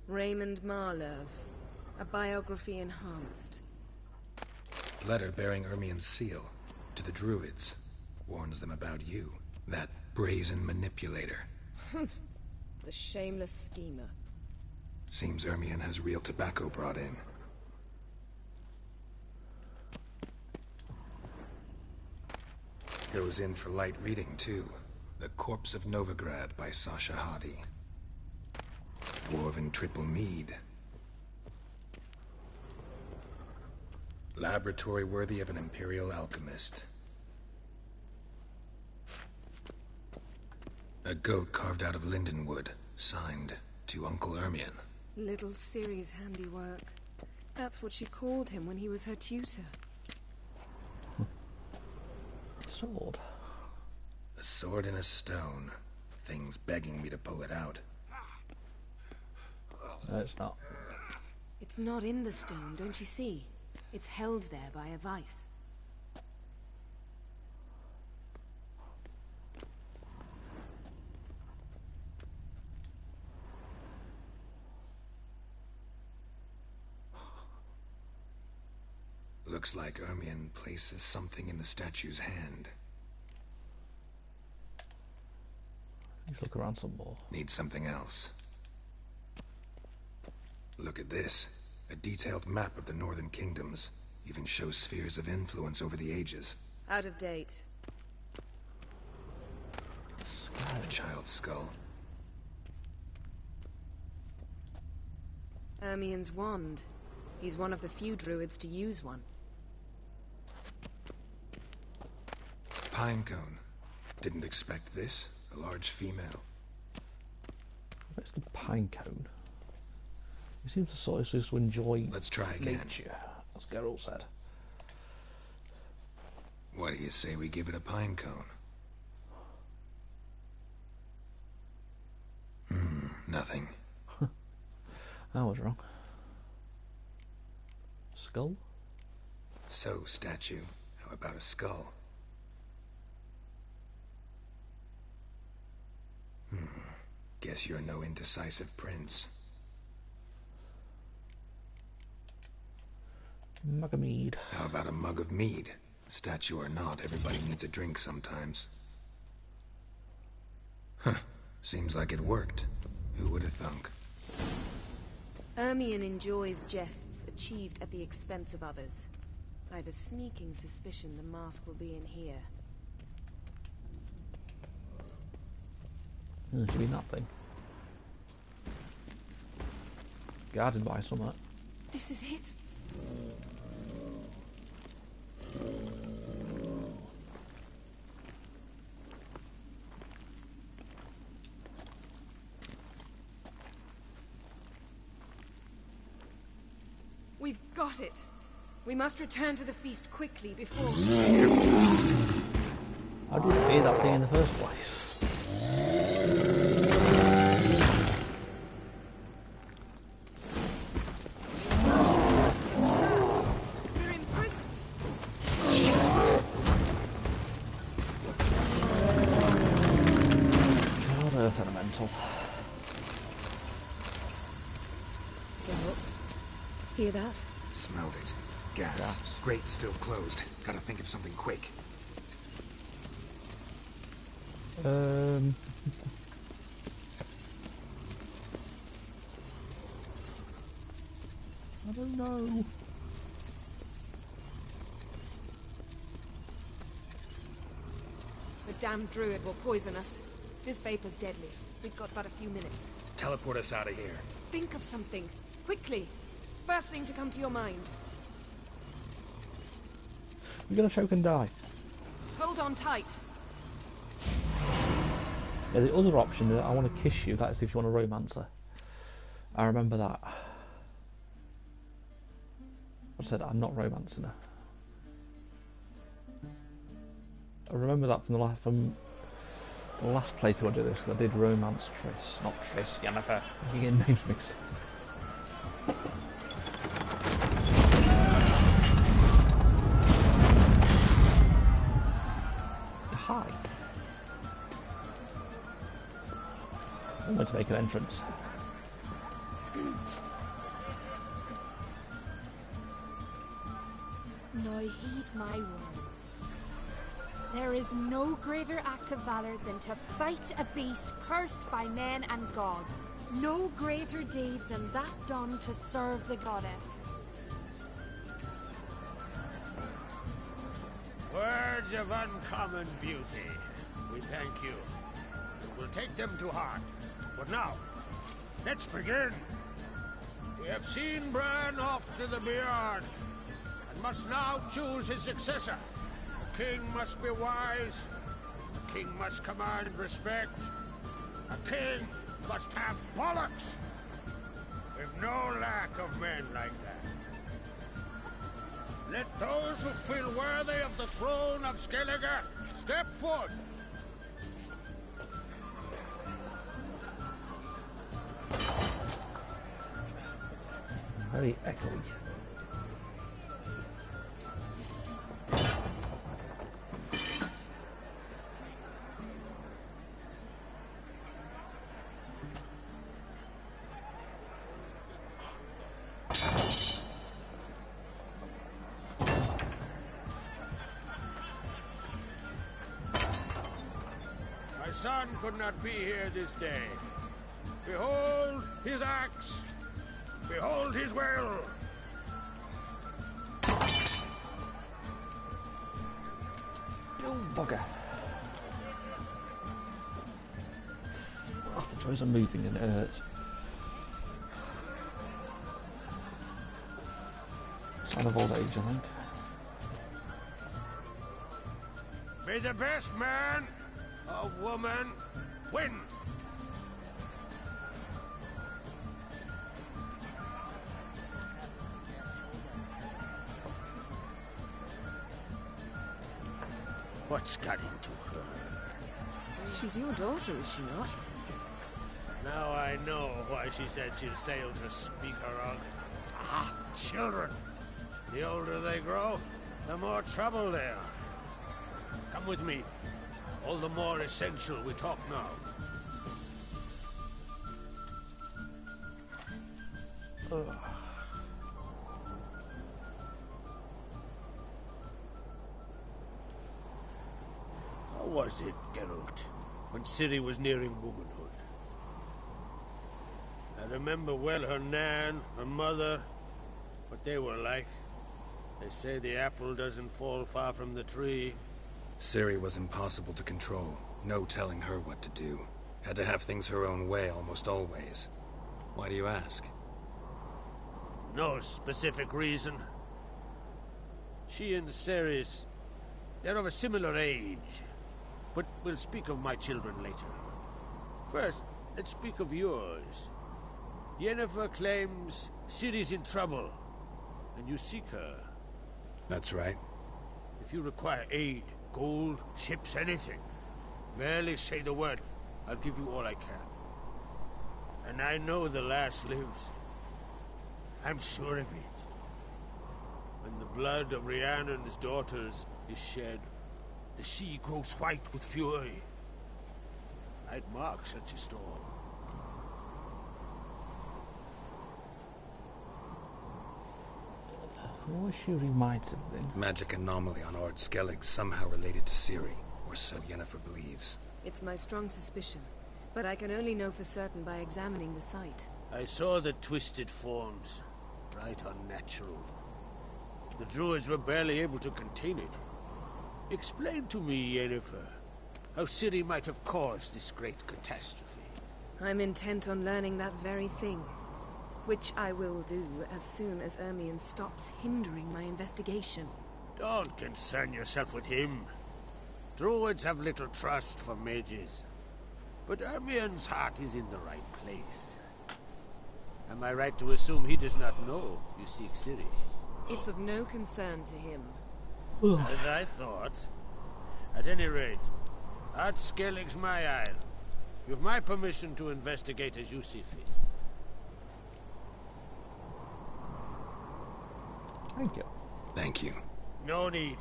Raymond Marlove. A biography enhanced. Letter bearing Ermien's seal to the druids. Warns them about you, that brazen manipulator. The shameless schemer. Seems Ermien has real tobacco brought in. Goes in for light reading, too. The Corpse of Novigrad by Sasha Hadi. Dwarven triple mead. Laboratory worthy of an imperial alchemist. A goat carved out of lindenwood, signed to Uncle Ermien. Little Ciri's handiwork. That's what she called him when he was her tutor. Sword. A sword in a stone. Thing's begging me to pull it out. No, it's not. It's not in the stone, don't you see? It's held there by a vice. Looks like Ermien places something in the statue's hand. Let's look around some more. Need something else. Look at this. A detailed map of the northern kingdoms. Even shows spheres of influence over the ages. Out of date. A child's skull. Ermien's wand. He's one of the few druids to use one. Pinecone. Didn't expect this. A large female. Where's the pinecone? He seems to sort of just enjoy. Let's try again. Nature, as Geralt said. What do you say we give it a pinecone? Nothing. I was wrong. Skull? So, statue, how about a skull? Guess you're no indecisive prince. Mug of mead. How about a mug of mead? Statue or not, everybody needs a drink sometimes. Huh. Seems like it worked. Who would have thunk? Ermien enjoys jests achieved at the expense of others. I have a sneaking suspicion the mask will be in here. Should be nothing. Guarded by something. This is it. We've got it. We must return to the feast quickly before... How did you pay that thing in the first place? We're in prison. God, earth elemental. Geralt, hear that? Smelled it. Gas. Grate still closed. Gotta think of something quick. I don't know. The damned druid will poison us. This vapor's deadly. We've got but a few minutes. Teleport us out of here. Think of something. Quickly. First thing to come to your mind. We're gonna choke and die. Hold on tight. Yeah, the other option is I want to kiss you. That's if you want a romancer. I remember that. I said I'm not romancing her. I remember that from the last playthrough I did this, because I did romance Triss, not Triss, Yennefer. You get names mixed up. Hi. I'm going to make an entrance. Now heed my words. There is no greater act of valor than to fight a beast cursed by men and gods. No greater deed than that done to serve the goddess. Words of uncommon beauty. We thank you. And we'll take them to heart. But now, let's begin. We have seen Bran off to the beyond, and must now choose his successor. A king must be wise. A king must command respect. A king must have bollocks. We've no lack of men like that. Let those who feel worthy of the throne of Skellige step forward. Very echoey. My son could not be here this day. Behold his axe. Behold his will. You bugger. Oh, the joys of moving and it hurts. Sign of old age, I think. May the best man or woman win. What's got into her? She's your daughter, is she not? Now I know why she said she'll sail to speak her of. Ah, children. The older they grow, the more trouble they are. Come with me. All the more essential we talk now. Ugh. How was it, Geralt, when Ciri was nearing womanhood? I remember well her nan, her mother, what they were like. They say the apple doesn't fall far from the tree. Ciri was impossible to control. No telling her what to do. Had to have things her own way almost always. Why do you ask? No specific reason. She and Ceres, they're of a similar age. But we'll speak of my children later. First, let's speak of yours. Yennefer claims Ciri's in trouble, and you seek her. That's right. If you require aid, gold, ships, anything, merely say the word. I'll give you all I can. And I know the lass lives. I'm sure of it. When the blood of Rhiannon's daughters is shed, the sea grows white with fury. I'd mark such a storm. What she reminds of then? Magic anomaly on Ord Skellige somehow related to Ciri, or so Yennefer believes. It's my strong suspicion, but I can only know for certain by examining the site. I saw the twisted forms. Right unnatural. The druids were barely able to contain it. Explain to me, Yennefer, how Ciri might have caused this great catastrophe. I'm intent on learning that very thing. Which I will do as soon as Ermion stops hindering my investigation. Don't concern yourself with him. Druids have little trust for mages. But Ermion's heart is in the right place. Am I right to assume he does not know you seek Ciri? It's of no concern to him. As I thought. At any rate, Ard Skellige's my isle. You have my permission to investigate as you see fit. Thank you. Thank you. No need.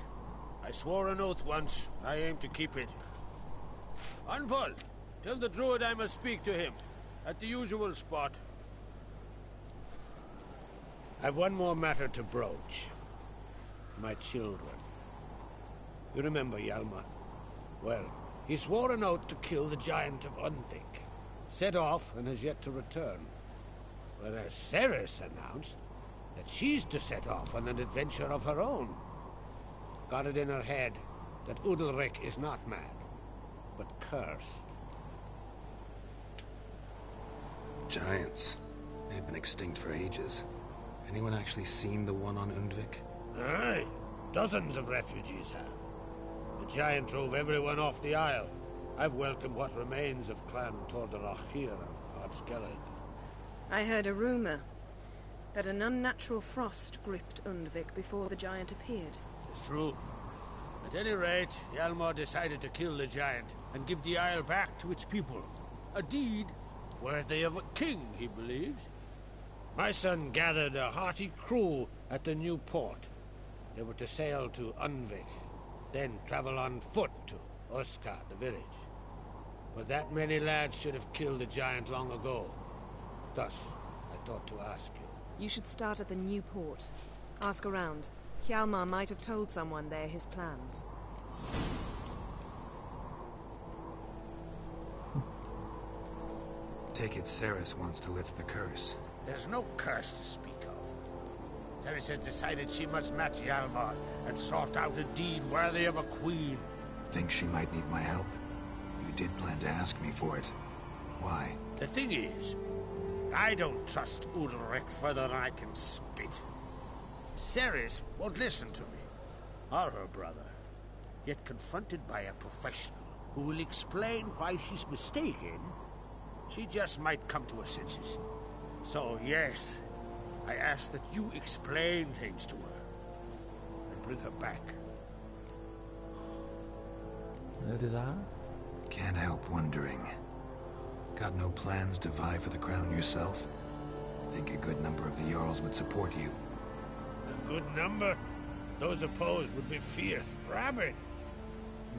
I swore an oath once. I aim to keep it. Anvol, tell the druid I must speak to him. At the usual spot. I've one more matter to broach. my children. You remember Hjalmar? Well, he swore an oath to kill the giant of Undvik. Set off and has yet to return. Whereas Ceres announced that she's to set off on an adventure of her own. Got it in her head that Udalric is not mad, but cursed. Giants. They've been extinct for ages. Anyone actually seen the one on Undvik? Aye, dozens of refugees have. The giant drove everyone off the isle. I've welcomed what remains of Clan Tordarach here on Skellige. I heard a rumor that an unnatural frost gripped Undvik before the giant appeared. It's true. At any rate, Hjalmar decided to kill the giant and give the isle back to its people. A deed worthy of a king, he believes. My son gathered a hearty crew at the new port. They were to sail to Undvik, then travel on foot to Oskar, the village. But that many lads should have killed the giant long ago. Thus, I thought to ask you. You should start at the new port. Ask around. Hjalmar might have told someone there his plans. Take it Ceres wants to lift the curse. There's no curse to speak of. Ceres had decided she must match Hjalmar and sort out a deed worthy of a queen. Think she might need my help? You did plan to ask me for it. Why? The thing is, I don't trust Udalric further than I can spit. Ceres won't listen to me, or her brother. Yet confronted by a professional who will explain why she's mistaken, she just might come to her senses. So yes, I ask that you explain things to her and bring her back. No desire? Can't help wondering. Got no plans to vie for the crown yourself? Think a good number of the Jarls would support you. A good number? Those opposed would be fierce, rabid.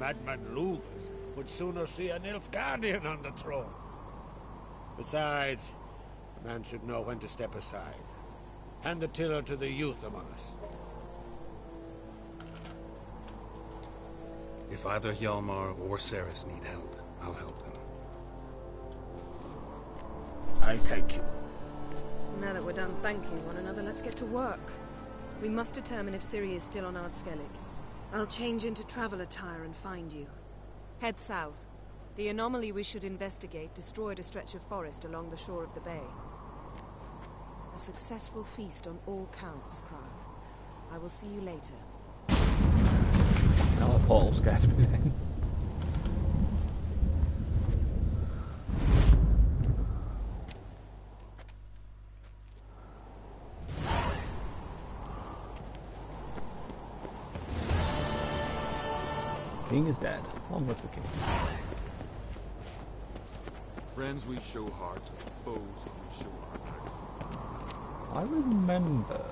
Madman Lugas would sooner see an Nilfgaardian on the throne. Besides, a man should know when to step aside. Hand the tiller to the youth among us. If either Hjalmar or Ceres need help, I'll help them. I thank you. Now that we're done thanking one another, let's get to work. We must determine if Ciri is still on Skellige. I'll change into travel attire and find you. Head south. The anomaly we should investigate destroyed a stretch of forest along the shore of the bay. A successful feast on all counts, Krav. I will see you later. Now the portal scared me then. King is dead. Long live the king. Friends we show heart, foes we show our axe. I remember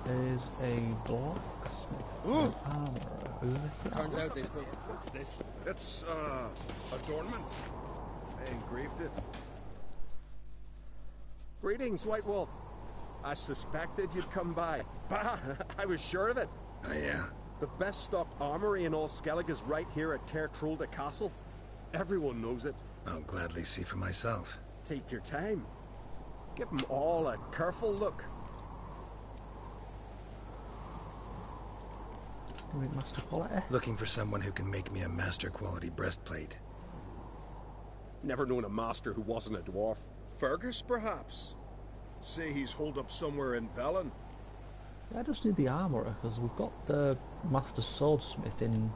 there's a blacksmith, armorer. Turns out they spoke. What's this? It's adornment. I engraved it. Greetings, White Wolf. I suspected you'd come by. Bah! I was sure of it. Oh yeah? The best stocked armory in all Skellige is right here at Kertrolde Castle. Everyone knows it. I'll gladly see for myself. Take your time. Give them all a careful look. Master quality. Looking for someone who can make me a master quality breastplate. Never known a master who wasn't a dwarf. Fergus, perhaps? Say he's holed up somewhere in Velen. Yeah, I just need the armourer, because we've got the master swordsmith in...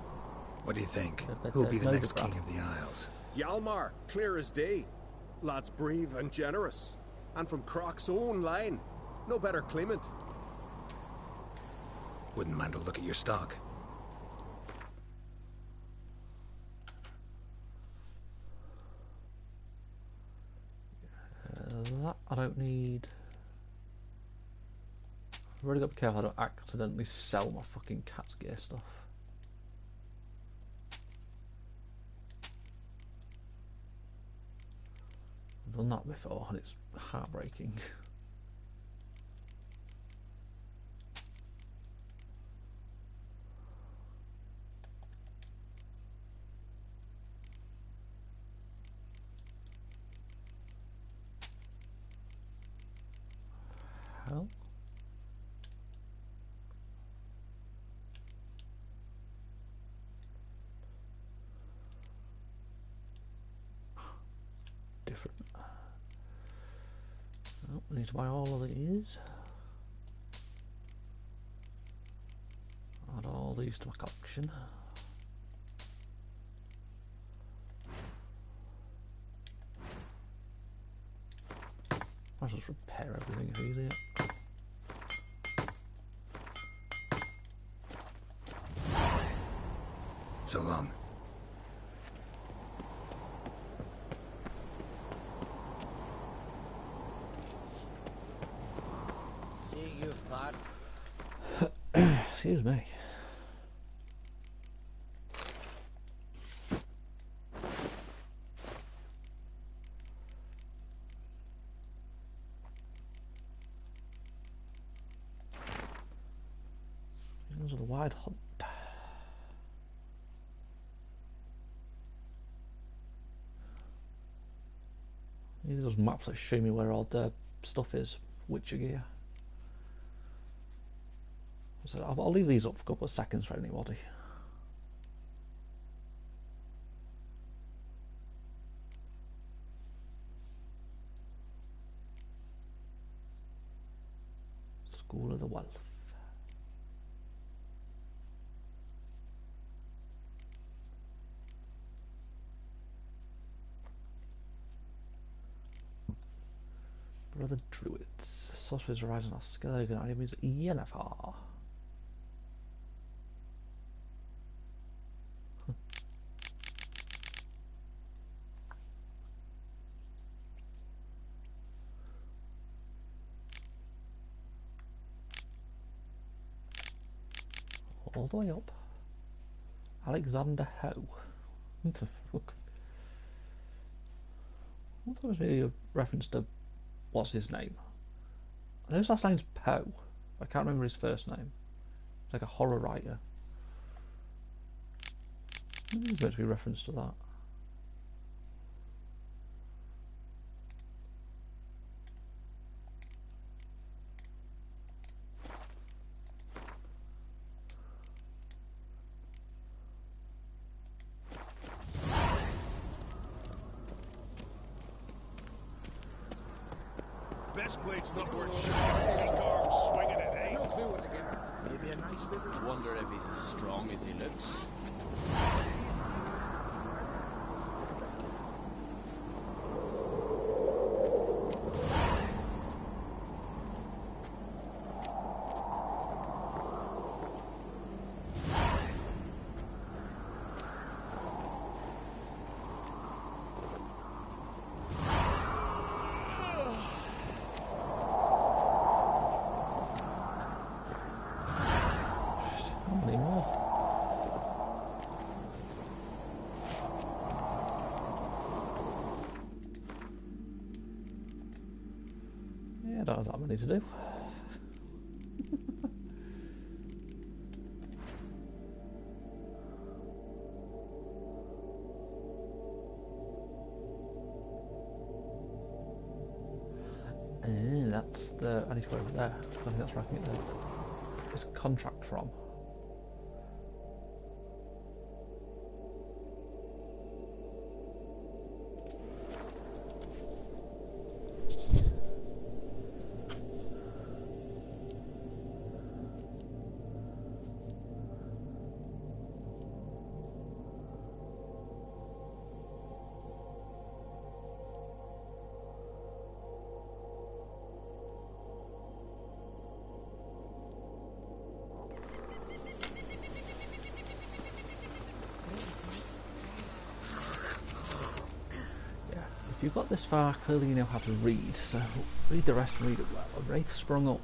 What do you think? Who'll be the next king of the Isles? Hjalmar, clear as day. Lad's brave and generous. And from Croc's own line. No better claimant. Wouldn't mind a look at your stock. That I don't need. I've really got to be careful I don't accidentally sell my fucking cat's gear stuff. I've done that before and it's heartbreaking. Oh, I need to buy all of these. Add all these to my collection. Might as well repair everything if easier. So long. See you, bud. Excuse me. Those are the wide hunt. These are those maps that show me where all the stuff is, Witcher gear. So I'll leave these up for a couple of seconds for anybody. School of the Wealth. Brother Druids. Sorcerers rising on Skellige and enemies Yennefer. All the way up. Alexander Ho. What the fuck? I thought it was maybe a reference to what's his name. I know his last name's Poe. I can't remember his first name. He's like a horror writer. Maybe there's meant to be a reference to that. Best blade's not worth shit. Weak arms swinging it, eh? No clue what to give her. Maybe a nice little... Wonder if he's as strong as he looks. I don't have that many to do. That's the... I need to go over there. I think that's where I can get this contract from. If you've got this far, clearly you know how to read, so read the rest and read it well. A wraith sprung up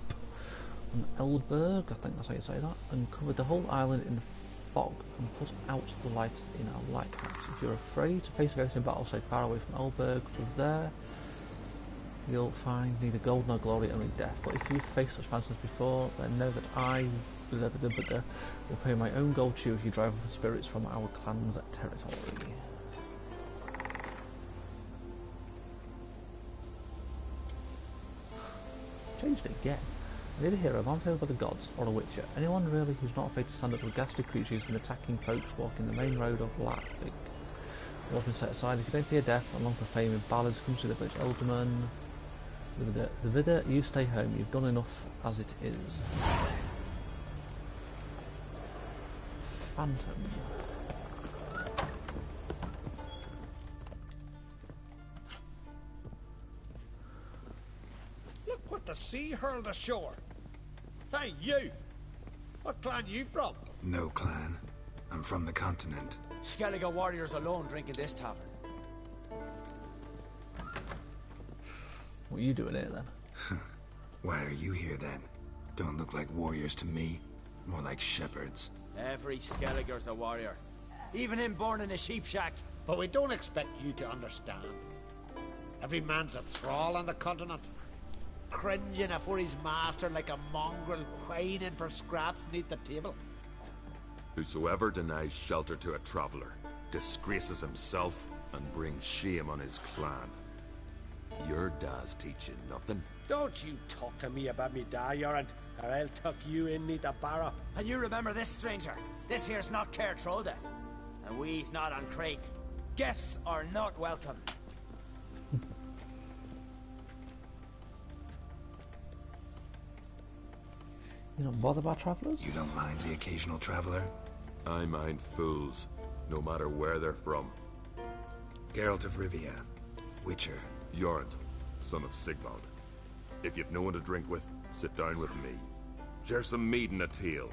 on Eldberg, I think that's how you say that, and covered the whole island in fog and put out the light in our lighthouse. If you're afraid to face a ghost in battle, stay far away from Eldberg. From there, you'll find neither gold nor glory, only death. But if you've faced such phantoms before, then know that I will pay my own gold to you if you drive off the spirits from our clan's territory. Changed it again. I need a hero, I'm favored by the gods, or a witcher. Anyone really who's not afraid to stand up to a ghastly creature who's been attacking folks walking the main road of Leipzig. What's been set aside, if you don't fear death and long for fame in ballads, come to the village Elderman. The Vida, you stay home. You've done enough as it is. Phantom. Look what the sea hurled ashore. Hey, you! What clan you from? No clan. I'm from the continent. Skellige warriors alone drink in this tavern. What are you doing here then? Why are you here then? Don't look like warriors to me. More like shepherds. Every Skellige's a warrior. Even him born in a sheep shack. But we don't expect you to understand. Every man's a thrall on the continent. Cringing afore his master like a mongrel whining for scraps neath the table. Whosoever denies shelter to a traveller disgraces himself and brings shame on his clan. Your dad's teaching nothing. Don't you talk to me about me da, Yoran, or I'll tuck you in neath the barrow. And you remember this, stranger. This here's not Caer Trolde. And we's not on Crete. Guests are not welcome. You don't bother about travellers? You don't mind the occasional traveller? I mind fools, no matter where they're from. Geralt of Rivia, Witcher. Jorund, son of Sigvald. If you've no one to drink with, sit down with me. Share some mead and a teal.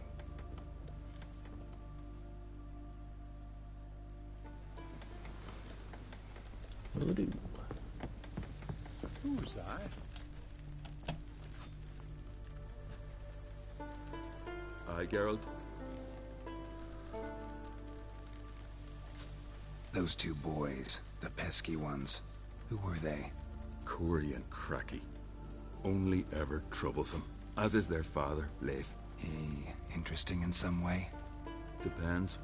Will do. Who's that? Aye, Geralt? Those two boys, the pesky ones. Who were they? Corey and Cracky. Only ever troublesome. As is their father, Leif. He interesting in some way? Depends.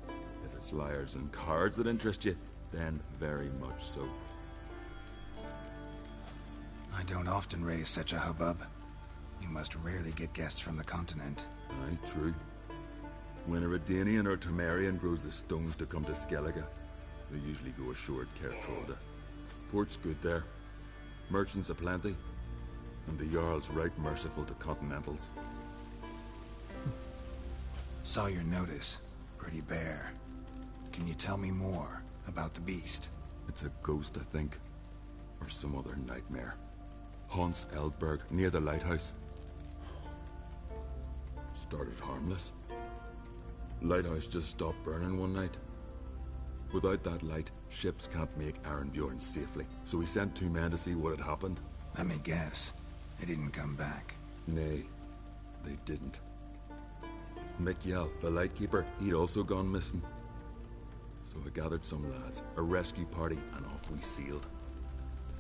If it's liars and cards that interest you, then very much so. I don't often raise such a hubbub. You must rarely get guests from the continent. Aye, true. When a Redanian or Temerian grows the stones to come to Skellige, they usually go ashore at Caer Trolde. Port's good there. Merchants aplenty. And the Jarl's right merciful to continentals. Saw your notice. Pretty bare. Can you tell me more about the beast? It's a ghost, I think. Or some other nightmare. Haunts Eldberg, near the lighthouse. Started harmless. Lighthouse just stopped burning one night. Without that light, ships can't make Arenbjorn safely. So we sent 2 men to see what had happened. Let me guess. They didn't come back. Nay, they didn't. Mikjal, the lightkeeper, he'd also gone missing. So I gathered some lads, a rescue party, and off we sailed.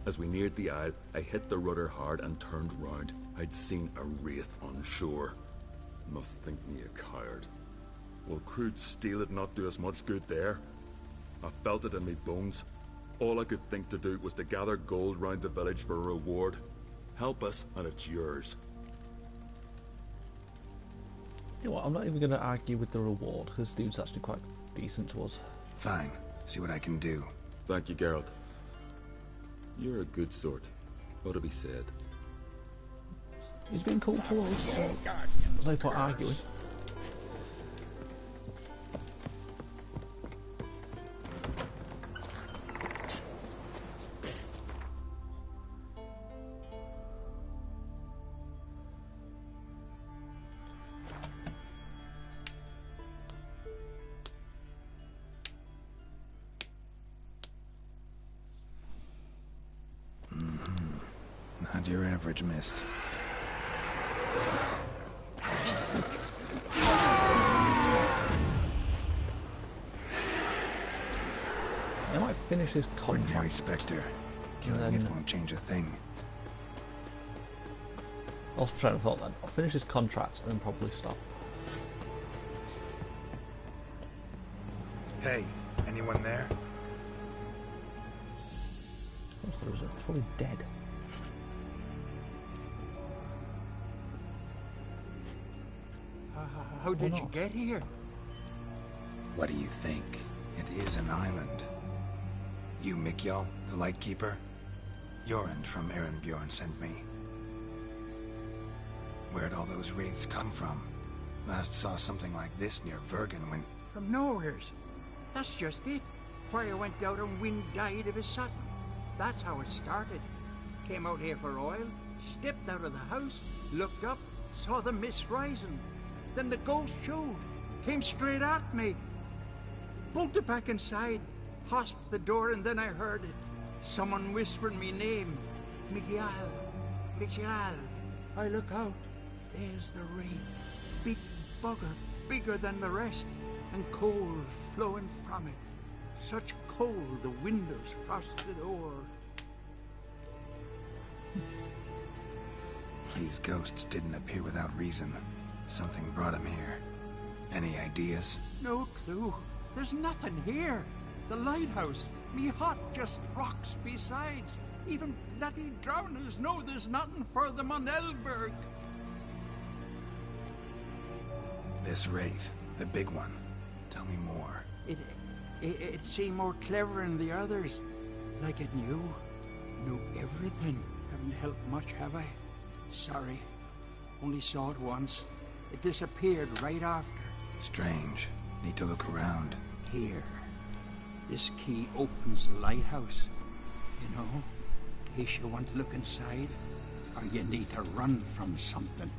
As we neared the isle, I hit the rudder hard and turned round. I'd seen a wraith on shore. Must think me a coward. Will crude steel it not do us much good there? I felt it in me bones. All I could think to do was to gather gold round the village for a reward. Help us, and it's yours. You know what, I'm not even going to argue with the reward, because this dude's actually quite decent to us. Fine. See what I can do. Thank you, Geralt. You're a good sort. Ought to be said. He's been cool to us, so there's no point arguing. Not your average mist. I might finish this contract. Ordinary Spectre. Killing it won't change a thing. I was trying to thought then. I'll finish this contract and then probably stop. Hey, anyone there? I thought it was probably dead. How did you get here? What do you think? It is an island. You Mikjal, the Lightkeeper? Jorund from Bjorn sent me. Where'd all those wraiths come from? Last saw something like this near Vergen when... From nowheres. That's just it. Fire went out and wind died of his satin. That's how it started. Came out here for oil, stepped out of the house, looked up, saw the mist rising. Then the ghost showed, came straight at me. Bolted back inside, hosped the door, and then I heard it. Someone whispering me name. Miguel. Miguel. I look out. There's the rain. Big bugger, bigger than the rest, and cold flowing from it. Such cold the windows frosted o'er. These ghosts didn't appear without reason. Something brought them here. Any ideas? No clue. There's nothing here. The lighthouse, me hut just rocks besides. Even bloody drowners know there's nothing for them on Elberg. This wraith, the big one. Tell me more. It seemed more clever than the others. Like it knew everything. Haven't helped much, have I? Sorry. Only saw it once. It disappeared right after. Strange. Need to look around. Here. This key opens the lighthouse. You know, in case you want to look inside, or you need to run from something.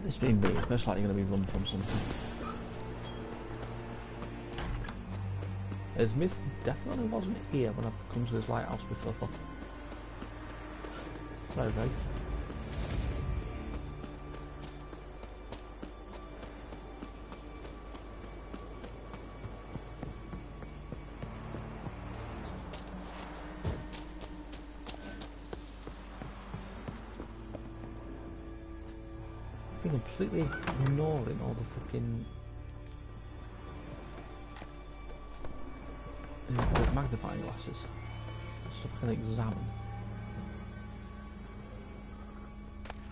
This being me, it's most likely going to be run from something. As Miss definitely wasn't here when I've come to this lighthouse before. Right, right. Completely ignoring all the fucking magnifying glasses. Stuff I can examine.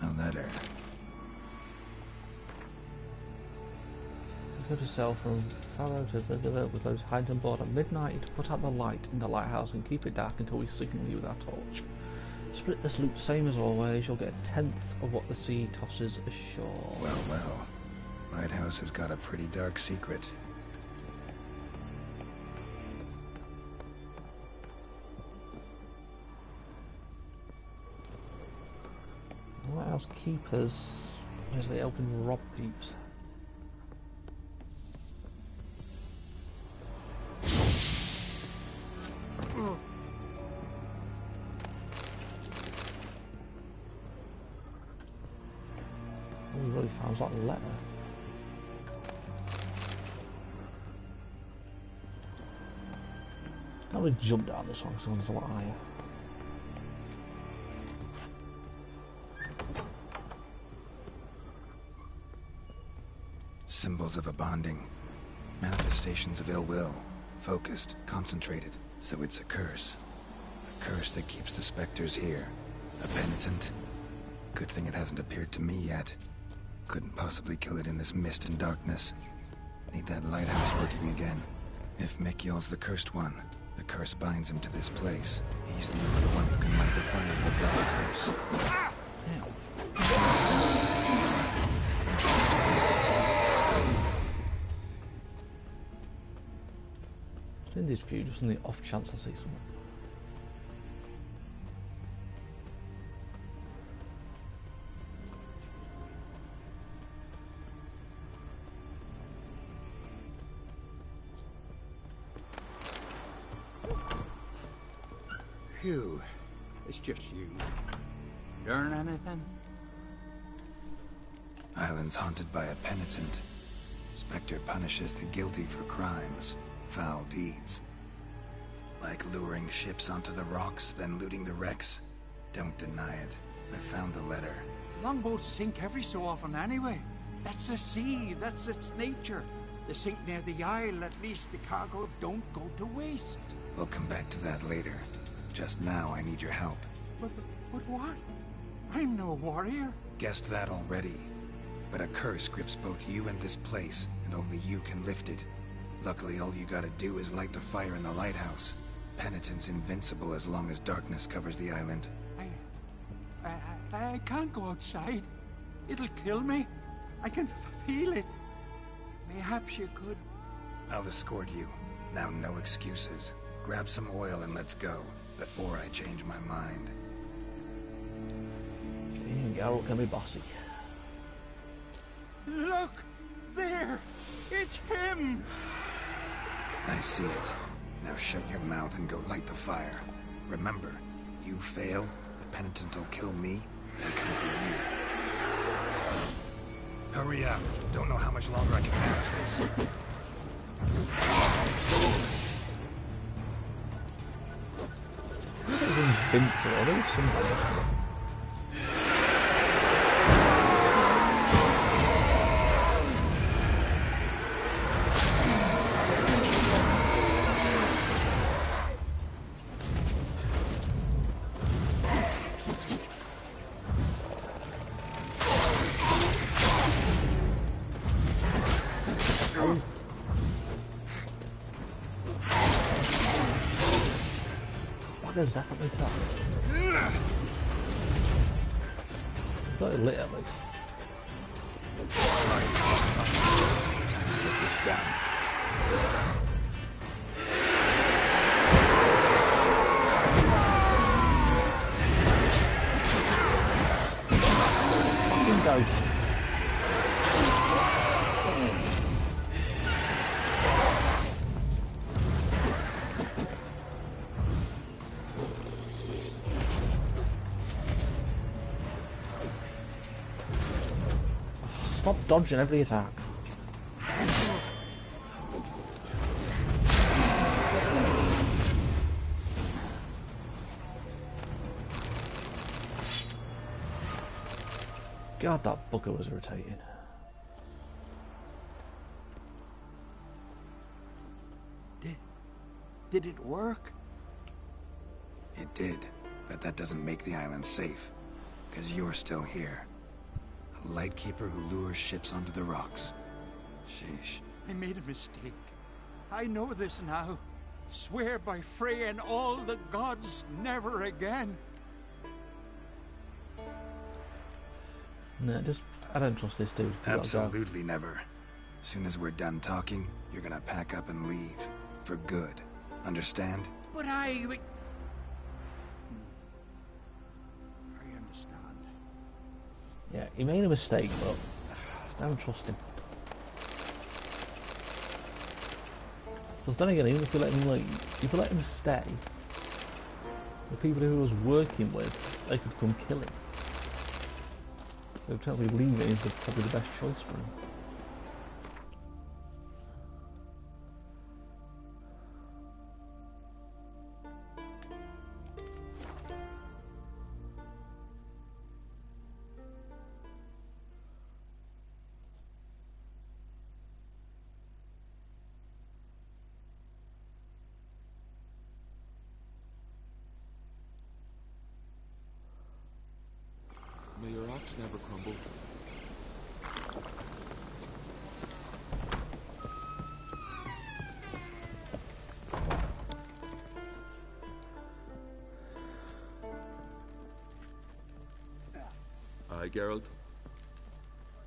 A letter. Go to sell from Farrow to Riverville with those hiding on board at midnight to put out the light in the lighthouse and keep it dark until we signal you with our torch. Split this loot same as always, you'll get a tenth of what the sea tosses ashore. Well, well. Lighthouse has got a pretty dark secret. Lighthouse keepers usually helping rob peeps. Found that letter. Can't really jump down this one because one's a lot higher. Symbols of a bonding. Manifestations of ill will. Focused, concentrated. So it's a curse. A curse that keeps the specters here. A penitent. Good thing it hasn't appeared to me yet. Couldn't possibly kill it in this mist and darkness. Need that lighthouse working again. If Mikyol's the cursed one, the curse binds him to this place. He's the only one who can light the fire of the bloody curse. In this view, just on the off chance I see someone. Phew. It's just you. Learn anything? Island's haunted by a penitent. Spectre punishes the guilty for crimes, foul deeds. Like luring ships onto the rocks, then looting the wrecks. Don't deny it. I found the letter. Longboats sink every so often anyway. That's the sea, that's its nature. They sink near the isle, at least the cargo don't go to waste. We'll come back to that later. Just now, I need your help. But what? I'm no warrior. Guessed that already. But a curse grips both you and this place, and only you can lift it. Luckily, all you gotta do is light the fire in the lighthouse. penitent's invincible as long as darkness covers the island. I can't go outside. It'll kill me. I can feel it. Mayhaps you could. I'll escort you. Now, no excuses. Grab some oil and let's go, before I change my mind. Geralt can be bossy. Look! There! It's him! I see it. Now shut your mouth and go light the fire. Remember, you fail, the penitent will kill me, then come for you. Hurry up. Don't know how much longer I can manage this. I think it's invincible. There's somebody. There's definitely top. Got it lit at least. Right. Time to get this done. Fucking go. Stop dodging every attack. God, that bugger was irritating. Did it work? It did, but that doesn't make the island safe, because you're still here. A lightkeeper who lures ships onto the rocks. Sheesh. I made a mistake. I know this now. Swear by Frey and all the gods, never again. No, I don't trust this dude. Absolutely never. Soon as we're done talking, you're gonna pack up and leave. For good. Understand? But I understand. Yeah, he made a mistake, but I don't trust him. Because then again, even if you let him leave, if you let him stay, the people who he was working with, they could come kill him. So totally leaving is probably the best choice for him. May your axe never crumble. Aye, Geralt.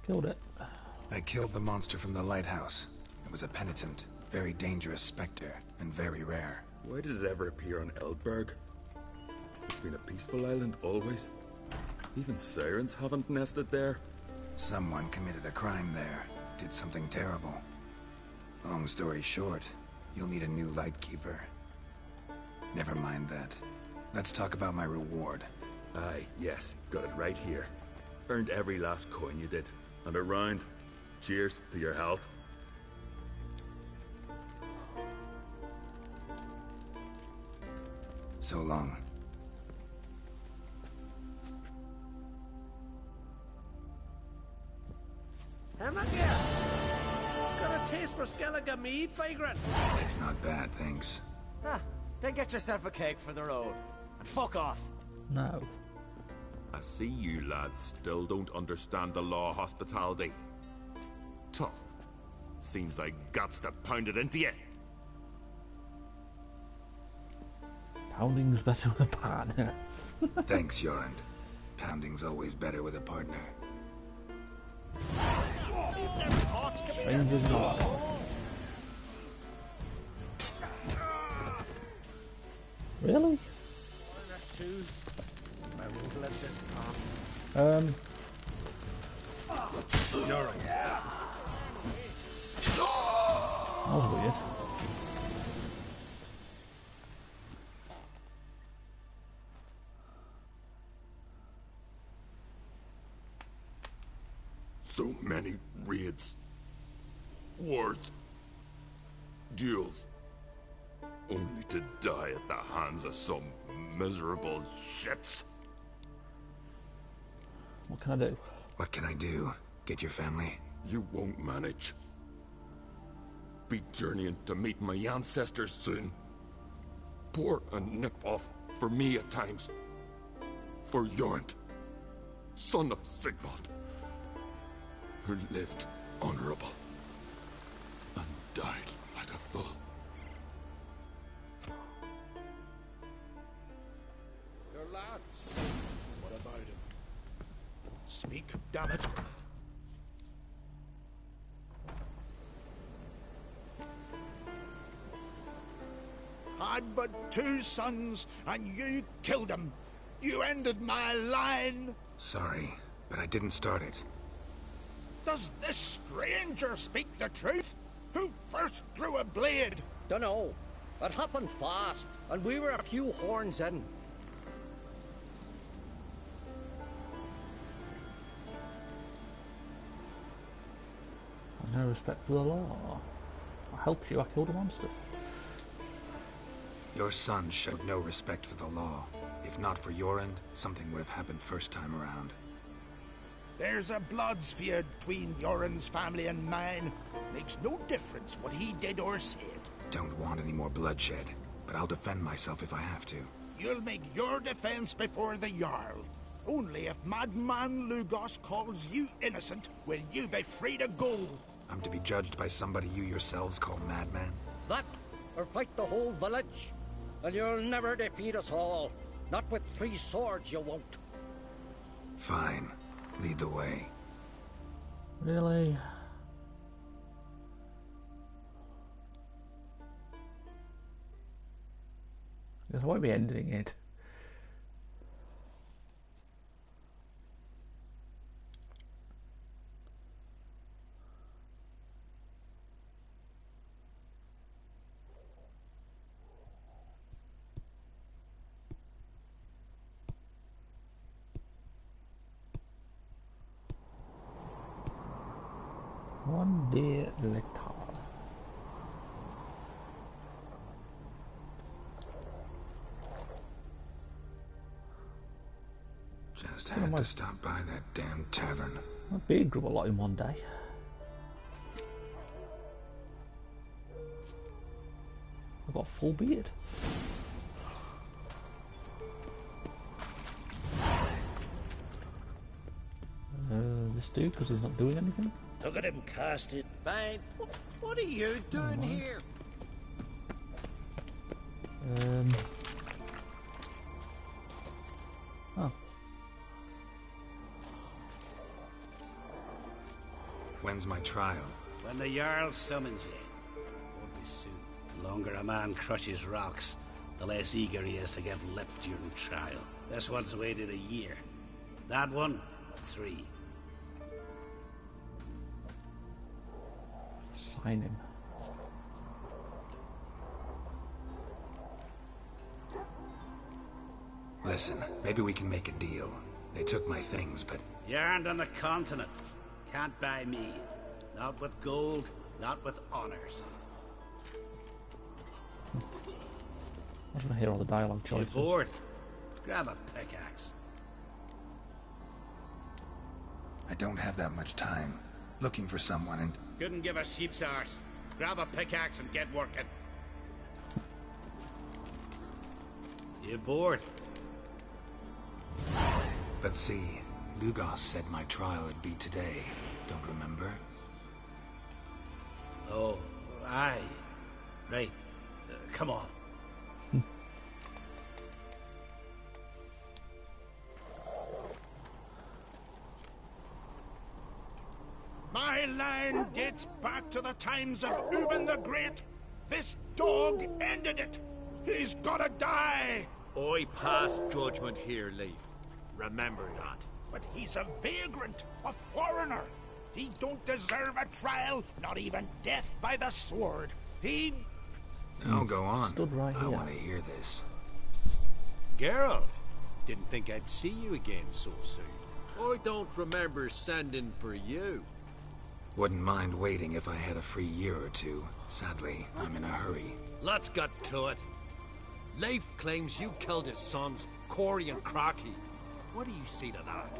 Killed it. I killed the monster from the lighthouse. It was a penitent, very dangerous spectre, and very rare. Why did it ever appear on Eldberg? It's been a peaceful island always. Even sirens haven't nested there. Someone committed a crime there. Did something terrible. Long story short, you'll need a new lightkeeper. Never mind that. Let's talk about my reward. Aye, yes. Got it right here. Earned every last coin you did. And a round. Cheers to your health. So long. Got a taste for Skellige mead, vagrant? It's not bad, thanks. Ah, then get yourself a cake for the road. And fuck off. No. I see you lads still don't understand the law of hospitality. Tough. Seems like guts to pound it into you. Pounding's better with a partner. Thanks, Jorund. Pounding's always better with a partner. Strangers in life. Really? Jorund. That was weird. So many raids, wars, duels, only to die at the hands of some miserable shits. What can I do? What can I do? Get your family? You won't manage. Be journeying to meet my ancestors soon. Pour a nip off for me at times. For Jorund, son of Sigvald, who lived honorable and died like a fool. Your lads. What about him? Speak, damn it. Had but 2 sons, and you killed them. You ended my line. Sorry, but I didn't start it. Does this stranger speak the truth? Who first drew a blade? Dunno. It happened fast, and we were a few horns in. No respect for the law. I helped you, I killed a monster. Your son showed no respect for the law. If not for Jorund, something would have happened first time around. There's a bloods feud between Jorund's family and mine. Makes no difference what he did or said. Don't want any more bloodshed, but I'll defend myself if I have to. You'll make your defense before the Jarl. Only if Madman Lugos calls you innocent will you be free to go. I'm to be judged by somebody you yourselves call madman? That, or fight the whole village. And you'll never defeat us all. Not with 3 swords, you won't. Fine. Lead the way. Really? Guess I won't be ending it. One day later. Just had to stop by that damn tavern. My beard grew a lot in one day. I've got a full beard. This dude, because he's not doing anything. Look at him cast it. Fine. What are you doing here? Oh. When's my trial? When the Jarl summons you. Won't be soon. The longer a man crushes rocks, the less eager he is to give lip during trial. This one's waited a year. That one, 3. Sign him. Listen, maybe we can make a deal. They took my things, but... Yarned on the continent. Can't buy me. Not with gold, not with honors. I just want to hear all the dialogue choices. You bored? Grab a pickaxe. I don't have that much time. Looking for someone and... Couldn't give a sheep's arse. Grab a pickaxe and get working. You bored? But see, Lugos said my trial would be today. Don't remember? Oh, aye. Right. Come on. dates back to the times of Ubin the Great. This dog ended it. He's gotta die. I pass judgment here, Leif. Remember that. But he's a vagrant, a foreigner. He don't deserve a trial, not even death by the sword. He... Now go on. Stood right I here. want to hear this. Geralt, didn't think I'd see you again so soon. I don't remember sending for you. Wouldn't mind waiting if I had a free year or two. Sadly, I'm in a hurry. Let's get to it. Leif claims you killed his sons, Corey and Crocky. What do you see to that?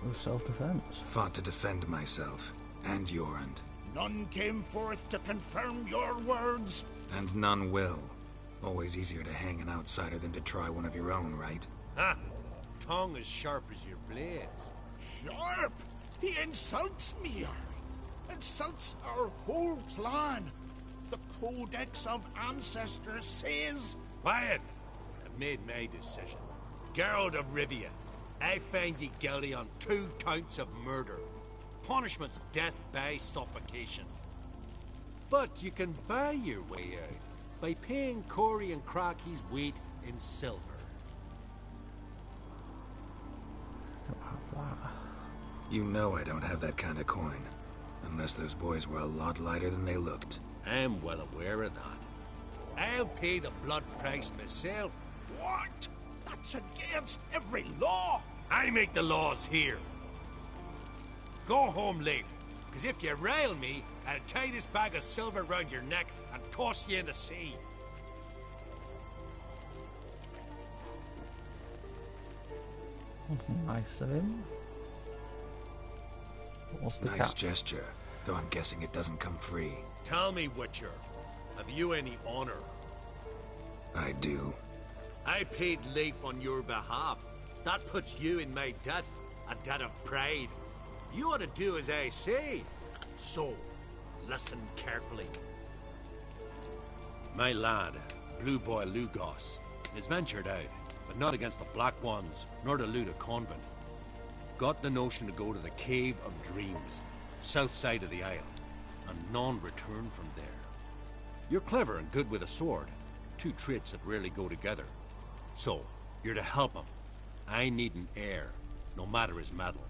It was self-defense. Fought to defend myself, and Jorund. None came forth to confirm your words. And none will. Always easier to hang an outsider than to try one of your own, right? Ha! Tongue as sharp as your blades. Sharp? He insults me, insults our whole clan. The Codex of Ancestors says... Quiet! I've made my decision. Geralt of Rivia, I find ye guilty on 2 counts of murder. Punishment's death by suffocation. But you can buy your way out by paying Corey and Crocky's weight in silver. You know I don't have that kind of coin. Unless those boys were a lot lighter than they looked. I'm well aware of that. I'll pay the blood price myself. What? That's against every law. I make the laws here. Go home, Leif, because if you rail me, I'll tie this bag of silver round your neck and toss you in the sea. Nice of him. What's the Nice catch? gesture, though I'm guessing it doesn't come free. Tell me, Witcher, have you any honor? I do. I paid Leif on your behalf. That puts you in my debt, a debt of pride. You ought to do as I say. So, listen carefully. My lad, Blue Boy Lugos, has ventured out, but not against the Black Ones, nor to loot a convent. Got the notion to go to the Cave of Dreams, south side of the isle, and none return from there. You're clever and good with a sword, 2 traits that rarely go together. So, you're to help him. I need an heir, no matter his mettle.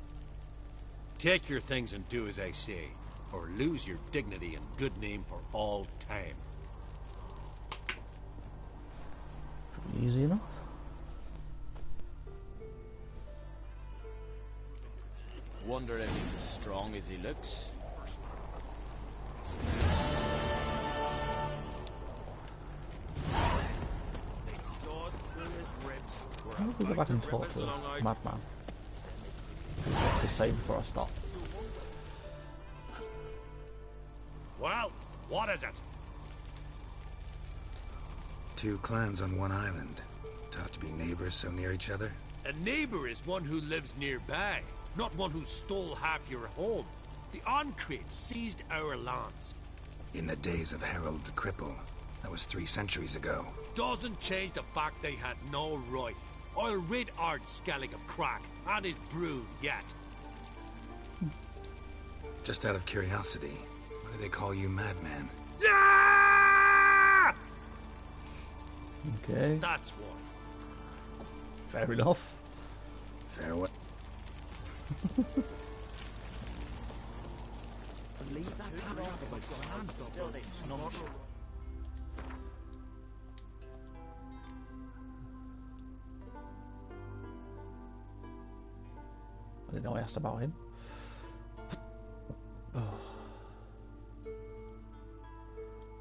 Take your things and do as I say, or lose your dignity and good name for all time. Easy enough. Wonder if he's as strong as he looks. How do we go back and talk to the madman? To say before I stop. Well, what is it? 2 clans on one island. Tough to be neighbors so near each other. A neighbor is one who lives nearby, not one who stole half your home. The Ancrate seized our lands. In the days of Harold the Cripple. That was 3 centuries ago. Doesn't change the fact they had no right. I'll rid Ard Skellige of crack and his brood yet. Just out of curiosity, why do they call you Madman? Yeah! Okay. That's why. Fair enough. Farewell. Leave that cat off of my grand. Still they snort. I didn't know I asked about him. Oh.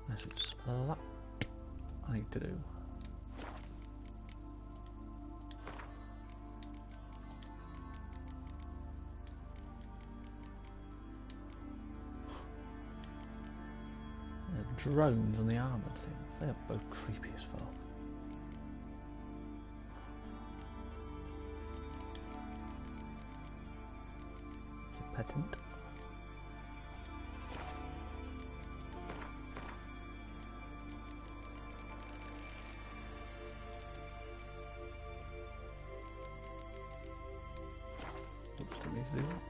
That's what's that I need to do. The drones and the armored things, they're both creepy as fuck. Patent. Oops, didn't need to do that.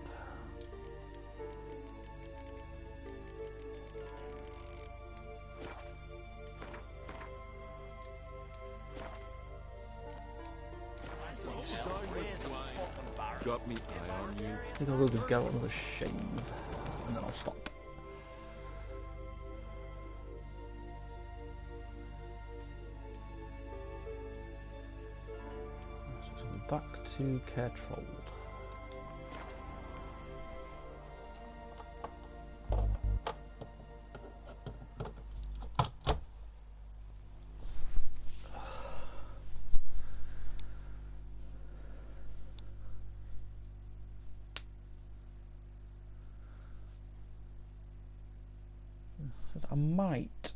got me eye on you. I think I'll go get another shave, and then I'll stop. So we're back to Cairtrold. I might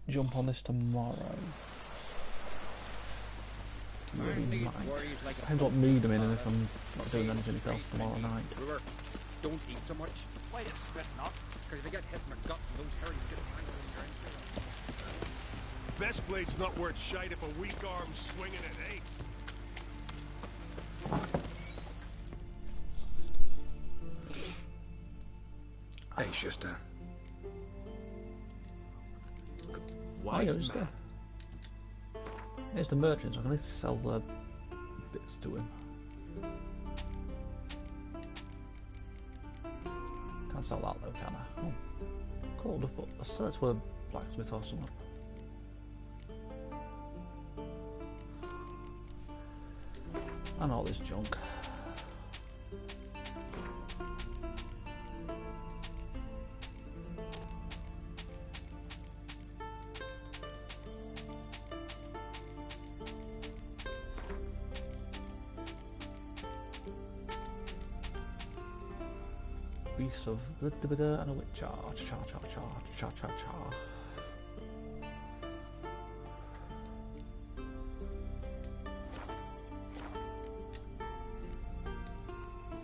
jump on this tomorrow. Really might. Depends what mood I'm in and if I'm not doing anything else tomorrow night. Don't eat so much. Why you spit not? Because if you get hit in the gut, those herrings get tangled in your entrails. Best blade's not worth shite if a weak arm's swinging it, eh? Hey, Schuster. Wise man. Here's the merchant, so I can at least sell the bits to him. Can't sell that though, can I? Oh, cool, but I'll sell it to a blacksmith or someone. And all this junk. Piece of and a witch cha.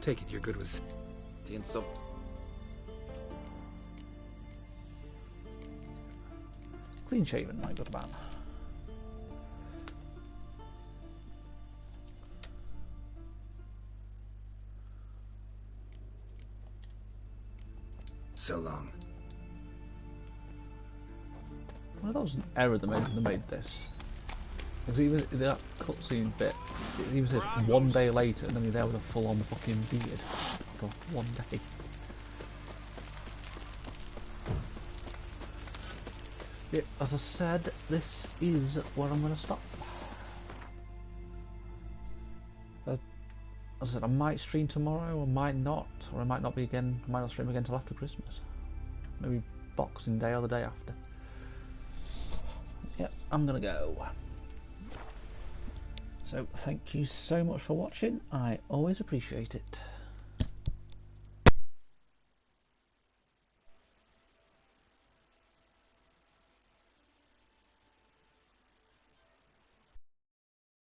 Take it you're good with seeing some. Clean shaven, my good man. So long. Well, that was an error that made this. Because even that cutscene bit, it even says 1 day later, and then you're there with a full-on fucking beard for 1 day. Yeah, as I said, this is where I'm going to stop. As I said, I might stream tomorrow, I might not, or I might not be again. I might not stream again until after Christmas. Maybe Boxing Day or the day after. Yep, I'm gonna go. So thank you so much for watching. I always appreciate it.